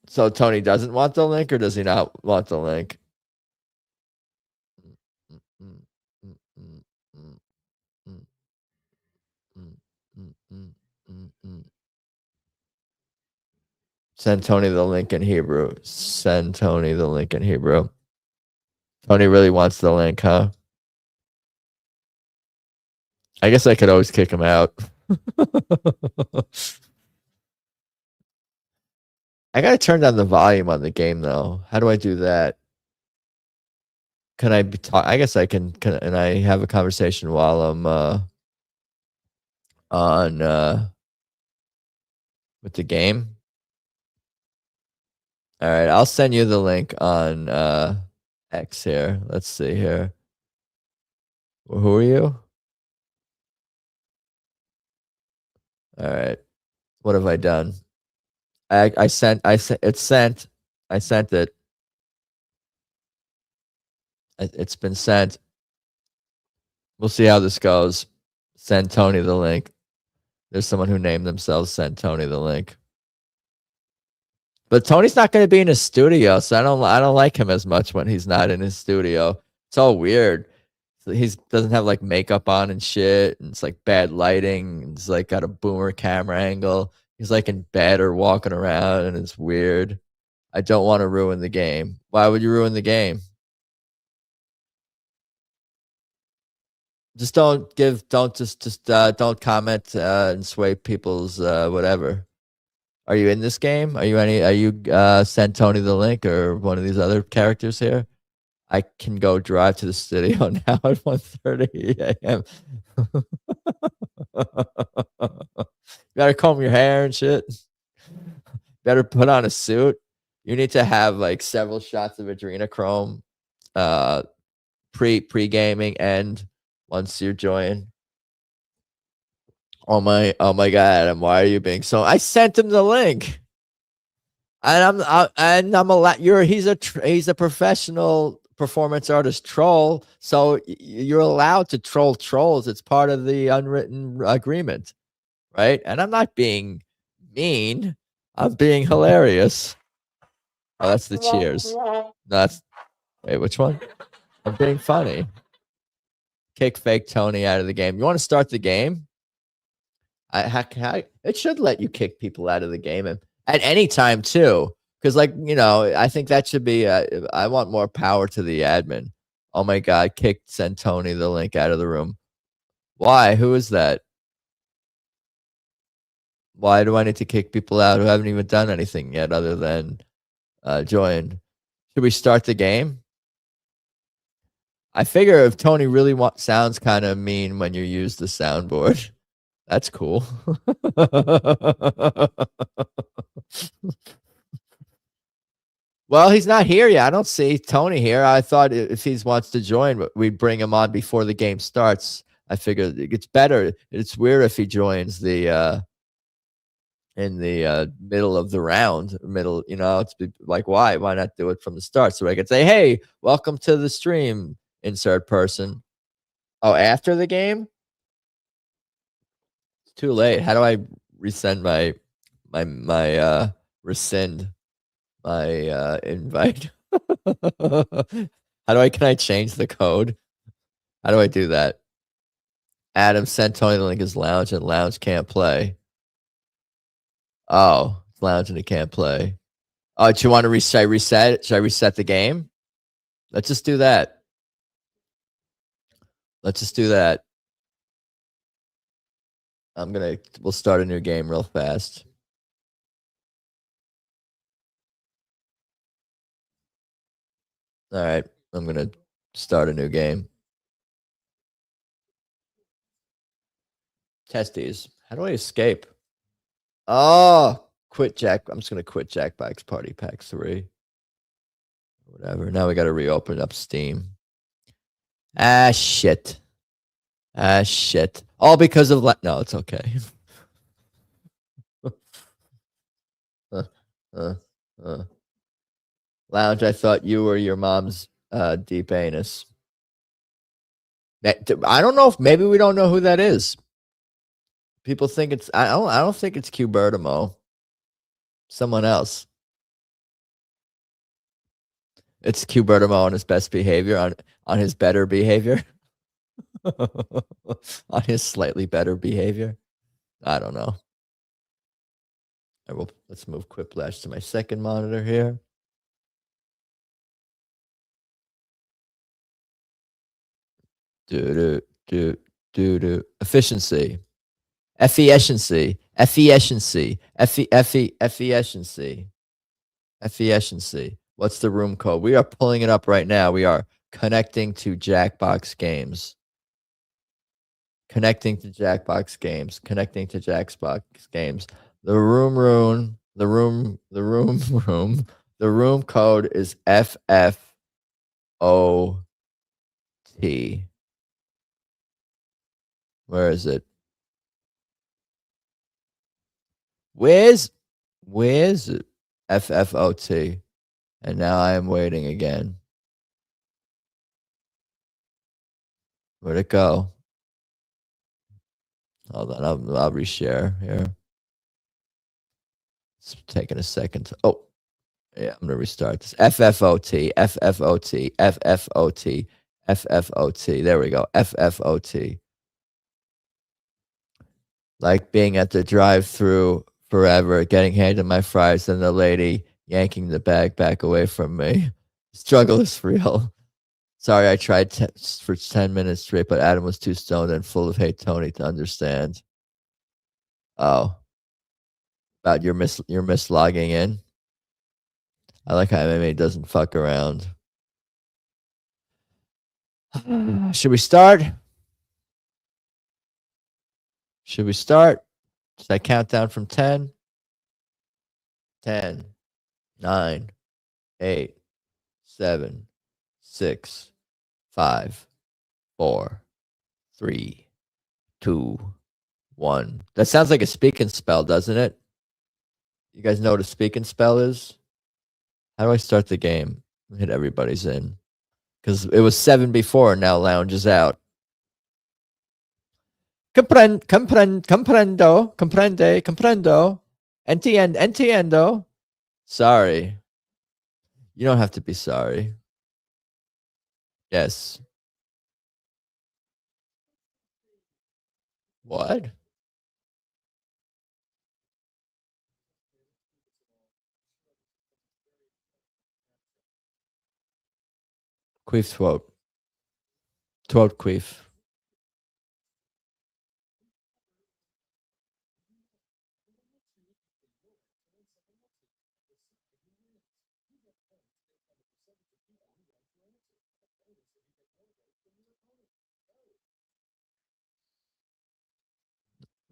So Tony doesn't want the link, or does he not want the link? Send Tony the link in Hebrew. Send Tony the link in Hebrew. Tony really wants the link, huh? I guess I could always kick him out. I gotta turn down the volume on the game though. How do I do that? Can I be I guess I can and I have a conversation while I'm on with the game. All right, I'll send you the link on X here. Let's see here. Well, who are you? All right. What have I done? I sent it's sent. I sent it. It's been sent. We'll see how this goes. Send Tony the link. There's someone who named themselves Send Tony the link. But Tony's not going to be in his studio, so I don't like him as much when he's not in his studio. It's all weird. So he doesn't have like makeup on and shit, and it's like bad lighting. He's like got a boomer camera angle. He's like in bed or walking around, and it's weird. I don't want to ruin the game. Why would you ruin the game? Just don't comment and sway people's whatever. Are you in this game? Are you sent Tony the link or one of these other characters here? I can go drive to the studio now at 1:30 a.m. Gotta comb your hair and shit. Better put on a suit. You need to have like several shots of adrenochrome pre-gaming and once you join. Oh my god, Adam, why are you being so? I sent him the link. And he's a professional performance artist troll, so you're allowed to troll trolls. It's part of the unwritten agreement, right? And I'm not being mean. I'm being hilarious. Oh, that's the cheers. No, wait, which one? I'm being funny. Kick fake Tony out of the game. You want to start the game? It should let you kick people out of the game at any time too. Because, like, I think that should be. I want more power to the admin. Oh my god, send Tony the link out of the room. Why? Who is that? Why do I need to kick people out who haven't even done anything yet other than join? Should we start the game? I figure if Tony really sounds kind of mean when you use the soundboard, that's cool. Well, he's not here yet. I don't see Tony here. I thought if he wants to join, we'd bring him on before the game starts. I figured it's better. It's weird if he joins in the middle of the round. It's like, why? Why not do it from the start? So I could say, hey, welcome to the stream, insert person. Oh, after the game? It's too late. How do I resend my rescind my invite? Can I change the code? How do I do that? Adam sent Tony the link is lounge and lounge can't play. Oh, it's lounge and it can't play. Oh, do you want to reset? Should I reset the game? Let's just do that. We'll start a new game real fast. All right, I'm going to start a new game. Testes. How do I escape? Oh, quit Jack. I'm just going to quit Jackbox Party Pack 3. Whatever. Now we got to reopen up Steam. Shit. All because of no, it's okay. Lounge, I thought you were your mom's deep anus. I don't know if maybe we don't know who that is. People think it's I don't think it's Cubertimo. Someone else. It's Cubertimo on his best behavior, on his better behavior. On his slightly better behavior. I don't know. Let's move Quiplash to my second monitor here. Efficiency. Efficiency. What's the room code? We are pulling it up right now. We are connecting to Jackbox Games. Connecting to Jackbox Games. The room code is FFOT. Where is it? Where's it? FFOT. And now I am waiting again. Where'd it go? Hold on, I'll reshare here. It's taking a second. Oh, yeah, I'm gonna restart this. FFOT. There we go. FFOT. Like being at the drive-through forever, getting handed my fries, and the lady yanking the bag back away from me. Struggle is real. Sorry, I tried for 10 minutes straight, but Adam was too stoned and full of hate Tony to understand. Oh. about your mislogging in. I like how MMA doesn't fuck around. Should we start? Should we start? Should I count down from 10? 10, 9, 8, 7, 6, 5, 4, 3, 2, 1. That sounds like a speak and spell, doesn't it? You guys know what a speak and spell is? How do I start the game? Hit everybody's in. Because it was 7 before, now lounge is out. Comprendo. Entiendo. Sorry. You don't have to be sorry. Yes. What? Queef thwoat. Thwoat queef.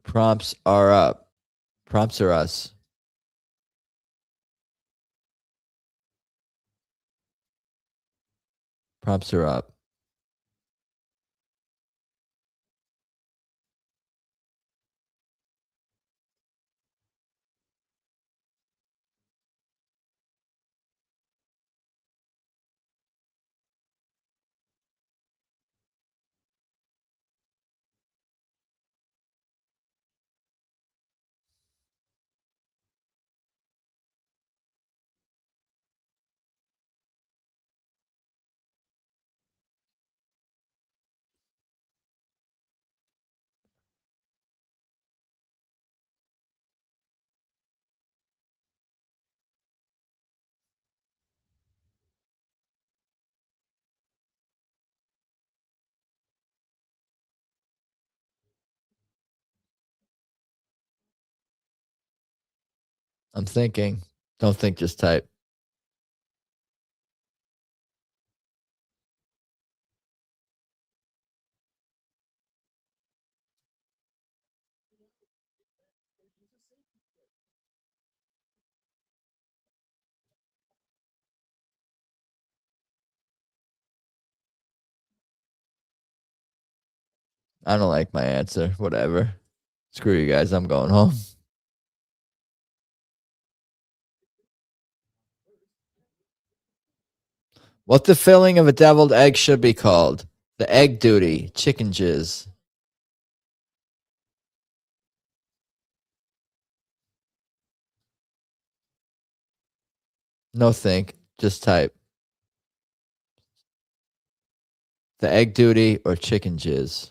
Prompts are up. Prompts are us. Prompts are up. I'm thinking. Don't think, just type. I don't like my answer. Whatever. Screw you guys. I'm going home. What the filling of a deviled egg should be called? The egg duty. Chicken jizz. No think. Just type. The egg duty or chicken jizz.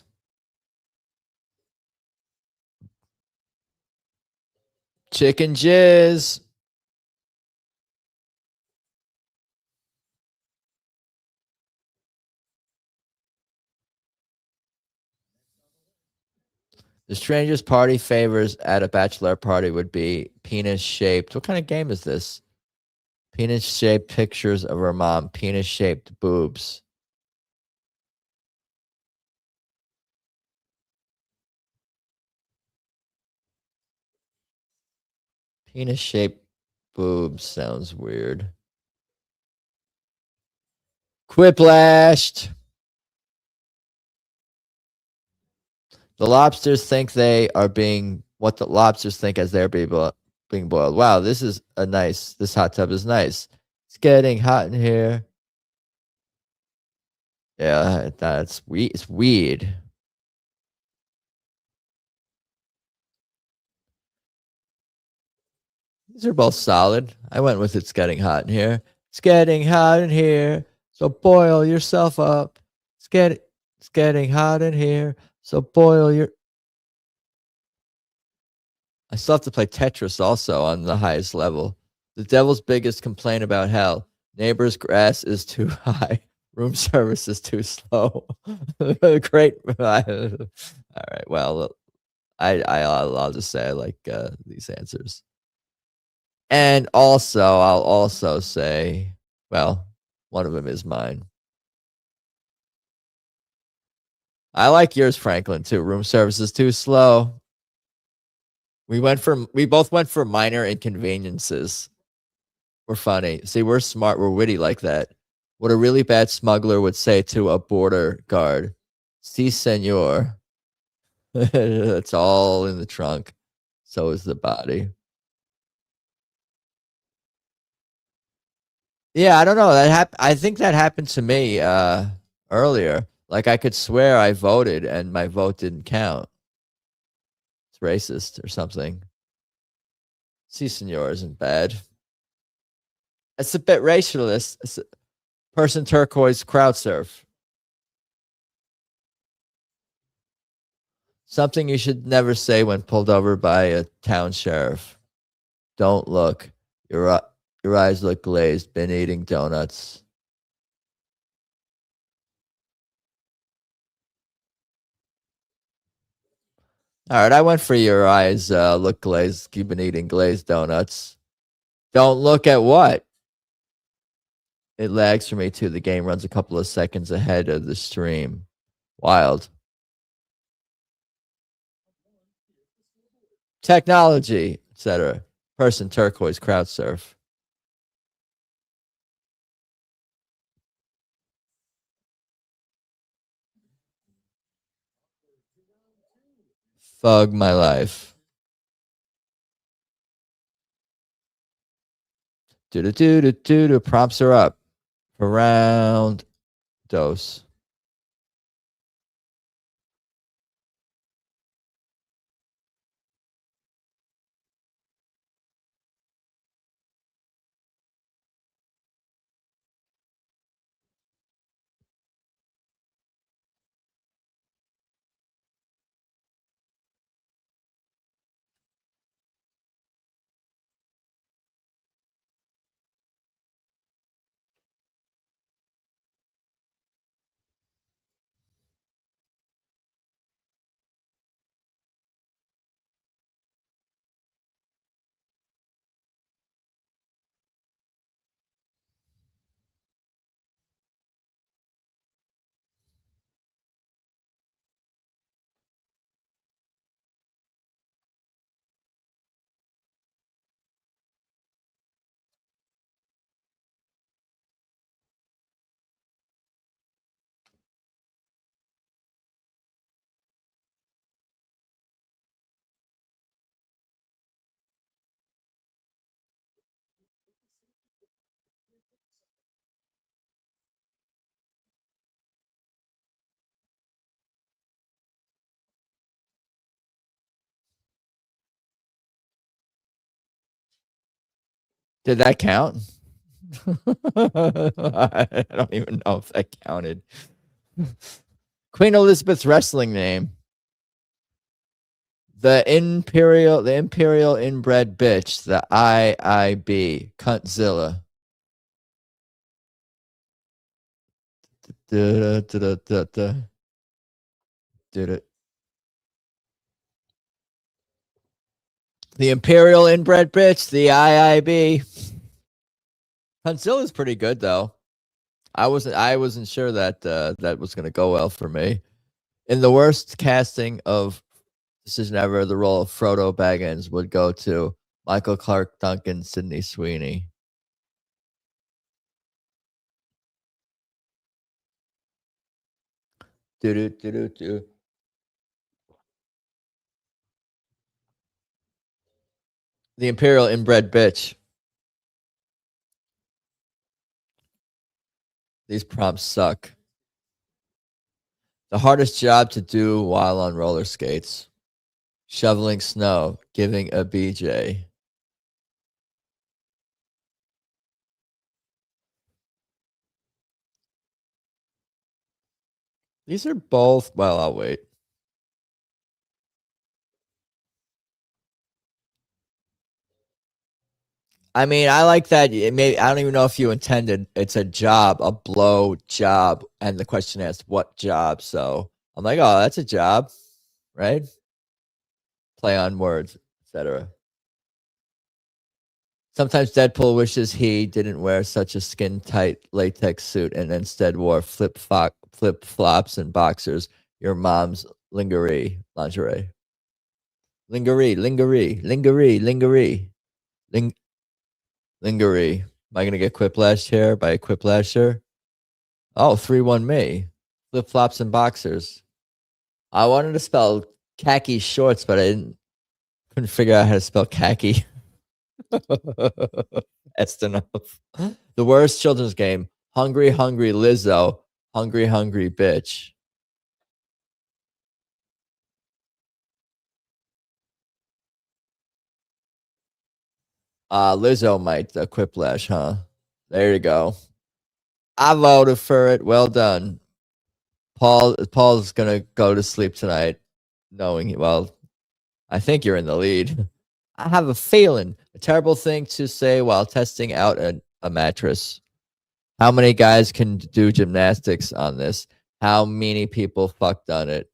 Chicken jizz. The strangest party favors at a bachelor party would be penis shaped. What kind of game is this? Penis shaped pictures of her mom. Penis shaped boobs. Penis shaped boobs sounds weird. Quiplashed. The lobsters think they are being what the lobsters think as they're being boiled. Wow, this is a nice. This hot tub is nice. It's getting hot in here. Yeah, that's weird. It's weird. These are both solid. I went with it's getting hot in here. It's getting hot in here. So boil yourself up. It's getting hot in here. So boil your. I still have to play Tetris also on the highest level. The devil's biggest complaint about hell. Neighbor's grass is too high. Room service is too slow. Great. All right. Well, I'll just say I like these answers. And also, I'll also say, well, one of them is mine. I like yours, Franklin, too. Room service is too slow. We both went for minor inconveniences. We're funny. See, we're smart. We're witty like that. What a really bad smuggler would say to a border guard. Si, senor. It's all in the trunk. So is the body. Yeah, I don't know. I think that happened to me earlier. Like I could swear I voted and my vote didn't count. It's racist or something. Si, senor isn't bad. It's a bit racialist. It's person turquoise crowd surf. Something you should never say when pulled over by a town sheriff. Don't look. Your eyes look glazed. Been eating donuts. All right, I went for your eyes look glazed. You've been eating glazed donuts. Don't look at what? It lags for me too. The game runs a couple of seconds ahead of the stream. Wild. Technology, etc. Person turquoise crowd surf. Fug my life. Do. Prompts are up. For round dose. Did that count? I don't even know if that counted. Queen Elizabeth's wrestling name. The imperial inbred bitch, the IIB, Cuntzilla. Did it. The imperial inbred bitch, the IIB. Cuntsilla's pretty good though. I wasn't sure that that was gonna go well for me. In the worst casting of Decision Ever, the role of Frodo Baggins would go to Michael Clark Duncan, Sydney Sweeney. Do. The imperial inbred bitch. These prompts suck. The hardest job to do while on roller skates. Shoveling snow, giving a BJ. These are both, well, I'll wait. I mean, I like that. Maybe I don't even know if you intended it's a job, a blow job, and the question asked what job. So I'm like, oh, that's a job, right? Play on words, etc. Sometimes Deadpool wishes he didn't wear such a skin-tight latex suit and instead wore flip-flops and boxers. Your mom's lingerie. Lingerie. Lingerie. Am I going to get Quiplash here by a Quiplasher? Oh, 3-1 me. Flip-flops and boxers. I wanted to spell khaki shorts, but couldn't figure out how to spell khaki. That's enough. The worst children's game. Hungry Lizzo. Hungry bitch. Lizzo might Quiplash, huh? There you go. I voted for it. Well done. Paul's gonna go to sleep tonight, knowing I think you're in the lead. I have a feeling. A terrible thing to say while testing out a mattress. How many guys can do gymnastics on this? How many people fucked on it?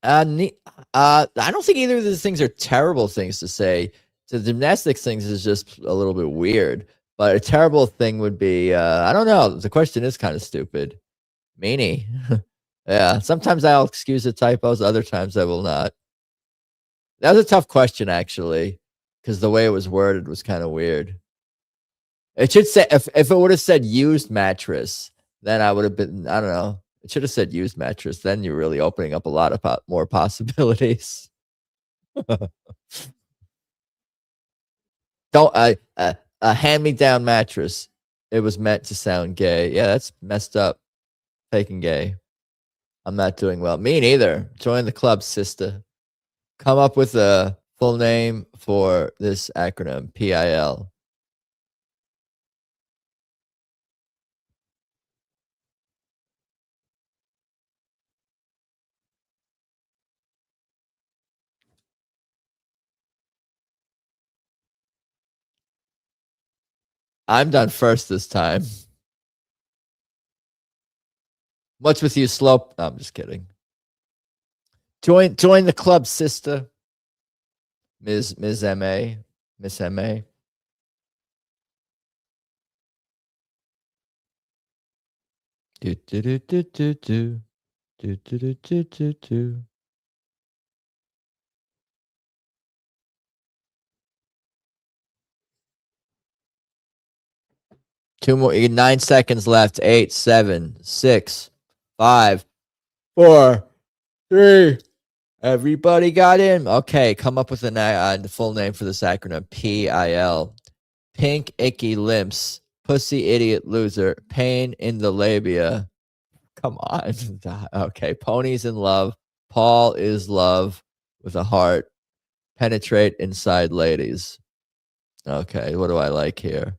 I don't think either of these things are terrible things to say. The gymnastics things is just a little bit weird, but a terrible thing would be, I don't know. The question is kind of stupid. Meanie. Yeah. Sometimes I'll excuse the typos. Other times I will not. That was a tough question, actually, because the way it was worded was kind of weird. It should say, if it would have said used mattress, then I would have been, I don't know. It should have said used mattress. Then you're really opening up a lot of more possibilities. Don't a hand-me-down mattress. It was meant to sound gay. Yeah, that's messed up. Taking gay. I'm not doing well. Me neither. Join the club, sister. Come up with a full name for this acronym. PIL. I'm done first this time. What's with you, Slope? No, I'm just kidding. Join the club, sister. Ms. MA. Miss MA. Do do do do do do do do do do do. Two more. 9 seconds left. 8, 7, 6, 5, 4, 3. Everybody got in. Okay, come up with the full name for this acronym. PIL. Pink icky limps. Pussy idiot loser. Pain in the labia. Come on. Okay, ponies in love. Paul is love with a heart. Penetrate inside ladies. Okay, what do I like here?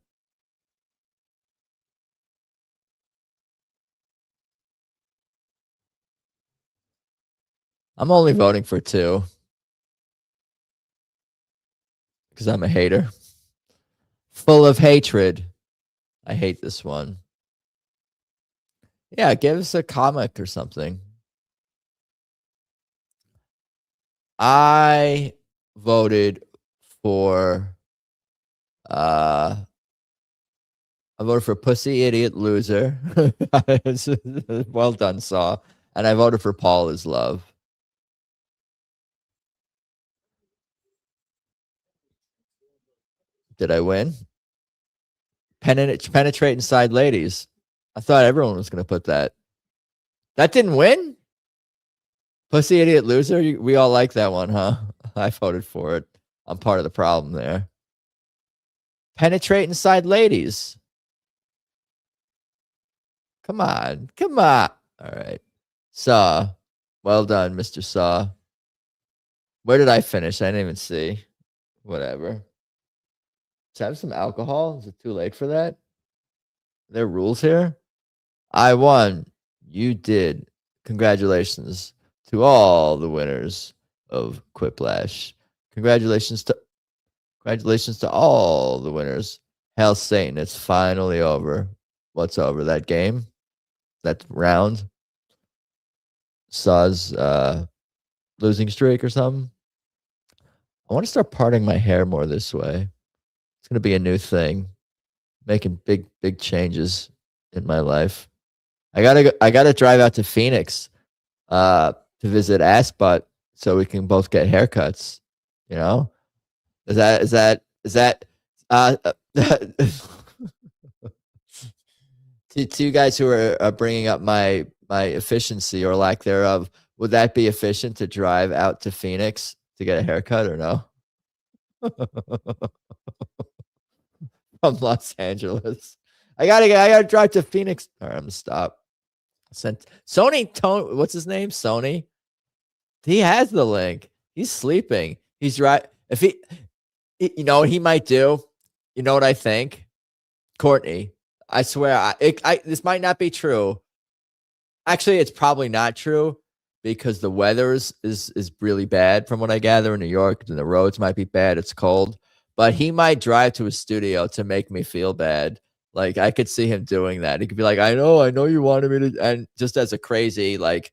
I'm only voting for 2 because I'm a hater. Full of hatred. I hate this one. Yeah, give us a comic or something. I voted for Pussy Idiot Loser. Well done, Saw. And I voted for Paul is Love. Did I win? Penetrate inside ladies. I thought everyone was going to put that. That didn't win? Pussy Idiot Loser? We all like that one, huh? I voted for it. I'm part of the problem there. Penetrate inside ladies. Come on. Come on. All right. Saw. Well done, Mr. Saw. Where did I finish? I didn't even see. Whatever. Let's have some alcohol. Is it too late for that? Are there rules here? I won. You did. Congratulations to all the winners of Quiplash. Congratulations to all the winners. Hail Satan, it's finally over. What's over? That game? that round. Saw's losing streak or something. I want to start parting my hair more this way. It's gonna be a new thing. Making big changes in my life. I gotta drive out to Phoenix to visit Assbutt so we can both get haircuts. You know? Is that to you guys who are bringing up my efficiency or lack thereof, would that be efficient to drive out to Phoenix to get a haircut or no? From Los Angeles. I gotta drive to Phoenix. All right, I'm gonna stop. Sony Tone, what's his name? Sony. He has the link. He's sleeping. He's right. If you know what he might do? You know what I think? Courtney, I swear, this might not be true. Actually, it's probably not true because the weather is really bad from what I gather in New York, and the roads might be bad. It's cold, but he might drive to a studio to make me feel bad. Like I could see him doing that. He could be like, I know you wanted me to, and just as a crazy like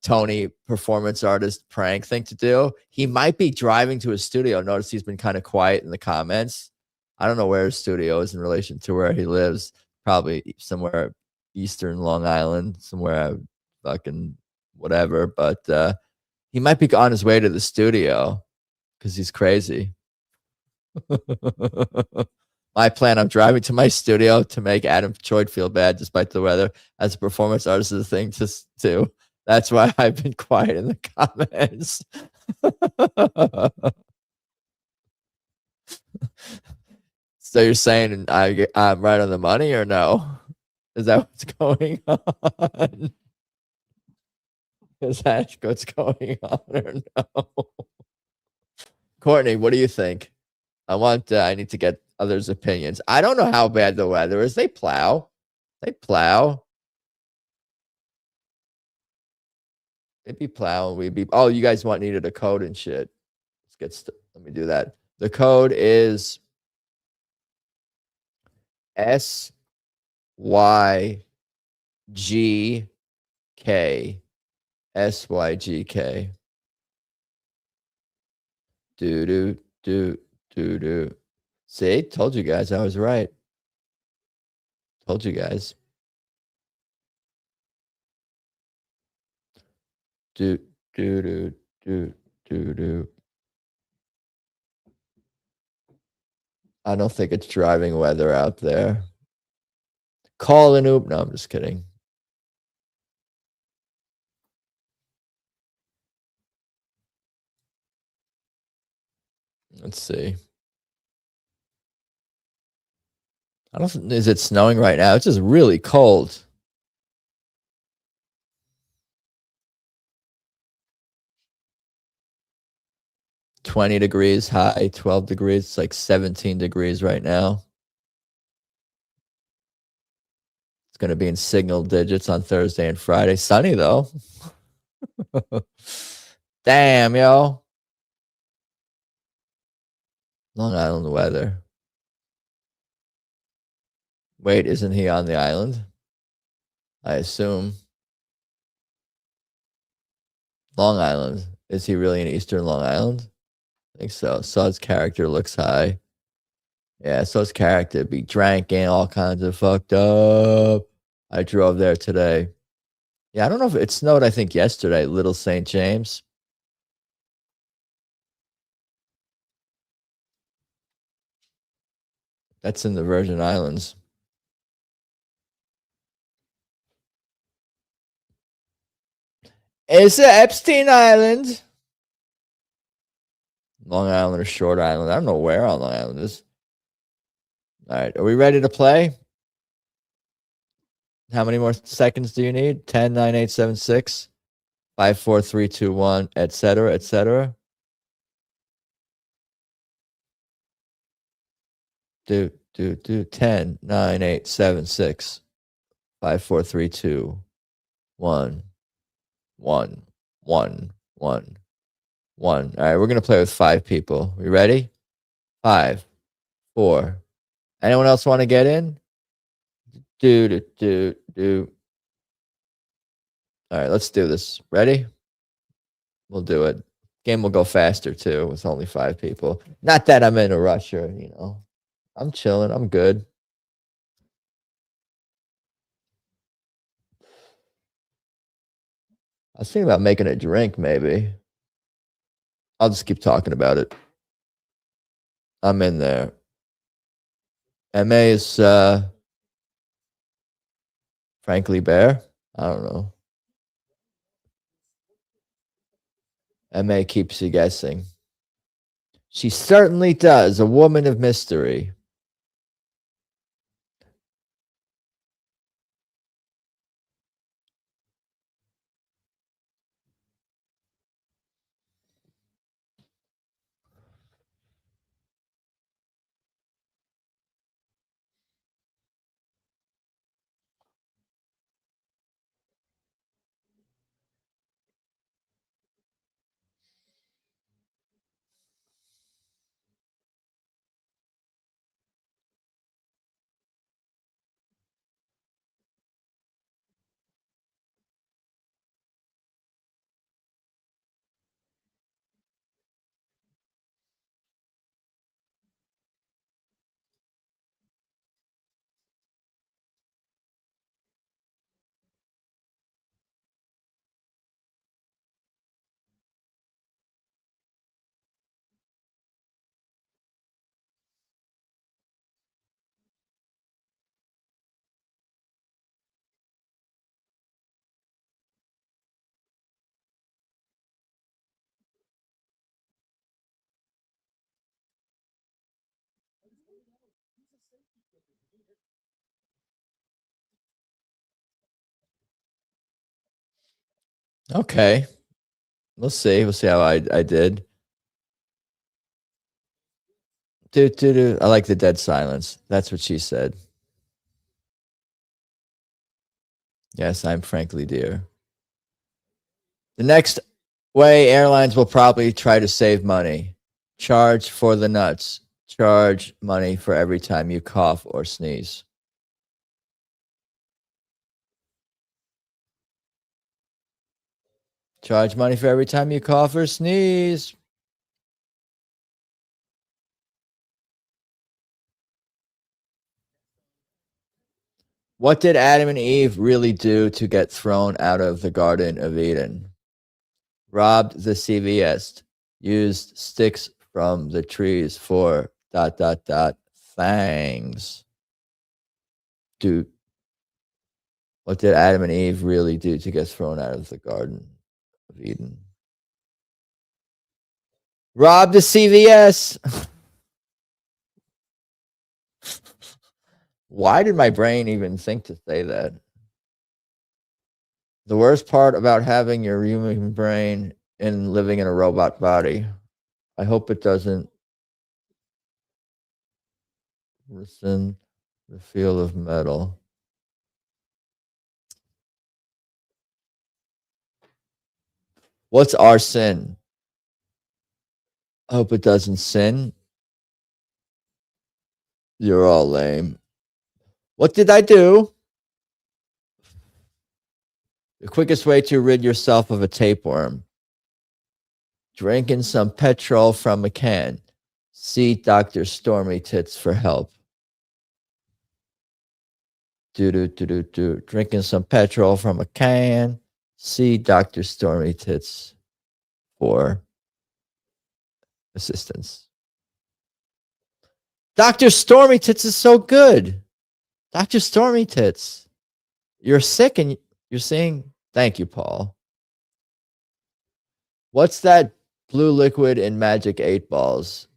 Tony performance artist prank thing to do. He might be driving to a studio. Notice he's been kind of quiet in the comments. I don't know where his studio is in relation to where he lives. Probably somewhere Eastern Long Island, somewhere fucking whatever. But he might be on his way to the studio because he's crazy. My plan, I'm driving to my studio to make Adam Choit feel bad despite the weather. As a performance artist is a thing to do. That's why I've been quiet in the comments. So you're saying I'm right on the money or no? Is that what's going on? Is that what's going on or no? Courtney, what do you think? I need to get others' opinions. I don't know how bad the weather is. They plow. They'd be plowing. We'd be. Oh, you guys needed a code and shit. Let me do that. The code is SYGK. SYGK. Do. See, told you guys I was right. Told you guys. Do. I don't think it's driving weather out there. Call an oop. No, I'm just kidding. Let's see. Is it snowing right now? It's just really cold. $20 degrees high, 12 degrees. It's like 17 degrees right now. It's going to be in single digits on Thursday and Friday. Sunny, though. Damn, yo. Long Island weather. Wait, isn't he on the island? I assume. Long Island. Is he really in Eastern Long Island? I think so. Saw's character looks high. Yeah, Saw's character be drinking, all kinds of fucked up. I drove there today. Yeah, I don't know if it snowed, I think, yesterday, Little St. James. That's in the Virgin Islands. Is it Epstein Island? Long Island or Short Island? I don't know where on Long Island is. All right, are we ready to play? How many more seconds do you need? 10, 9, 8, 7, 6, 5, 4, 3, 2, 1, etc., etc. Do 10, 9, 8, 7, 6, 5, 4, 3, 2, 1, 1, 1, 1, 1. All right, we're gonna play with 5 people. We ready? 5, 4. Anyone else want to get in? Do. All right, let's do this. Ready? We'll do it. Game will go faster too with only 5 people. Not that I'm in a rush or, I'm chilling. I'm good. I was thinking about making a drink, maybe. I'll just keep talking about it. I'm in there. MA is Frankly Bear. I don't know. MA keeps you guessing. She certainly does. A woman of mystery. Okay. We'll see. We'll see how I did. I like the dead silence. That's what she said. Yes, I'm frankly dear. The next way airlines will probably try to save money. Charge for the nuts. Charge money for every time you cough or sneeze. Charge money for every time you cough or sneeze. What did Adam and Eve really do to get thrown out of the Garden of Eden? Robbed the CVS. Used sticks from the trees for ... Thangs. Dude. What did Adam and Eve really do to get thrown out of the Garden of Eden? Rob the CVS. Why did my brain even think to say that? The worst part about having your human brain and living in a robot body. I hope it doesn't rescind the feel of metal. What's our sin? I hope it doesn't sin. You're all lame. What did I do? The quickest way to rid yourself of a tapeworm. Drinking some petrol from a can. See Dr. Stormy Tits for help. Drinking some petrol from a can. See Dr. Stormy Tits for assistance. Dr. Stormy Tits is so good. Dr. Stormy Tits. You're sick and you're saying, thank you, Paul. What's that blue liquid in Magic 8 Balls?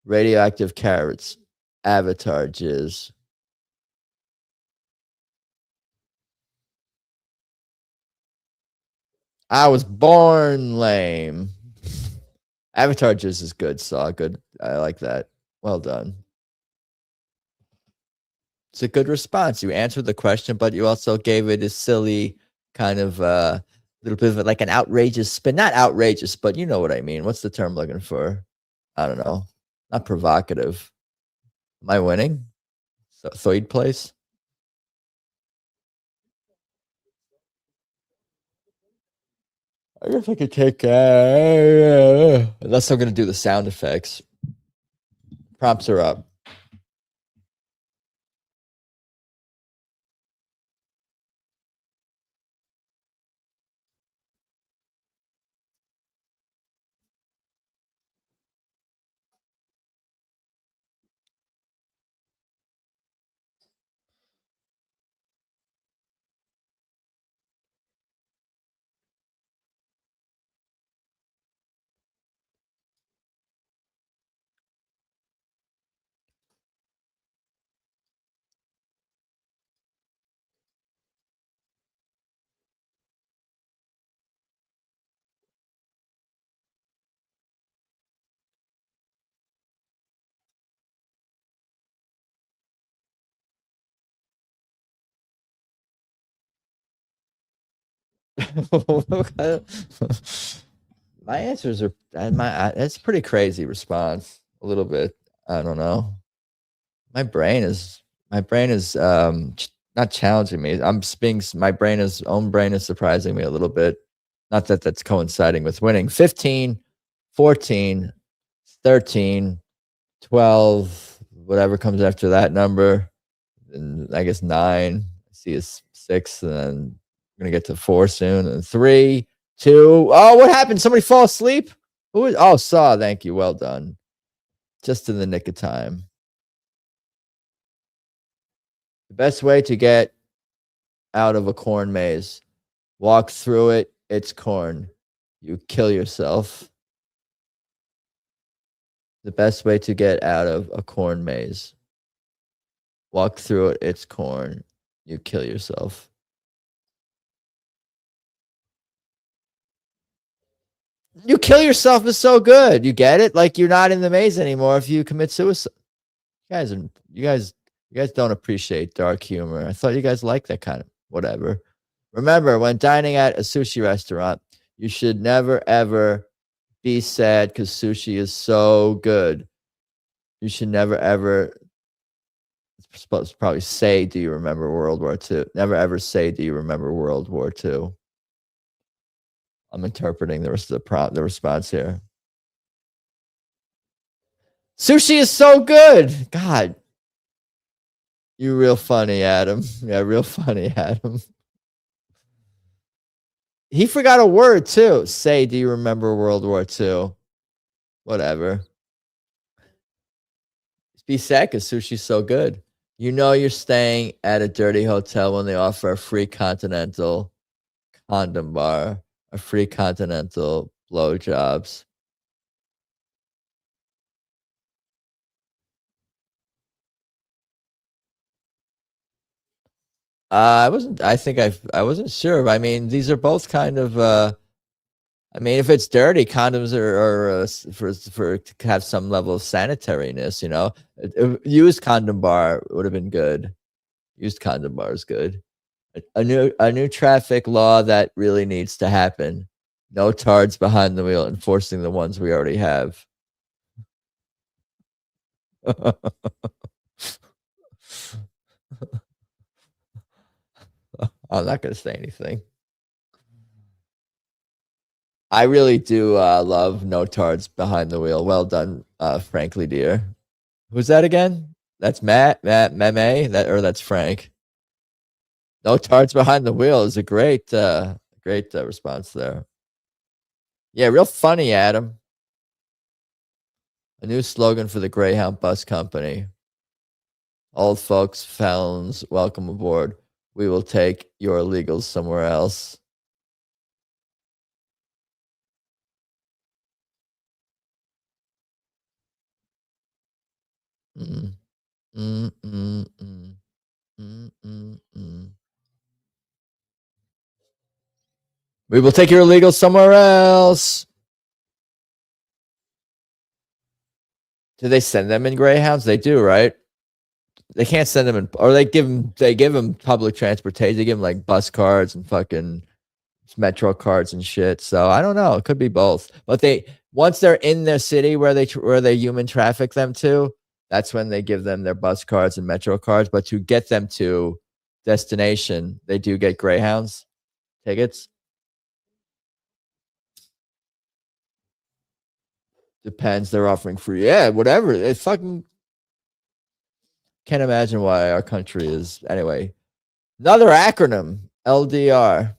Radioactive carrots. Avatar jizz. I was born lame. Avatar jizz is good, Saw. Good. I like that. Well done. It's a good response. You answered the question, but you also gave it a silly kind of little bit of like an outrageous spin. Not outrageous, but you know what I mean. What's the term I'm looking for? I don't know. Not provocative. Am I winning? Thoid place? I guess I could take unless I'm gonna do the sound effects. Prompts are up. My answers are that's pretty crazy response. A little bit. I don't know. My brain is not challenging me. My own brain is surprising me a little bit. Not that that's coinciding with winning. 15, 14, 13, 12, whatever comes after that number. And I guess 9. I see is 6, and then we're gonna get to 4 soon. And 3, 2. Oh, what happened? Somebody fall asleep? Who is? Oh, Saw. Thank you. Well done. Just in the nick of time. The best way to get out of a corn maze: walk through it. It's corn. You kill yourself. The best way to get out of a corn maze: walk through it. It's corn. You kill yourself. You kill yourself is so good. You get it? Like, you're not in the maze anymore if you commit suicide. You guys don't appreciate dark humor. I thought you guys liked that kind of whatever. Remember, when dining at a sushi restaurant, you should never ever be sad because sushi is so good. You should never ever. It's supposed to probably say, "Do you remember World War II?" Never ever say, "Do you remember World War II?" I'm interpreting the rest of the response here. Sushi is so good. God. You real funny, Adam. Yeah, real funny, Adam. He forgot a word, too. Say, do you remember World War II? Whatever. Just be sad because sushi's so good. You know you're staying at a dirty hotel when they offer a free continental condom bar, a free continental blowjobs. I wasn't sure. I mean, these are both kind of I mean, if it's dirty, condoms are for to have some level of sanitariness, you know. Used condom bar would have been good. Used condom bar is good. A new traffic law that really needs to happen. No tards behind the wheel, enforcing the ones we already have. I'm not going to say anything. I really do love no tards behind the wheel. Well done, frankly, dear. Who's that again? That's Matt Meme, that's Frank. No tards behind the wheel is a great response there. Yeah, real funny, Adam. A new slogan for the Greyhound Bus Company. Old folks, felons, welcome aboard. We will take your illegals somewhere else. Mm, mm, mm, mm, mm, mm, mm. We will take your illegals somewhere else. Do they send them in Greyhounds? They do, right? They can't send them in, or they give them public transportation. They give them like bus cards and fucking metro cards and shit. So I don't know. It could be both. But once they're in their city where they human traffic them to, that's when they give them their bus cards and metro cards. But to get them to destination, they do get Greyhounds tickets. Depends. They're offering free. Yeah, whatever. It fucking can't imagine why our country is anyway. Another acronym, LDR.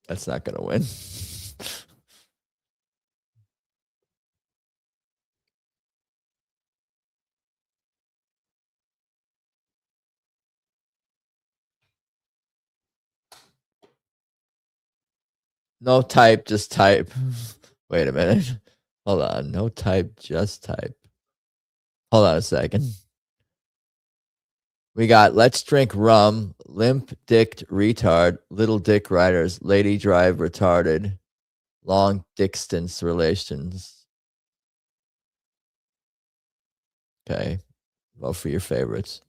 That's not gonna win. No type, just type. Wait a minute. Hold on. No type, just type. Hold on a second. We got Let's Drink Rum, Limp Dicked Retard, Little Dick Riders, Lady Drive Retarded, Long Distance Relations. Okay. Vote for your favorites.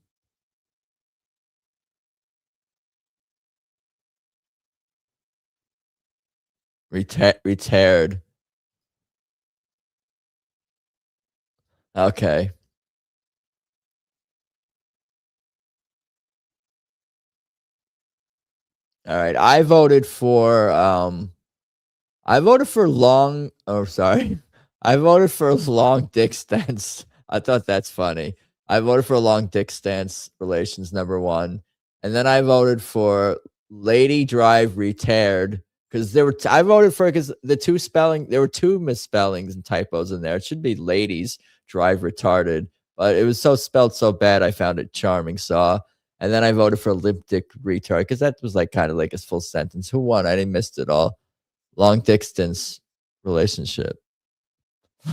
Retired. Okay. All right. I voted for long. Oh, sorry. I voted for long dick stance. I thought that's funny. I voted for long dick stance relations #1, and then I voted for Lady Drive Retired because I voted for it because there were two misspellings and typos in there. It should be Ladies Drive Retarded, but it was spelled so bad I found it charming. And then I voted for Limp Dick Retard because that was kind of like a full sentence. Who won? I didn't miss it all. Long distance relationship.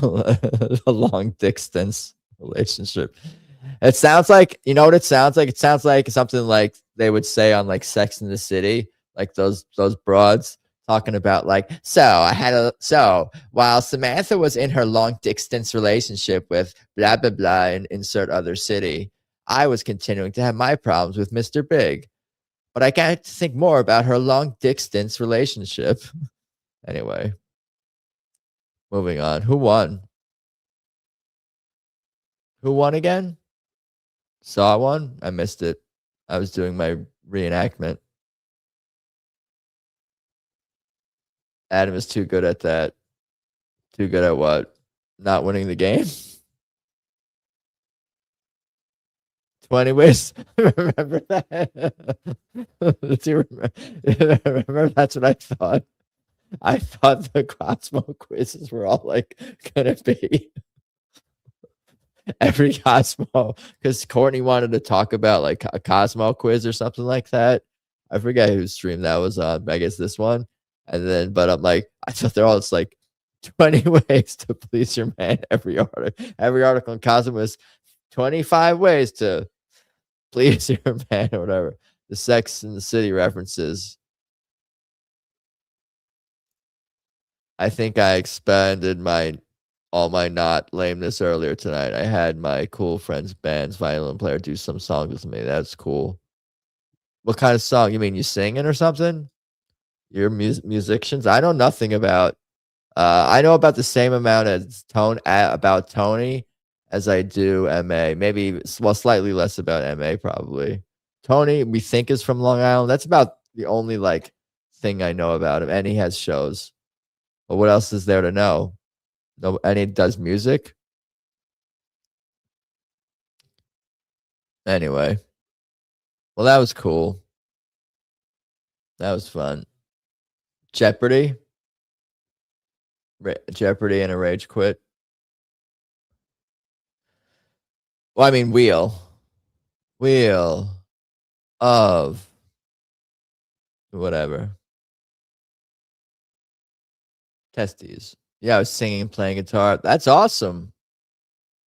A long distance relationship. It sounds like, you know what it sounds like? It sounds like something like they would say on Sex in the City, like those broads talking about so while Samantha was in her long distance relationship with blah blah blah and insert other city, I was continuing to have my problems with Mr. Big. But I can't think more about her long distance relationship. Anyway, moving on. Who won? Who won again? Saw one? I missed it. I was doing my reenactment. Adam is too good at that. Too good at what? Not winning the game? 20 ways. Remember that? Do you remember? That's what I thought. I thought the Cosmo quizzes were all gonna be every Cosmo, because Courtney wanted to talk about a Cosmo quiz or something like that. I forget whose stream that was on. I guess this one. And then, but I'm I thought they're all 20 ways to please your man. Every article in Cosmo was 25 ways to please your man or whatever. The Sex in the City references. I think I expanded all my not lameness earlier tonight. I had my cool friend's band's violin player do some songs with me. That's cool. What kind of song? You mean you singing or something? You're musicians? I know nothing about. I know about the same amount as about Tony as I do MA. Maybe slightly less about MA probably. Tony, we think, is from Long Island. That's about the only thing I know about him, and he has shows. But what else is there to know? No, and he does music. Anyway, well, that was cool. That was fun. Jeopardy and a rage quit. Well, I mean, wheel of whatever. Testes. Yeah, I was singing and playing guitar. That's awesome.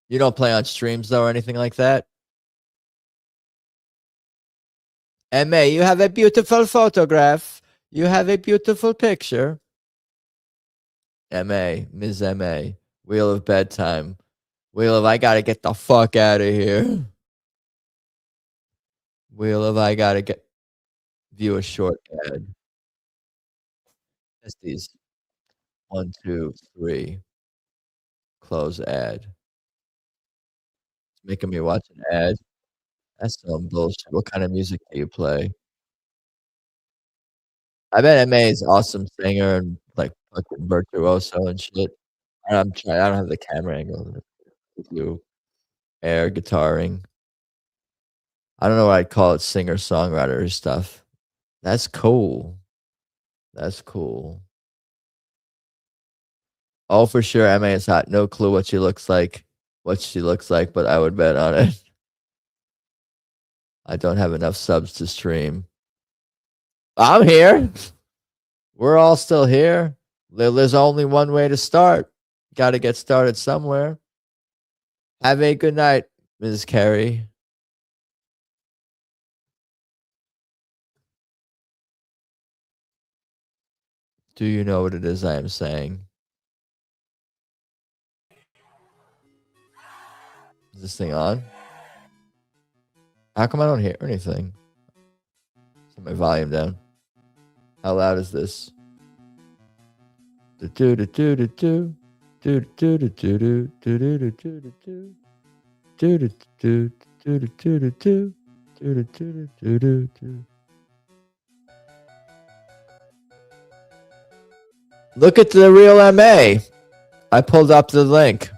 You don't play on streams though or anything like that? MA, you have a beautiful photograph. You have a beautiful picture. Ms. MA. Wheel of bedtime. Wheel of I gotta get the fuck out of here. Wheel of I gotta view a short ad. Testes. 1, 2, 3. Close ad. It's making me watch an ad. That's some bullshit. What kind of music do you play? I bet MA is awesome singer and like fucking virtuoso and shit. I'm trying. I don't have the camera angle with you. Air guitaring. I don't know what I'd call it. Singer songwriter stuff. That's cool. That's cool. Oh, for sure. MA is hot. No clue what she looks like. But I would bet on it. I don't have enough subs to stream. I'm here. We're all still here. There's only one way to start. Got to get started somewhere. Have a good night, Ms. Carey. Do you know what it is I am saying? Is this thing on? How come I don't hear anything? Set my volume down. How loud is this? Look at the real MA. I pulled up the link.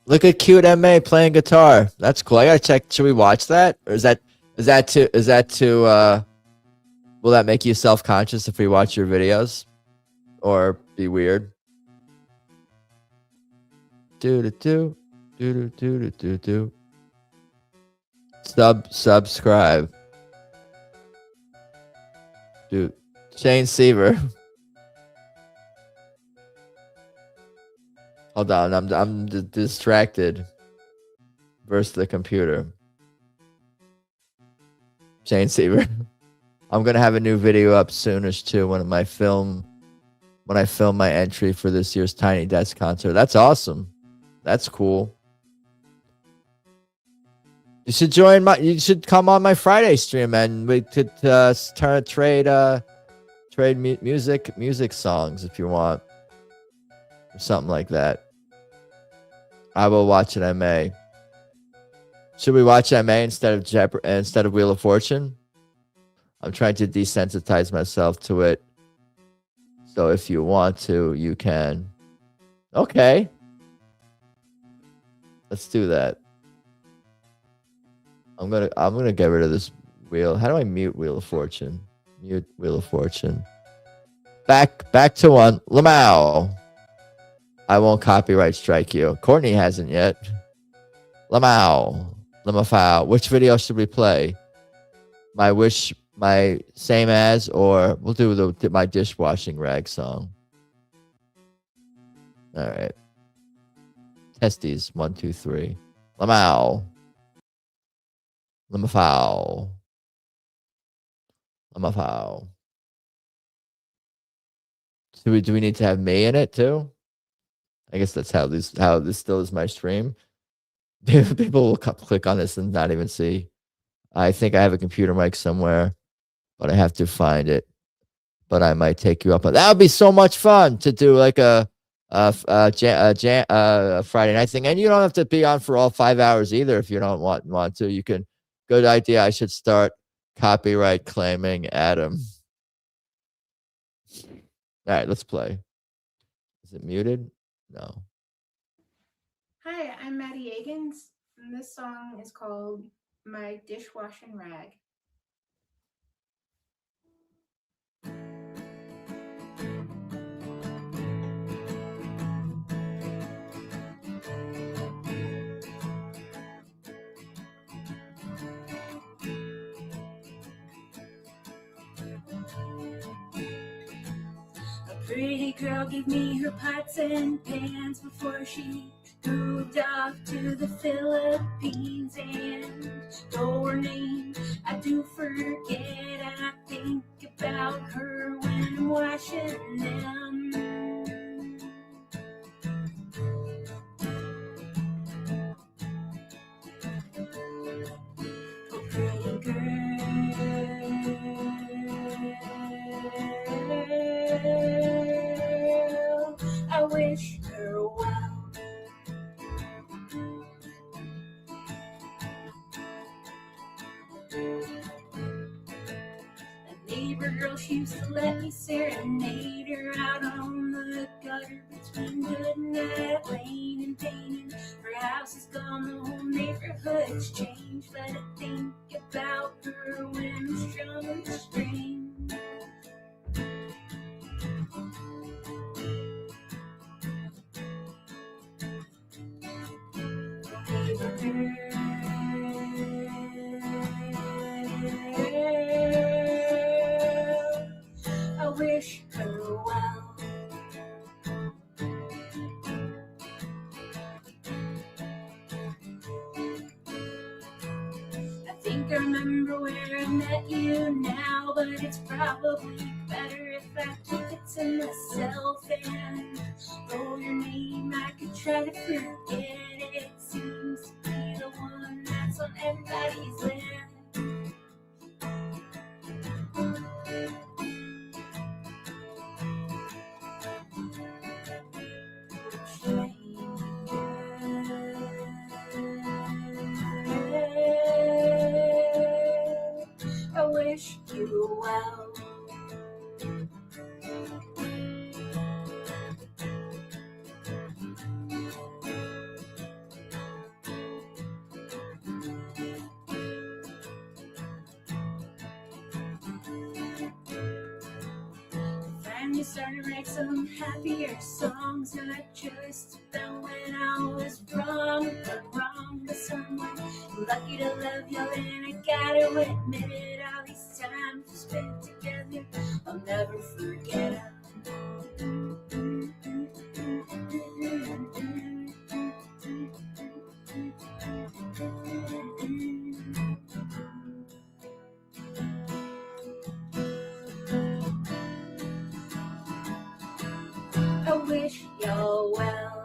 Look at cute MA playing guitar. That's cool. I gotta check. Should we watch that? Or is that too will that make you self-conscious if we watch your videos? Or be weird? Do. Subscribe. Dude. Shane Seaver. Hold on, I'm distracted. Versus the computer. Shane Seaver. I'm gonna have a new video up soonish too when I film my entry for this year's Tiny Desk concert. That's awesome. That's cool. You should you should come on my Friday stream and we could trade music songs if you want. Or something like that. I will watch it, MA. Should we watch MA instead of Wheel of Fortune? I'm trying to desensitize myself to it. So if you want to, you can. Okay. Let's do that. I'm gonna get rid of this wheel. How do I mute Wheel of Fortune? Mute Wheel of Fortune. Back to one. Lamau. I won't copyright strike you. Courtney hasn't yet. Lamafau. Which video should we play? My same as, or we'll do my dishwashing rag song. All right. Testes. 1, 2, 3. Lamafau. Do we need to have me in it too? I guess that's how this still is my stream. People will click on this and not even see. I think I have a computer mic somewhere, but I have to find it. But I might take you up on that. Would be so much fun to do like a Friday night thing, and you don't have to be on for all 5 hours either if you don't want to. You can. Good idea. I should start copyright claiming Adam. All right, let's play. Is it muted? No. Hi, I'm Maddie Agins, and this song is called My Dishwashing Rag. Pretty girl gave me her pots and pans before she moved off to the Philippines, and stole her name. I do forget, I think about her when I'm washing them. Oh, pretty girl, girl, she used to let me serenade her out on the gutter between Goodnight Lane and Payne. Her house is gone, the whole neighborhood's changed. Let her think about her when I'm strumming the string. I wish her well. I think I remember where I met you now, but it's probably better if I keep it to myself and know your name. I could try to forget it. Seems to be the one that's on everybody's list. I wish you well. Finally started to write some happier songs, and I just found when I was wrong, but someone lucky to love you, and I gotta admit it. All these times we spent together, I'll never forget it. I wish you well.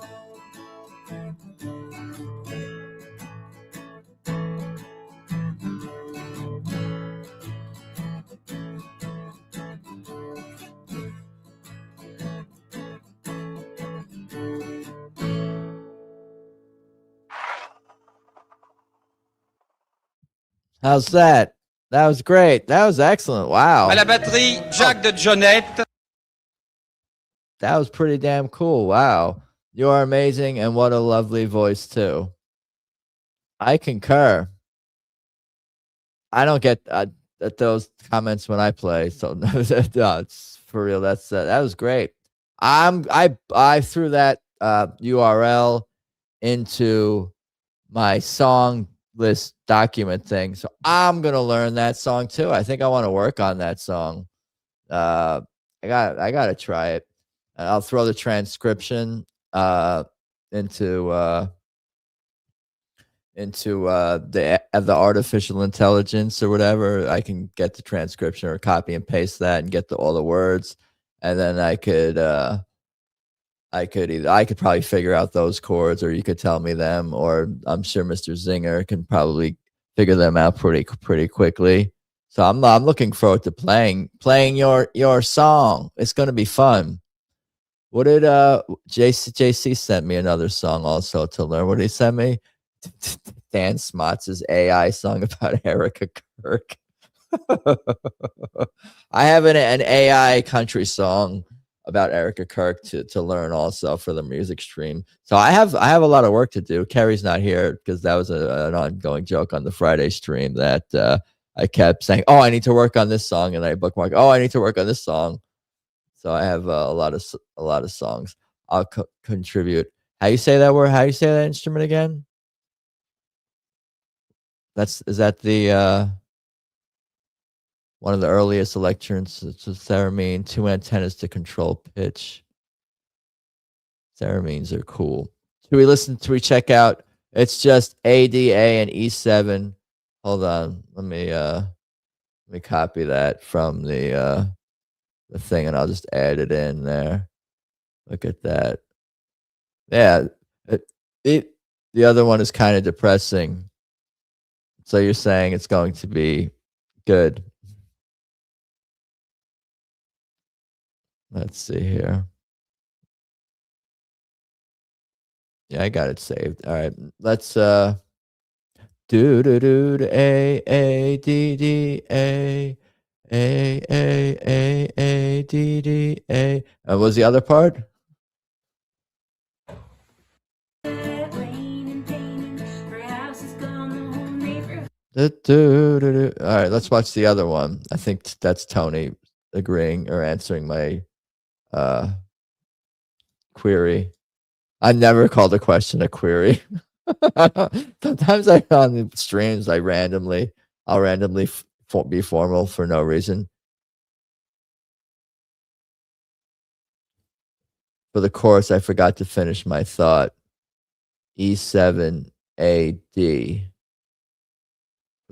How's that? That was great. That was excellent. Wow. À la batterie, Jacques de Jonette. That was pretty damn cool. Wow. You are amazing, and what a lovely voice, too. I concur. I don't get those comments when I play, so no, it's for real. That was great. I threw that URL into my song list document thing, so I'm gonna learn that song too. I think I want to work on that song. I gotta try it. And I'll throw the transcription into the artificial intelligence or whatever. I can get the transcription or copy and paste that and get all the words, and then I could probably figure out those chords, or you could tell me them, or I'm sure Mr. Zinger can probably figure them out pretty quickly. So I'm looking forward to playing your song. It's going to be fun. What did JC sent me another song also to learn? What did he send me? Dan Smotz's AI song about Erica Kirk. I have an AI country song about Erica Kirk to learn also for the music stream. So I have a lot of work to do. Kerry's not here because that was an ongoing joke on the Friday stream that I kept saying, "Oh, I need to work on this song," and I bookmark, "Oh, I need to work on this song." So I have a lot of songs. I'll contribute. How you say that word? How you say that instrument again? Is that the one of the earliest electrons? It's a theremin, 2 antennas to control pitch. Theremins are cool. Should we check out? It's just A, D, A, and E7. Hold on. Let me copy that from the thing, and I'll just add it in there. Look at that. Yeah. The other one is kind of depressing. So you're saying it's going to be good. Let's see here. Yeah, I got it saved. All right. Let's do A D D A A. And what was the other part? Rain and painting, her house is gone, the whole neighborhood. All right, let's watch the other one. I think that's Tony agreeing or answering my query. I never called a question a query. Sometimes on the streams, I'll randomly be formal for no reason. For the chorus, I forgot to finish my thought. E7 AD. For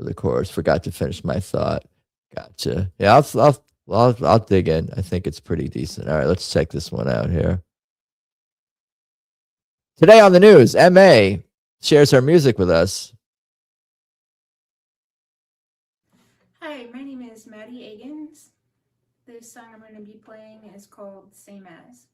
the chorus, forgot to finish my thought. Gotcha. Yeah, I'll dig in. I think it's pretty decent. All right, let's check this one out here. Today on the news, MA shares her music with us. Hi, my name is Maddie Agins. This song I'm going to be playing is called Same As.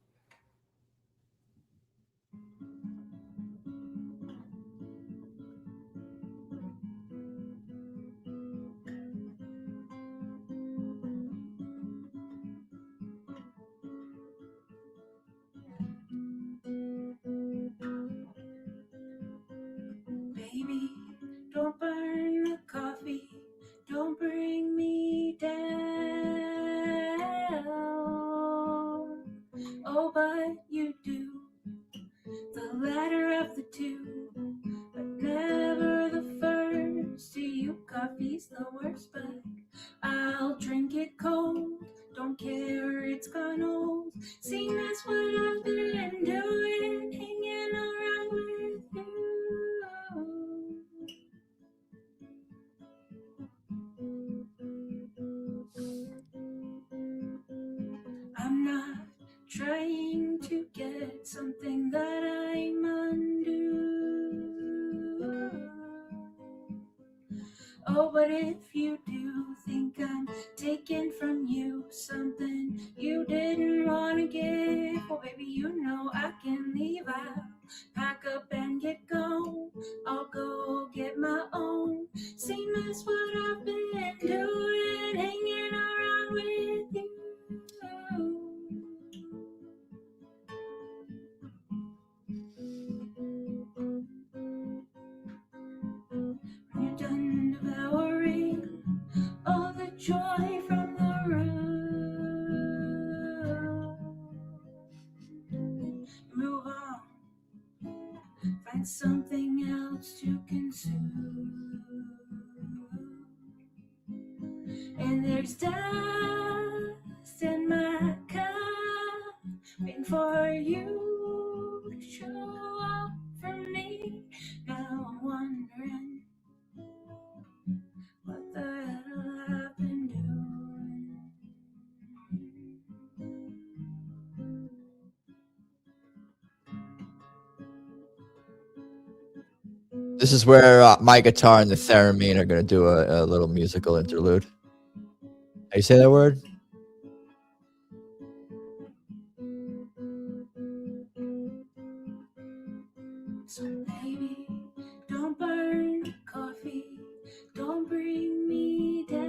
Baby, don't burn the coffee, don't bring me down. Oh, but you do, the latter of the two, but never the first. To you, coffee's the worst, but I'll drink it cold. Don't care, it's gone old. See, that's what I've been doing, hanging around with you. I'm not trying to get something that I'm undue. Oh, but if you do think I'm taking from you something you didn't want to give, well, baby, you know I can leave out, pack up and get gone. I'll go get my own. Same as what I've been doing, hanging around with you. When you're done devouring all the joy from the room, move on, find something else to consume. And there's dust in my cup, waiting for you to show up for me. Now I'm wondering what the hell I've been doing. This is where my guitar and the theremin are going to do a little musical interlude. How you say that word? So baby, don't burn the coffee, don't bring me down.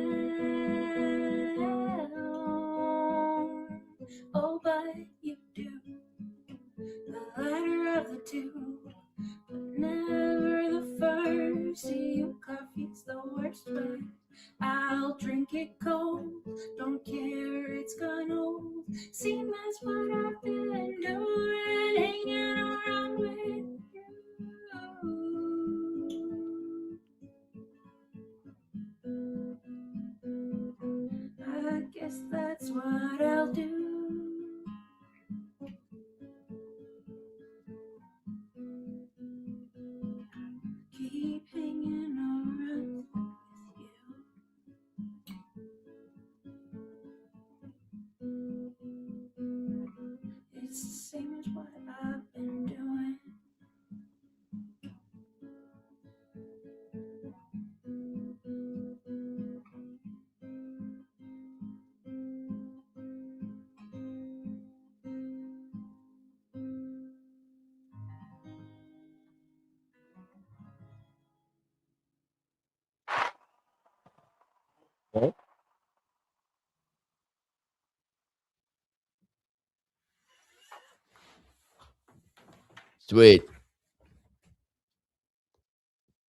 Oh, but you do, the latter of the two, but never the first. See, you coffee's the worst, but I'll drink it cold. Don't care, it's gone old. Same as what I've been doing, hanging around with you. I guess that's what I'll do. Keep hanging around with you. It's the same as what I've been doing. Sweet.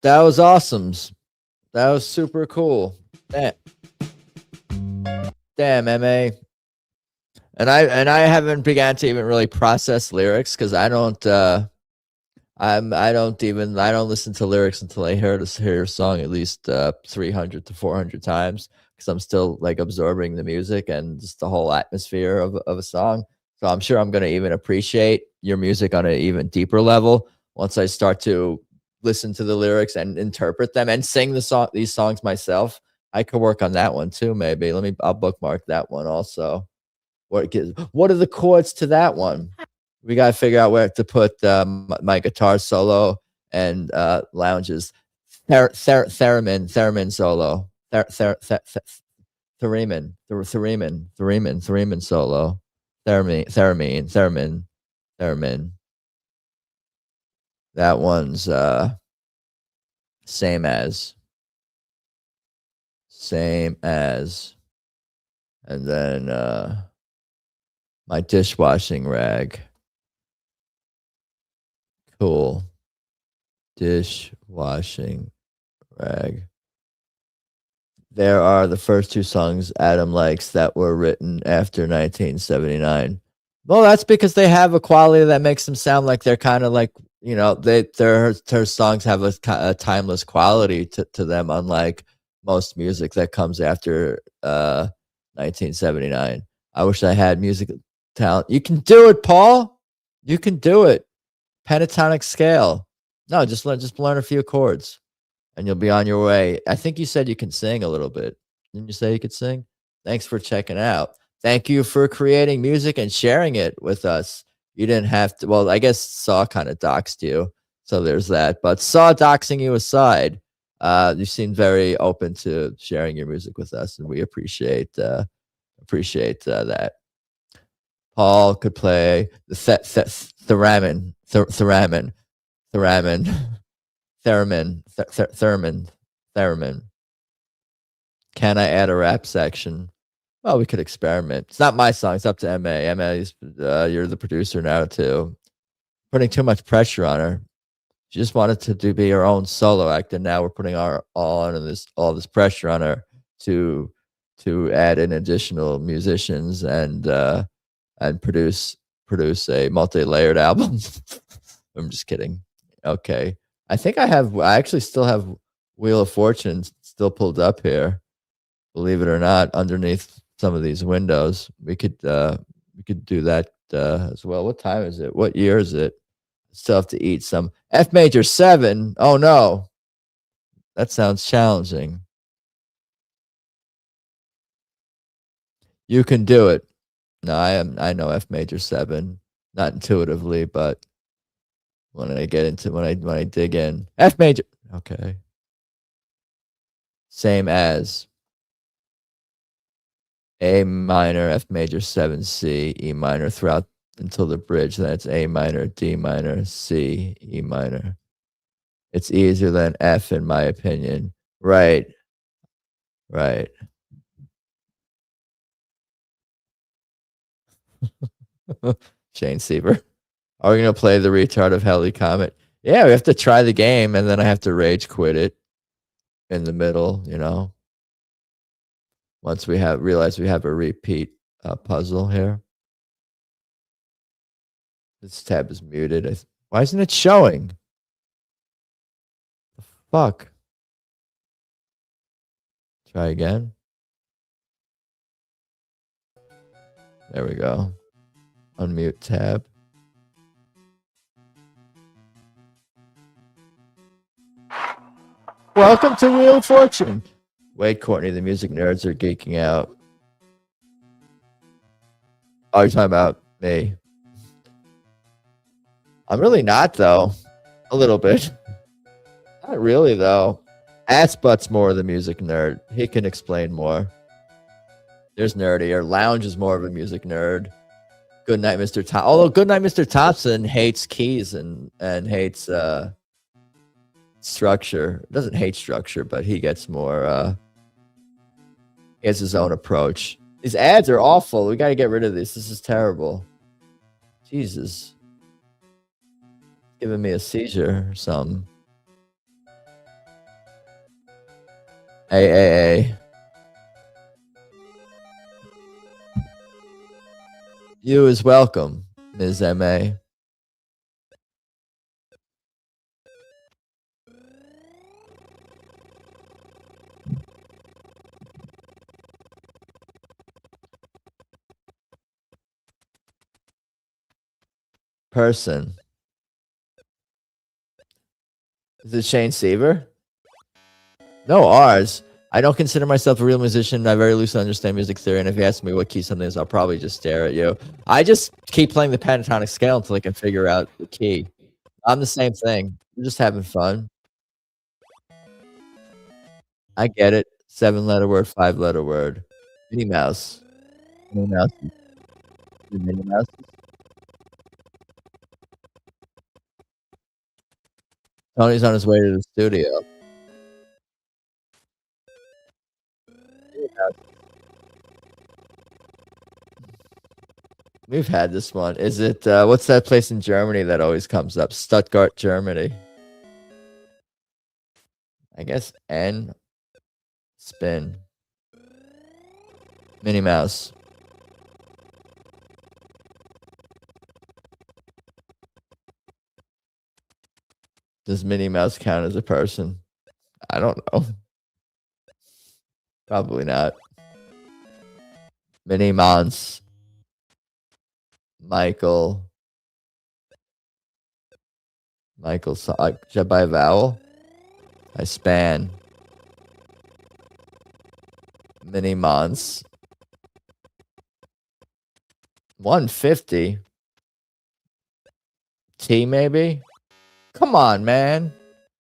That was awesome. That was super cool. Damn, MA. And I haven't began to even really process lyrics because I don't I don't listen to lyrics until I hear a song at least 300 to 400 times because I'm still like absorbing the music and just the whole atmosphere of a song. So I'm sure I'm going to even appreciate your music on an even deeper level once I start to listen to the lyrics and interpret them and sing these songs myself. I could work on that one too, maybe. I'll bookmark that one also. What are the chords to that one? We got to figure out where to put my guitar solo and lounges. Theremin solo. Theremin solo. Theremin. That one's same as. And then my dishwashing rag. Cool. Dishwashing rag. There are the first two songs Adam likes that were written after 1979. Well, that's because they have a quality that makes them sound like they're kind of like, you know, their songs have a timeless quality to them, unlike most music that comes after 1979. I wish I had music talent. You can do it, Paul. You can do it. Pentatonic scale. No, just learn a few chords and you'll be on your way. I think you said you can sing a little bit. Didn't you say you could sing? Thanks for checking out. Thank you for creating music and sharing it with us. You didn't have to. Well, I guess Saw kind of doxed you. So there's that. But Saw doxing you aside, you seem very open to sharing your music with us. And we appreciate that. Paul could play the theremin. Can I add a rap section? Well, we could experiment. It's not my song. It's up to MA. You're the producer now too. Putting too much pressure on her. She just wanted to be her own solo act, and now we're putting all this pressure on her to add in additional musicians and produce a multi-layered album. I'm just kidding. Okay. I actually still have Wheel of Fortune still pulled up here. Believe it or not, underneath some of these windows. We could do that as well. What time is it? What year is it? Still have to eat some F major 7. Oh no. That sounds challenging. You can do it. No, I know F major 7, not intuitively, but when I dig in, F major. Okay. Same as A minor, F major 7, C, E minor throughout until the bridge. Then it's A minor, D minor, C, E minor. It's easier than F in my opinion. Right. Shane Siever. Are we going to play the retard of Heli Comet? Yeah, we have to try the game, and then I have to rage quit it in the middle, you know. Once we realize we have a repeat puzzle here. This tab is muted. Why isn't it showing? The fuck? Try again. There we go. Unmute tab. Welcome to Wheel of Fortune. Wait, Courtney, the music nerds are geeking out. Oh, you're talking about me. I'm really not, though. A little bit. Not really, though. Assbutt's more of the music nerd. He can explain more. There's nerdier. Lounge is more of a music nerd. Goodnight, Mr. Thompson. Although Goodnight, Mr. Thompson hates keys and hates structure. Doesn't hate structure, but he gets more. He has his own approach. These ads are awful. We got to get rid of this. This is terrible. Jesus. giving me a seizure or something. A. You is welcome, Ms. M.A. Person. Is it Shane Seaver? No R's. I don't consider myself a real musician. I very loosely understand music theory, and if you ask me what key something is, I'll probably just stare at you. I just keep playing the pentatonic scale until I can figure out the key. I'm the same thing. I'm just having fun. I get it. 7-letter word, 5-letter word. Minnie Mouse. Minnie Mouse. Minnie Mouse. Tony's on his way to the studio. We've had this one. Is it, what's that place in Germany that always comes up? Stuttgart, Germany. I guess N. Spin. Minnie Mouse. Does Minnie Mouse count as a person? I don't know. Probably not. Minnie Mons. Michael. Should I buy a vowel? I span. Minnie Mons. 150. T maybe? Come on, man.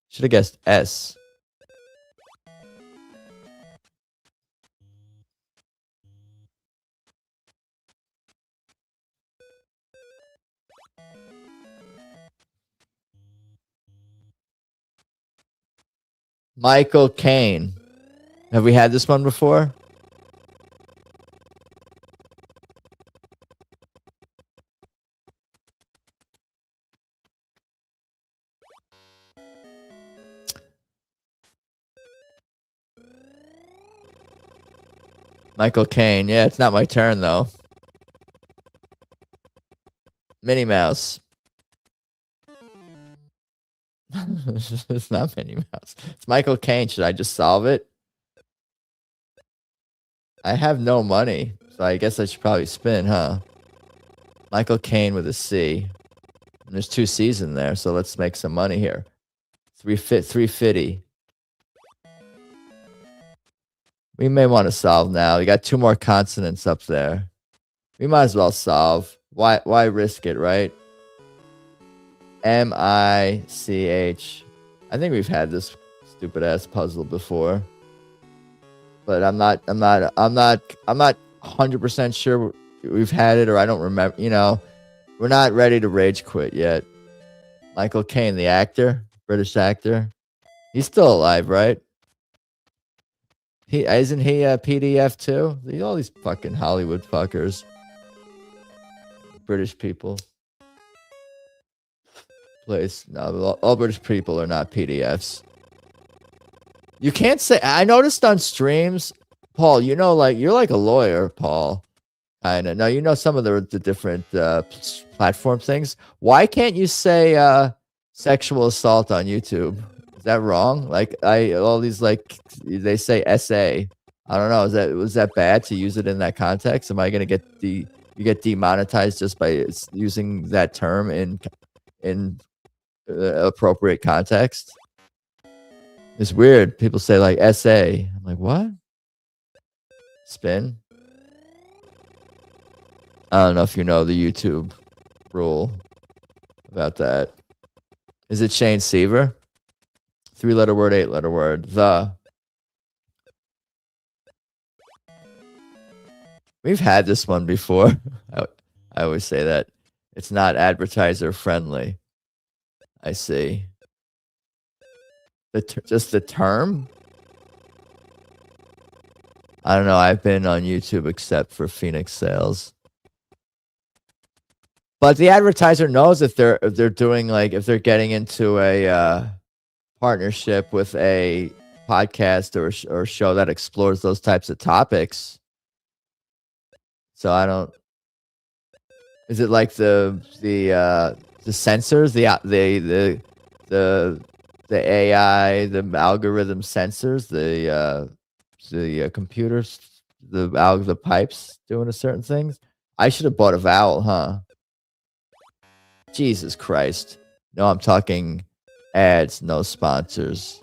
Should have guessed S. Michael Caine. Have we had this one before? Michael Caine. Yeah, it's not my turn, though. Minnie Mouse. It's not Minnie Mouse. It's Michael Caine. Should I just solve it? I have no money, so I guess I should probably spin, huh? Michael Caine with a C. And there's 2 C's in there, so let's make some money here. 350. We may want to solve now. We got 2 more consonants up there. We might as well solve. Why risk it, right? M-I-C-H. I think we've had this stupid ass puzzle before. But I'm not 100% sure we've had it, or I don't remember, you know. We're not ready to rage quit yet. Michael Caine, the actor, British actor. He's still alive, right? Isn't he a PDF too? All these fucking Hollywood fuckers. British people. No, all British people are not PDFs. You can't say. I noticed on streams, Paul. You know, like you're like a lawyer, Paul. Kind of. Now you know some of the different platform things. Why can't you say sexual assault on YouTube? Is that wrong? Like all these like they say SA. I don't know. Was that bad to use it in that context? Am I gonna get you get demonetized just by using that term in appropriate context? It's weird. People say like SA. I'm like, what? Spin. I don't know if you know the YouTube rule about that. Is it Shane Seaver? 3-letter word, 8-letter word. The. We've had this one before. I always say that. It's not advertiser friendly. I see. Just the term? I don't know. I've been on YouTube except for Phoenix Sales. But the advertiser knows if they're doing like if they're getting into a partnership with a podcast or show that explores those types of topics. So I don't. Is it like the sensors, the AI, the algorithm sensors, the computers, the pipes doing a certain things? I should have bought a vowel, huh? Jesus Christ! No, I'm talking ads, no sponsors.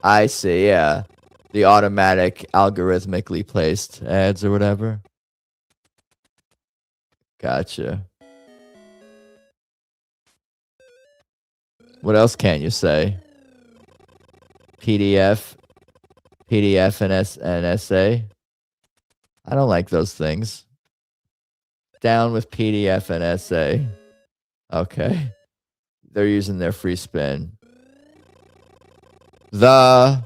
I see. Yeah, the automatic, algorithmically placed ads or whatever. Gotcha. What else can you say? PDF and essay. I don't like those things. Down with PDF and essay. Okay. They're using their free spin. The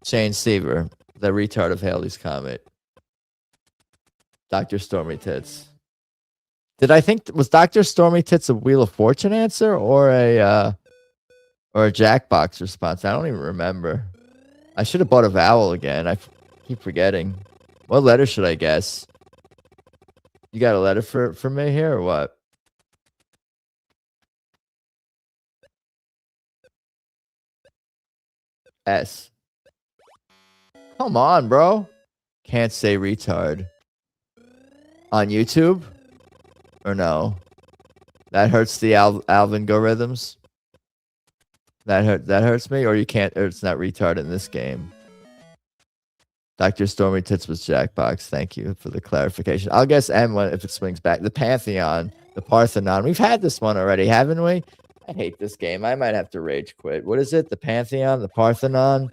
Shane Seaver, the retard of Halley's Comet. Dr. Stormy Tits. Did I think was Dr. Stormy Tits a Wheel of Fortune answer or a Jackbox response? I don't even remember. I should have bought a vowel again. I keep forgetting. What letter should I guess? You got a letter for me here or what? S. Come on, bro. Can't say retard. On YouTube? Or no? That hurts the algorithms? That hurts me? Or you can't, or it's not retard in this game. Dr. Stormy Tits was Jackbox. Thank you for the clarification. I'll guess M if it swings back. The Pantheon, the Parthenon. We've had this one already, haven't we? I hate this game. I might have to rage quit. What is it? The Pantheon, the Parthenon?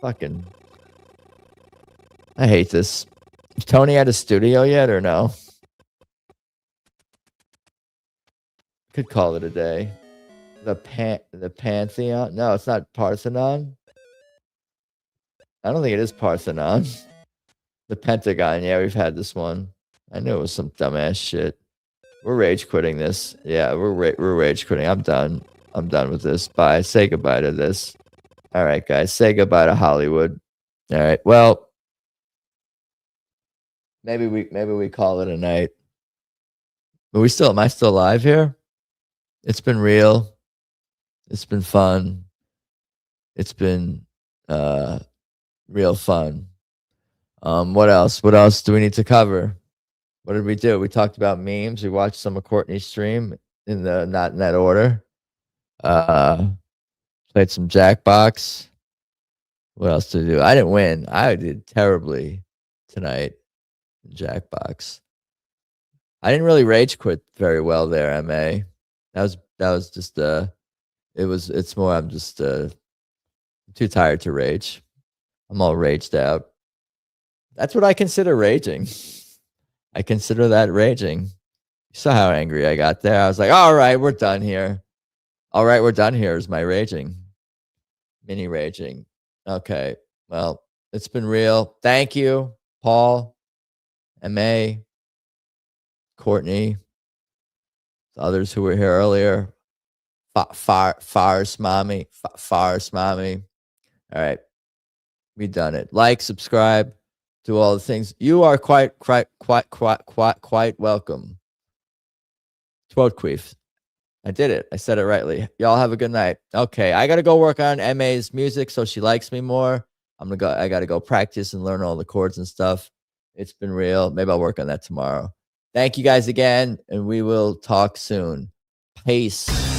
Fucking. I hate this. Is Tony at a studio yet or no? Could call it a day. The Pantheon? No, it's not Parthenon. I don't think it is Parthenon. The Pentagon. Yeah, we've had this one. I knew it was some dumbass shit. We're rage quitting this. Yeah, we're rage quitting. I'm done. I'm done with this. Bye. Say goodbye to this. All right, guys. Say goodbye to Hollywood. All right. Well, maybe we call it a night. But am I still live here? It's been real. It's been fun. It's been real fun. What else? What else do we need to cover? What did we do? We talked about memes. We watched some of Courtney's stream not in that order. Played some Jackbox. What else did we do? I didn't win. I did terribly tonight in Jackbox. I didn't really rage quit very well there, MA. That was just it's more I'm just too tired to rage. I'm all raged out. That's what I consider raging. I consider that raging. You saw how angry I got there. I was like, all right, we're done here. All right, we're done here is my raging. Mini raging. Okay. Well, it's been real. Thank you, Paul, MA, Courtney, others who were here earlier. Fars mommy. All right. We done it. Like, subscribe, do all the things. You are quite welcome. Quote. I did it. I said it rightly. Y'all have a good night. Okay, I gotta go work on MA's music so she likes me more. I gotta go practice and learn all the chords and stuff. It's been real. Maybe I'll work on that tomorrow. Thank you guys again, and we will talk soon. Peace.